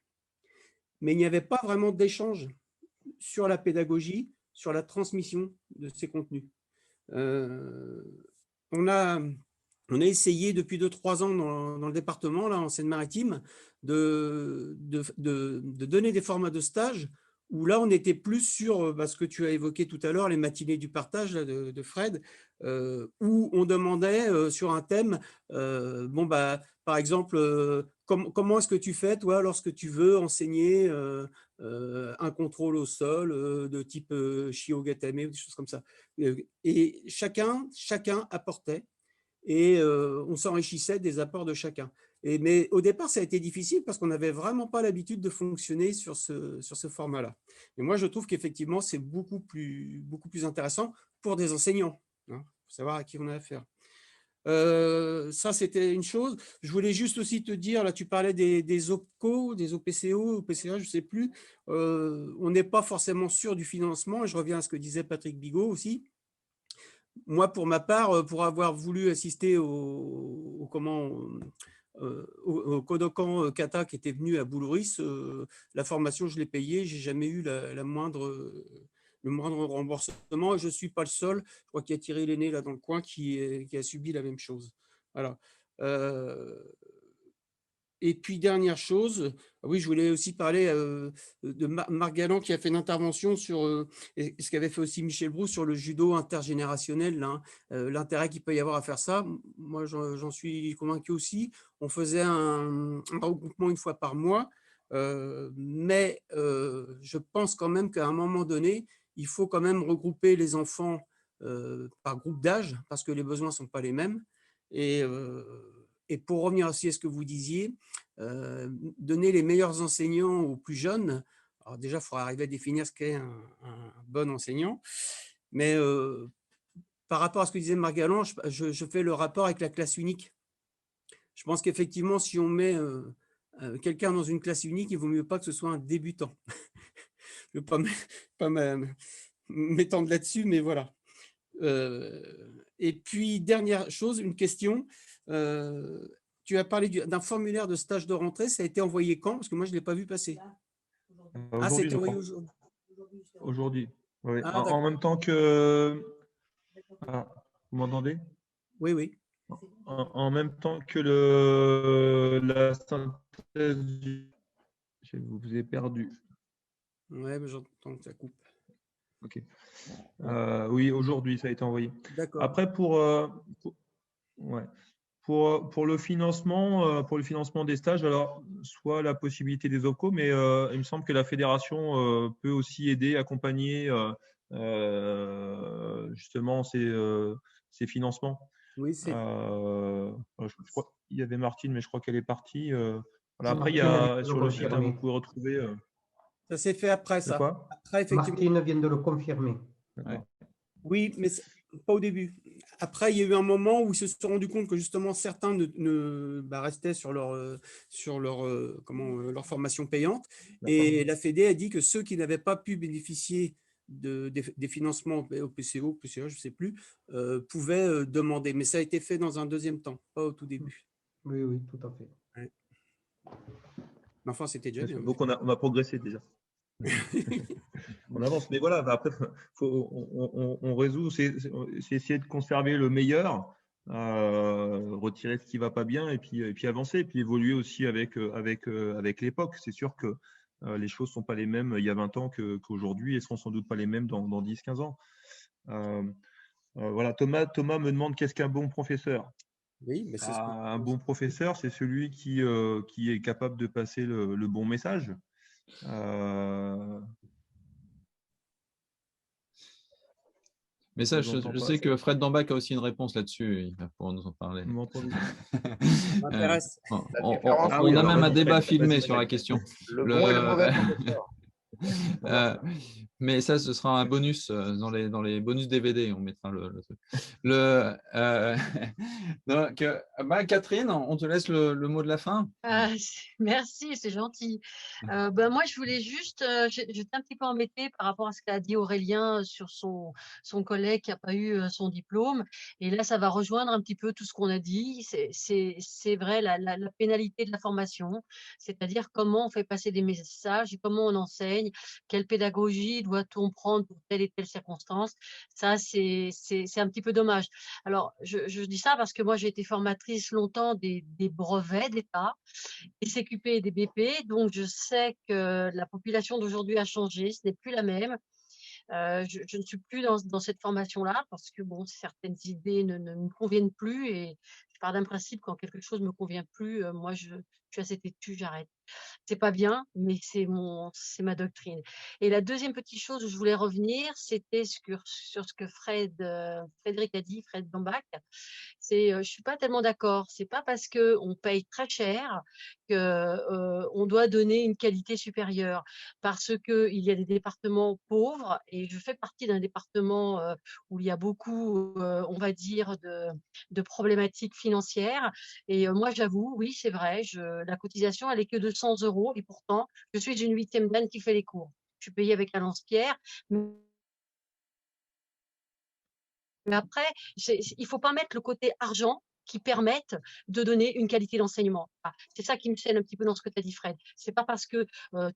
Mais il n'y avait pas vraiment d'échange sur la pédagogie, sur la transmission de ces contenus. On a essayé depuis 2-3 ans dans le département, là, en Seine-Maritime, de donner des formats de stage où là, on était plus sur ce que tu as évoqué tout à l'heure, les matinées du partage là, de Fred, où on demandait sur un thème, par exemple, comment est-ce que tu fais, toi, lorsque tu veux enseigner un contrôle au sol de type Shiogatame ou des choses comme ça. Et chacun apportait et on s'enrichissait des apports de chacun. Mais au départ, ça a été difficile parce qu'on n'avait vraiment pas l'habitude de fonctionner sur ce format-là. Et moi, je trouve qu'effectivement, c'est beaucoup plus intéressant pour des enseignants, hein, pour savoir à qui on a affaire. Ça, c'était une chose. Je voulais juste aussi te dire, là, tu parlais des OPCO, des OPCO, OPCA, je ne sais plus. On n'est pas forcément sûr du financement. Et je reviens à ce que disait Patrick Bigot aussi. Moi, pour ma part, pour avoir voulu assister au Kodokan Kata qui était venu à Boulouris, la formation, je l'ai payée. Je n'ai jamais eu le moindre remboursement. Je ne suis pas le seul. Je crois qu'il y a Thierry Lenné là dans le coin qui a subi la même chose. Voilà. Et puis, dernière chose, oui, je voulais aussi parler de Marc Galland qui a fait une intervention sur ce qu'avait fait aussi Michel Brou sur le judo intergénérationnel, hein, l'intérêt qu'il peut y avoir à faire ça. Moi, j'en suis convaincu aussi. On faisait un regroupement une fois par mois, mais je pense quand même qu'à un moment donné, il faut quand même regrouper les enfants par groupe d'âge parce que les besoins ne sont pas les mêmes. Et pour revenir aussi à ce que vous disiez, donner les meilleurs enseignants aux plus jeunes. Alors déjà, il faudra arriver à définir ce qu'est un bon enseignant. Mais par rapport à ce que disait Marc Galland, je fais le rapport avec la classe unique. Je pense qu'effectivement, si on met quelqu'un dans une classe unique, il ne vaut mieux pas que ce soit un débutant. Je ne veux pas m'étendre là-dessus, mais voilà. Et puis, dernière chose, une question. Tu as parlé d'un formulaire de stage de rentrée. Ça a été envoyé quand? Parce que moi, je ne l'ai pas vu passer. C'était envoyé aujourd'hui. Aujourd'hui, oui. Ah, en même temps que… vous m'entendez? Oui, oui. En même temps que la synthèse du… Je vous ai perdu. Oui, mais j'entends que ça coupe. Ok. Oui, aujourd'hui, ça a été envoyé. D'accord. Après, pour le financement des stages, alors soit la possibilité des OPCO, mais il me semble que la fédération peut aussi aider, accompagner justement ces financements. Oui, c'est… je crois qu'il y avait Martine, mais je crois qu'elle est partie. Voilà. Après, il y a sur le site, vous pouvez retrouver… Ça s'est fait après ça. Quoi après, effectivement… Martine vient de le confirmer. Oui, mais pas au début. Après, il y a eu un moment où ils se sont rendus compte que justement certains restaient sur leur formation payante. Et la Fédé a dit que ceux qui n'avaient pas pu bénéficier des financements au PCO, PCA, je ne sais plus, pouvaient demander. Mais ça a été fait dans un deuxième temps, pas au tout début. Oui, oui, tout à fait. Ouais. Mais enfin, c'était déjà bien. Donc, on a progressé déjà. On avance, mais voilà, après, on résout, c'est essayer de conserver le meilleur, retirer ce qui ne va pas bien et puis avancer, et puis évoluer aussi avec l'époque. C'est sûr que les choses ne sont pas les mêmes il y a 20 ans qu'aujourd'hui et ne seront sans doute pas les mêmes dans 10-15 ans. Voilà, Thomas me demande qu'est-ce qu'un bon professeur. Oui, mais c'est ce que... Un bon professeur, c'est celui qui est capable de passer le bon message. Mais ça, je sais que Fred Dambach a aussi une réponse là-dessus. Il va pouvoir nous en parler. On a même un débat filmé sur la question. Le bon et le mauvais professeur. Mais ça, ce sera un bonus dans les bonus DVD. On mettra le truc. Donc, Catherine, on te laisse le mot de la fin. Merci, c'est gentil. Moi, je voulais juste, j'étais un petit peu embêtée par rapport à ce qu'a dit Aurélien sur son collègue qui n'a pas eu son diplôme. Et là, ça va rejoindre un petit peu tout ce qu'on a dit. C'est vrai, la pénalité de la formation, c'est-à-dire comment on fait passer des messages et comment on enseigne, quelle pédagogie doit-on prendre pour telle et telle circonstance. Ça, c'est un petit peu dommage. Alors, je dis ça parce que moi, j'ai été formatrice longtemps des brevets d'État, des CQP et des BP, donc je sais que la population d'aujourd'hui a changé, ce n'est plus la même. Je ne suis plus dans cette formation-là parce que bon, certaines idées ne me conviennent plus et je pars d'un principe quand quelque chose ne me convient plus, moi je suis assez têtue, j'arrête. C'est pas bien, mais c'est ma doctrine. Et la deuxième petite chose où je voulais revenir, c'était sur ce que Frédéric a dit, Fred Dambach. Je suis pas tellement d'accord. C'est pas parce que on paye très cher que on doit donner une qualité supérieure. Parce que il y a des départements pauvres et je fais partie d'un département où il y a beaucoup, on va dire, de problématiques financières. Et moi, j'avoue, oui, c'est vrai, la cotisation, elle est que de 100 € et pourtant, je suis une 8e dan qui fait les cours. Je suis payée avec un lance-pierre. Mais après, il ne faut pas mettre le côté argent qui permette de donner une qualité d'enseignement. C'est ça qui me gêne un petit peu dans ce que tu as dit, Fred. Ce n'est pas parce que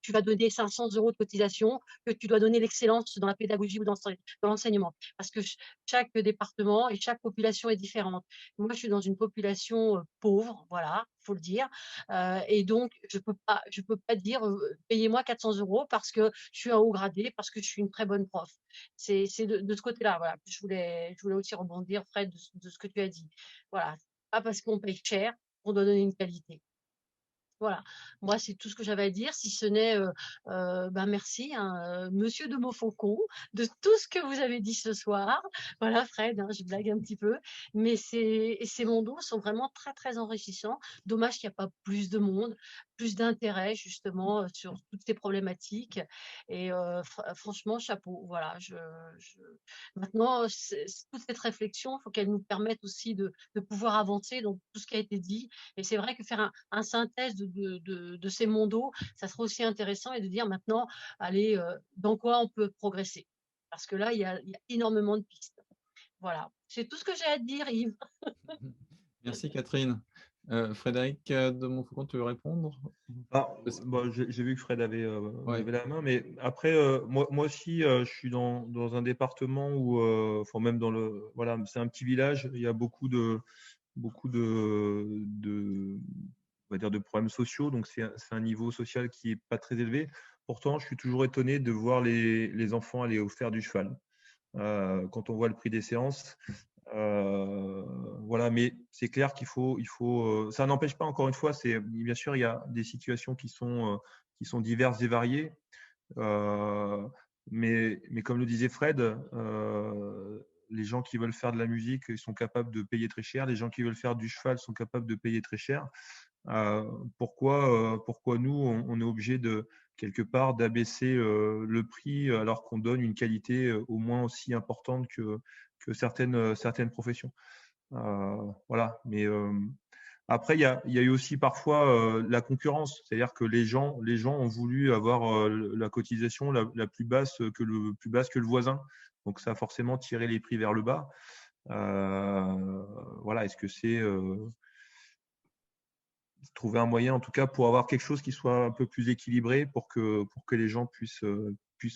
tu vas donner 500 € de cotisation que tu dois donner l'excellence dans la pédagogie ou dans l'enseignement. Parce que chaque département et chaque population est différente. Moi, je suis dans une population pauvre, voilà, il faut le dire. Et donc, je peux pas dire payez-moi 400 € parce que je suis un haut gradé, parce que je suis une très bonne prof. C'est de ce côté-là. Voilà. Je voulais aussi rebondir, Fred, de ce que tu as dit. Voilà. Pas parce qu'on paye cher qu'on doit donner une qualité. Voilà, moi c'est tout ce que j'avais à dire, si ce n'est merci, hein, monsieur de Montfaucon, de tout ce que vous avez dit ce soir. Voilà, Fred, hein, je blague un petit peu, mais ces mondos sont vraiment très très enrichissants. Dommage qu'il n'y a pas plus de monde, plus d'intérêt justement sur toutes ces problématiques. Et franchement, chapeau. Voilà, maintenant toute cette réflexion, il faut qu'elle nous permette aussi de pouvoir avancer dans tout ce qui a été dit. Et c'est vrai que faire un synthèse de ces mondos, ça serait aussi intéressant et de dire maintenant, allez, dans quoi on peut progresser. Parce que là, il y a énormément de pistes. Voilà, c'est tout ce que j'ai à dire, Yves. Merci, Catherine. Frédéric de Montfaucon, tu veux répondre? J'ai vu que Fred avait la main, mais après, moi aussi, je suis dans un département où, même voilà, c'est un petit village, il y a beaucoup de on va dire de problèmes sociaux, donc c'est un niveau social qui est pas très élevé. Pourtant, je suis toujours étonné de voir les enfants aller faire du cheval. Quand on voit le prix des séances, voilà, mais c'est clair qu'il faut ça n'empêche pas, encore une fois, bien sûr, il y a des situations qui sont diverses et variées, mais comme le disait Fred, les gens qui veulent faire de la musique, ils sont capables de payer très cher. Les gens qui veulent faire du cheval sont capables de payer très cher. Pourquoi nous, on est obligé quelque part d'abaisser le prix alors qu'on donne une qualité au moins aussi importante que certaines professions. Voilà. Mais après, il y a eu aussi parfois la concurrence, c'est-à-dire que les gens ont voulu avoir la cotisation la plus basse que le voisin. Donc, ça a forcément tiré les prix vers le bas. Voilà, est-ce que c'est trouver un moyen, en tout cas, pour avoir quelque chose qui soit un peu plus équilibré pour que les gens puissent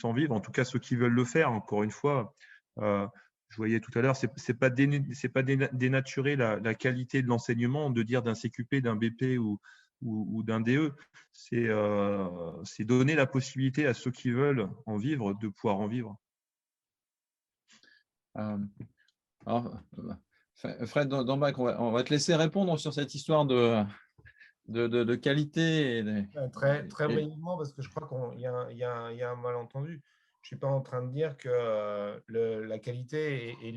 en vivre. En tout cas, ceux qui veulent le faire, encore une fois, je voyais tout à l'heure, c'est pas dénaturer la qualité de l'enseignement, de dire d'un CQP, d'un BP ou d'un DE. C'est donner la possibilité à ceux qui veulent en vivre de pouvoir en vivre. Alors, Fred Dambach, on va te laisser répondre sur cette histoire de qualité. Très brièvement, parce que je crois qu'il y a un malentendu. Je ne suis pas en train de dire que la qualité est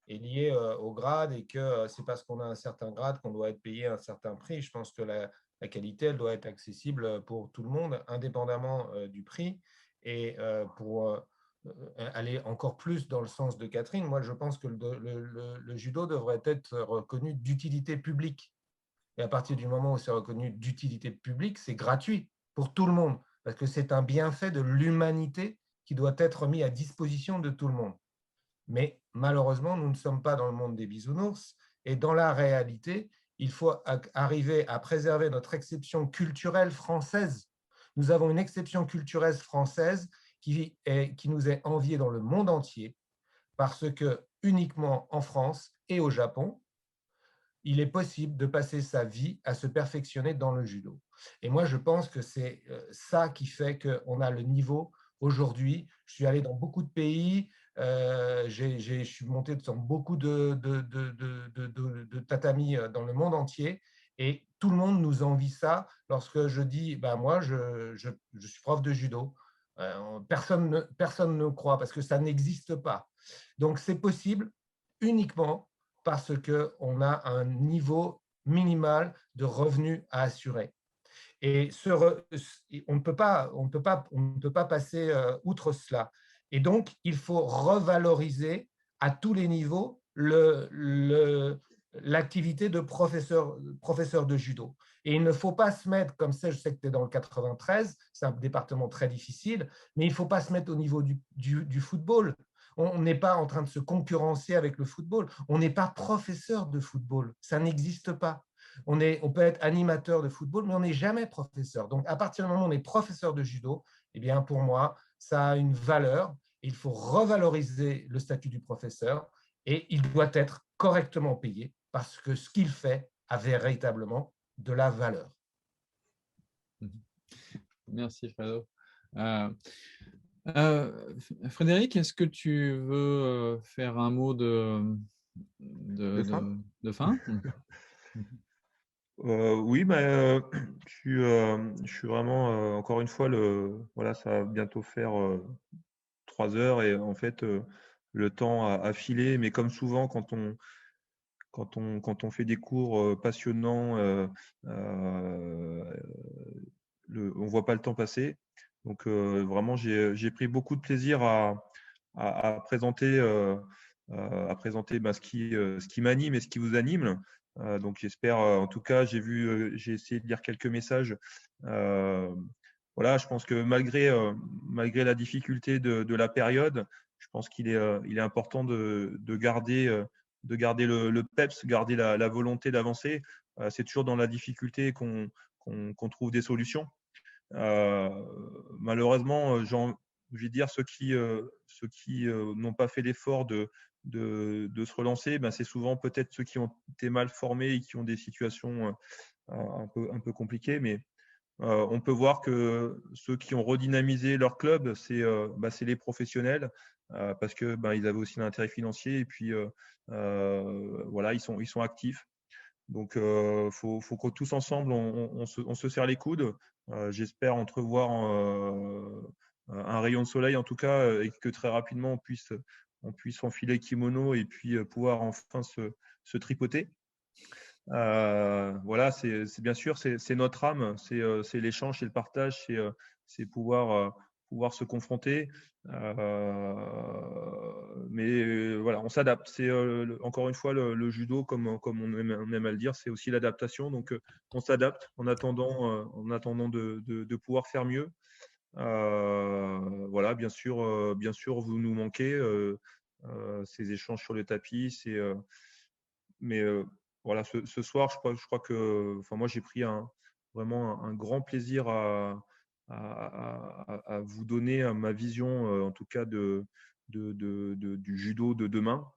liée au grade et que c'est parce qu'on a un certain grade qu'on doit être payé un certain prix. Je pense que la qualité, elle doit être accessible pour tout le monde, indépendamment du prix. Et pour aller encore plus dans le sens de Catherine, moi, je pense que le judo devrait être reconnu d'utilité publique. Et à partir du moment où c'est reconnu d'utilité publique, c'est gratuit pour tout le monde, parce que c'est un bienfait de l'humanité qui doit être mis à disposition de tout le monde. Mais malheureusement, nous ne sommes pas dans le monde des bisounours, et dans la réalité, il faut arriver à préserver notre exception culturelle française. Nous avons une exception culturelle française qui nous est enviée dans le monde entier, parce que uniquement en France et au Japon, il est possible de passer sa vie à se perfectionner dans le judo. Et moi, je pense que c'est ça qui fait qu'on a le niveau aujourd'hui. Je suis allé dans beaucoup de pays, je suis monté dans beaucoup de tatamis dans le monde entier, et tout le monde nous envie ça lorsque je dis moi, je suis prof de judo. Personne ne croit parce que ça n'existe pas. Donc, c'est possible uniquement parce qu'on a un niveau minimal de revenus à assurer. Et on ne peut pas passer outre cela. Et donc, il faut revaloriser à tous les niveaux l'activité de professeur de judo. Et il ne faut pas se mettre, comme ça, je sais que tu es dans le 93, c'est un département très difficile, mais il ne faut pas se mettre au niveau du football. On n'est pas en train de se concurrencer avec le football. On n'est pas professeur de football. Ça n'existe pas. On peut être animateur de football, mais on n'est jamais professeur. Donc, à partir du moment où on est professeur de judo, eh bien, pour moi, ça a une valeur. Il faut revaloriser le statut du professeur et il doit être correctement payé parce que ce qu'il fait a véritablement de la valeur. Merci, Fredo. Frédéric, est-ce que tu veux faire un mot de fin? Oui, je suis vraiment, encore une fois, voilà, ça va bientôt faire 3 heures et en fait, le temps a filé, mais comme souvent, quand on fait des cours passionnants, on ne voit pas le temps passer. Donc, vraiment, j'ai pris beaucoup de plaisir à présenter, ce qui m'anime et ce qui vous anime. Donc, j'espère, en tout cas, j'ai essayé de lire quelques messages. Voilà, je pense que malgré la difficulté de la période, je pense qu'il est important de garder le peps, garder la volonté d'avancer. C'est toujours dans la difficulté qu'on trouve des solutions. Malheureusement, je vais dire ceux qui n'ont pas fait l'effort de se relancer, c'est souvent peut-être ceux qui ont été mal formés et qui ont des situations un peu compliquées, mais on peut voir que ceux qui ont redynamisé leur club, c'est les professionnels, parce que ils avaient aussi l'intérêt financier et puis voilà, ils sont actifs. Donc, faut que tous ensemble, on se serre les coudes. J'espère entrevoir un rayon de soleil, en tout cas, et que très rapidement, on puisse enfiler le kimono et puis pouvoir enfin se tripoter. Voilà, c'est bien sûr, c'est notre âme, c'est l'échange, c'est le partage, c'est pouvoir se confronter. Mais voilà, on s'adapte. C'est encore une fois le judo, comme on aime à le dire, c'est aussi l'adaptation. Donc, on s'adapte en attendant de pouvoir faire mieux. Voilà, bien sûr, vous nous manquez. Ces échanges sur le tapis, mais voilà, ce soir, je crois que, moi, j'ai pris vraiment un grand plaisir à vous donner ma vision, en tout cas, du judo de demain.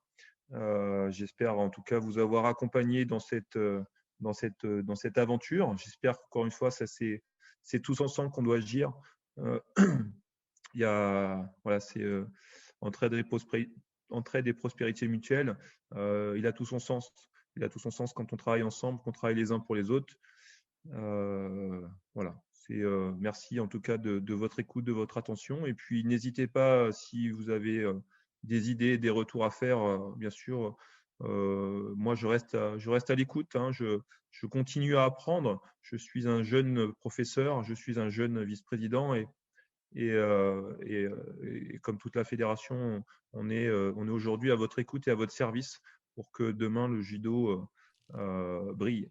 J'espère, en tout cas, vous avoir accompagné dans cette aventure. J'espère qu'encore une fois, c'est tous ensemble qu'on doit agir. Il y a, voilà, c'est entraide, repose, entraide et prospérité mutuelle, il a tout son sens. Il a tout son sens quand on travaille ensemble, qu'on travaille les uns pour les autres. Voilà. Merci en tout cas de votre écoute, de votre attention. Et puis, n'hésitez pas, si vous avez des idées, des retours à faire, bien sûr. Moi, je reste à l'écoute. Hein. Je continue à apprendre. Je suis un jeune professeur, je suis un jeune vice-président et comme toute la fédération, on est aujourd'hui à votre écoute et à votre service pour que demain le judo brille.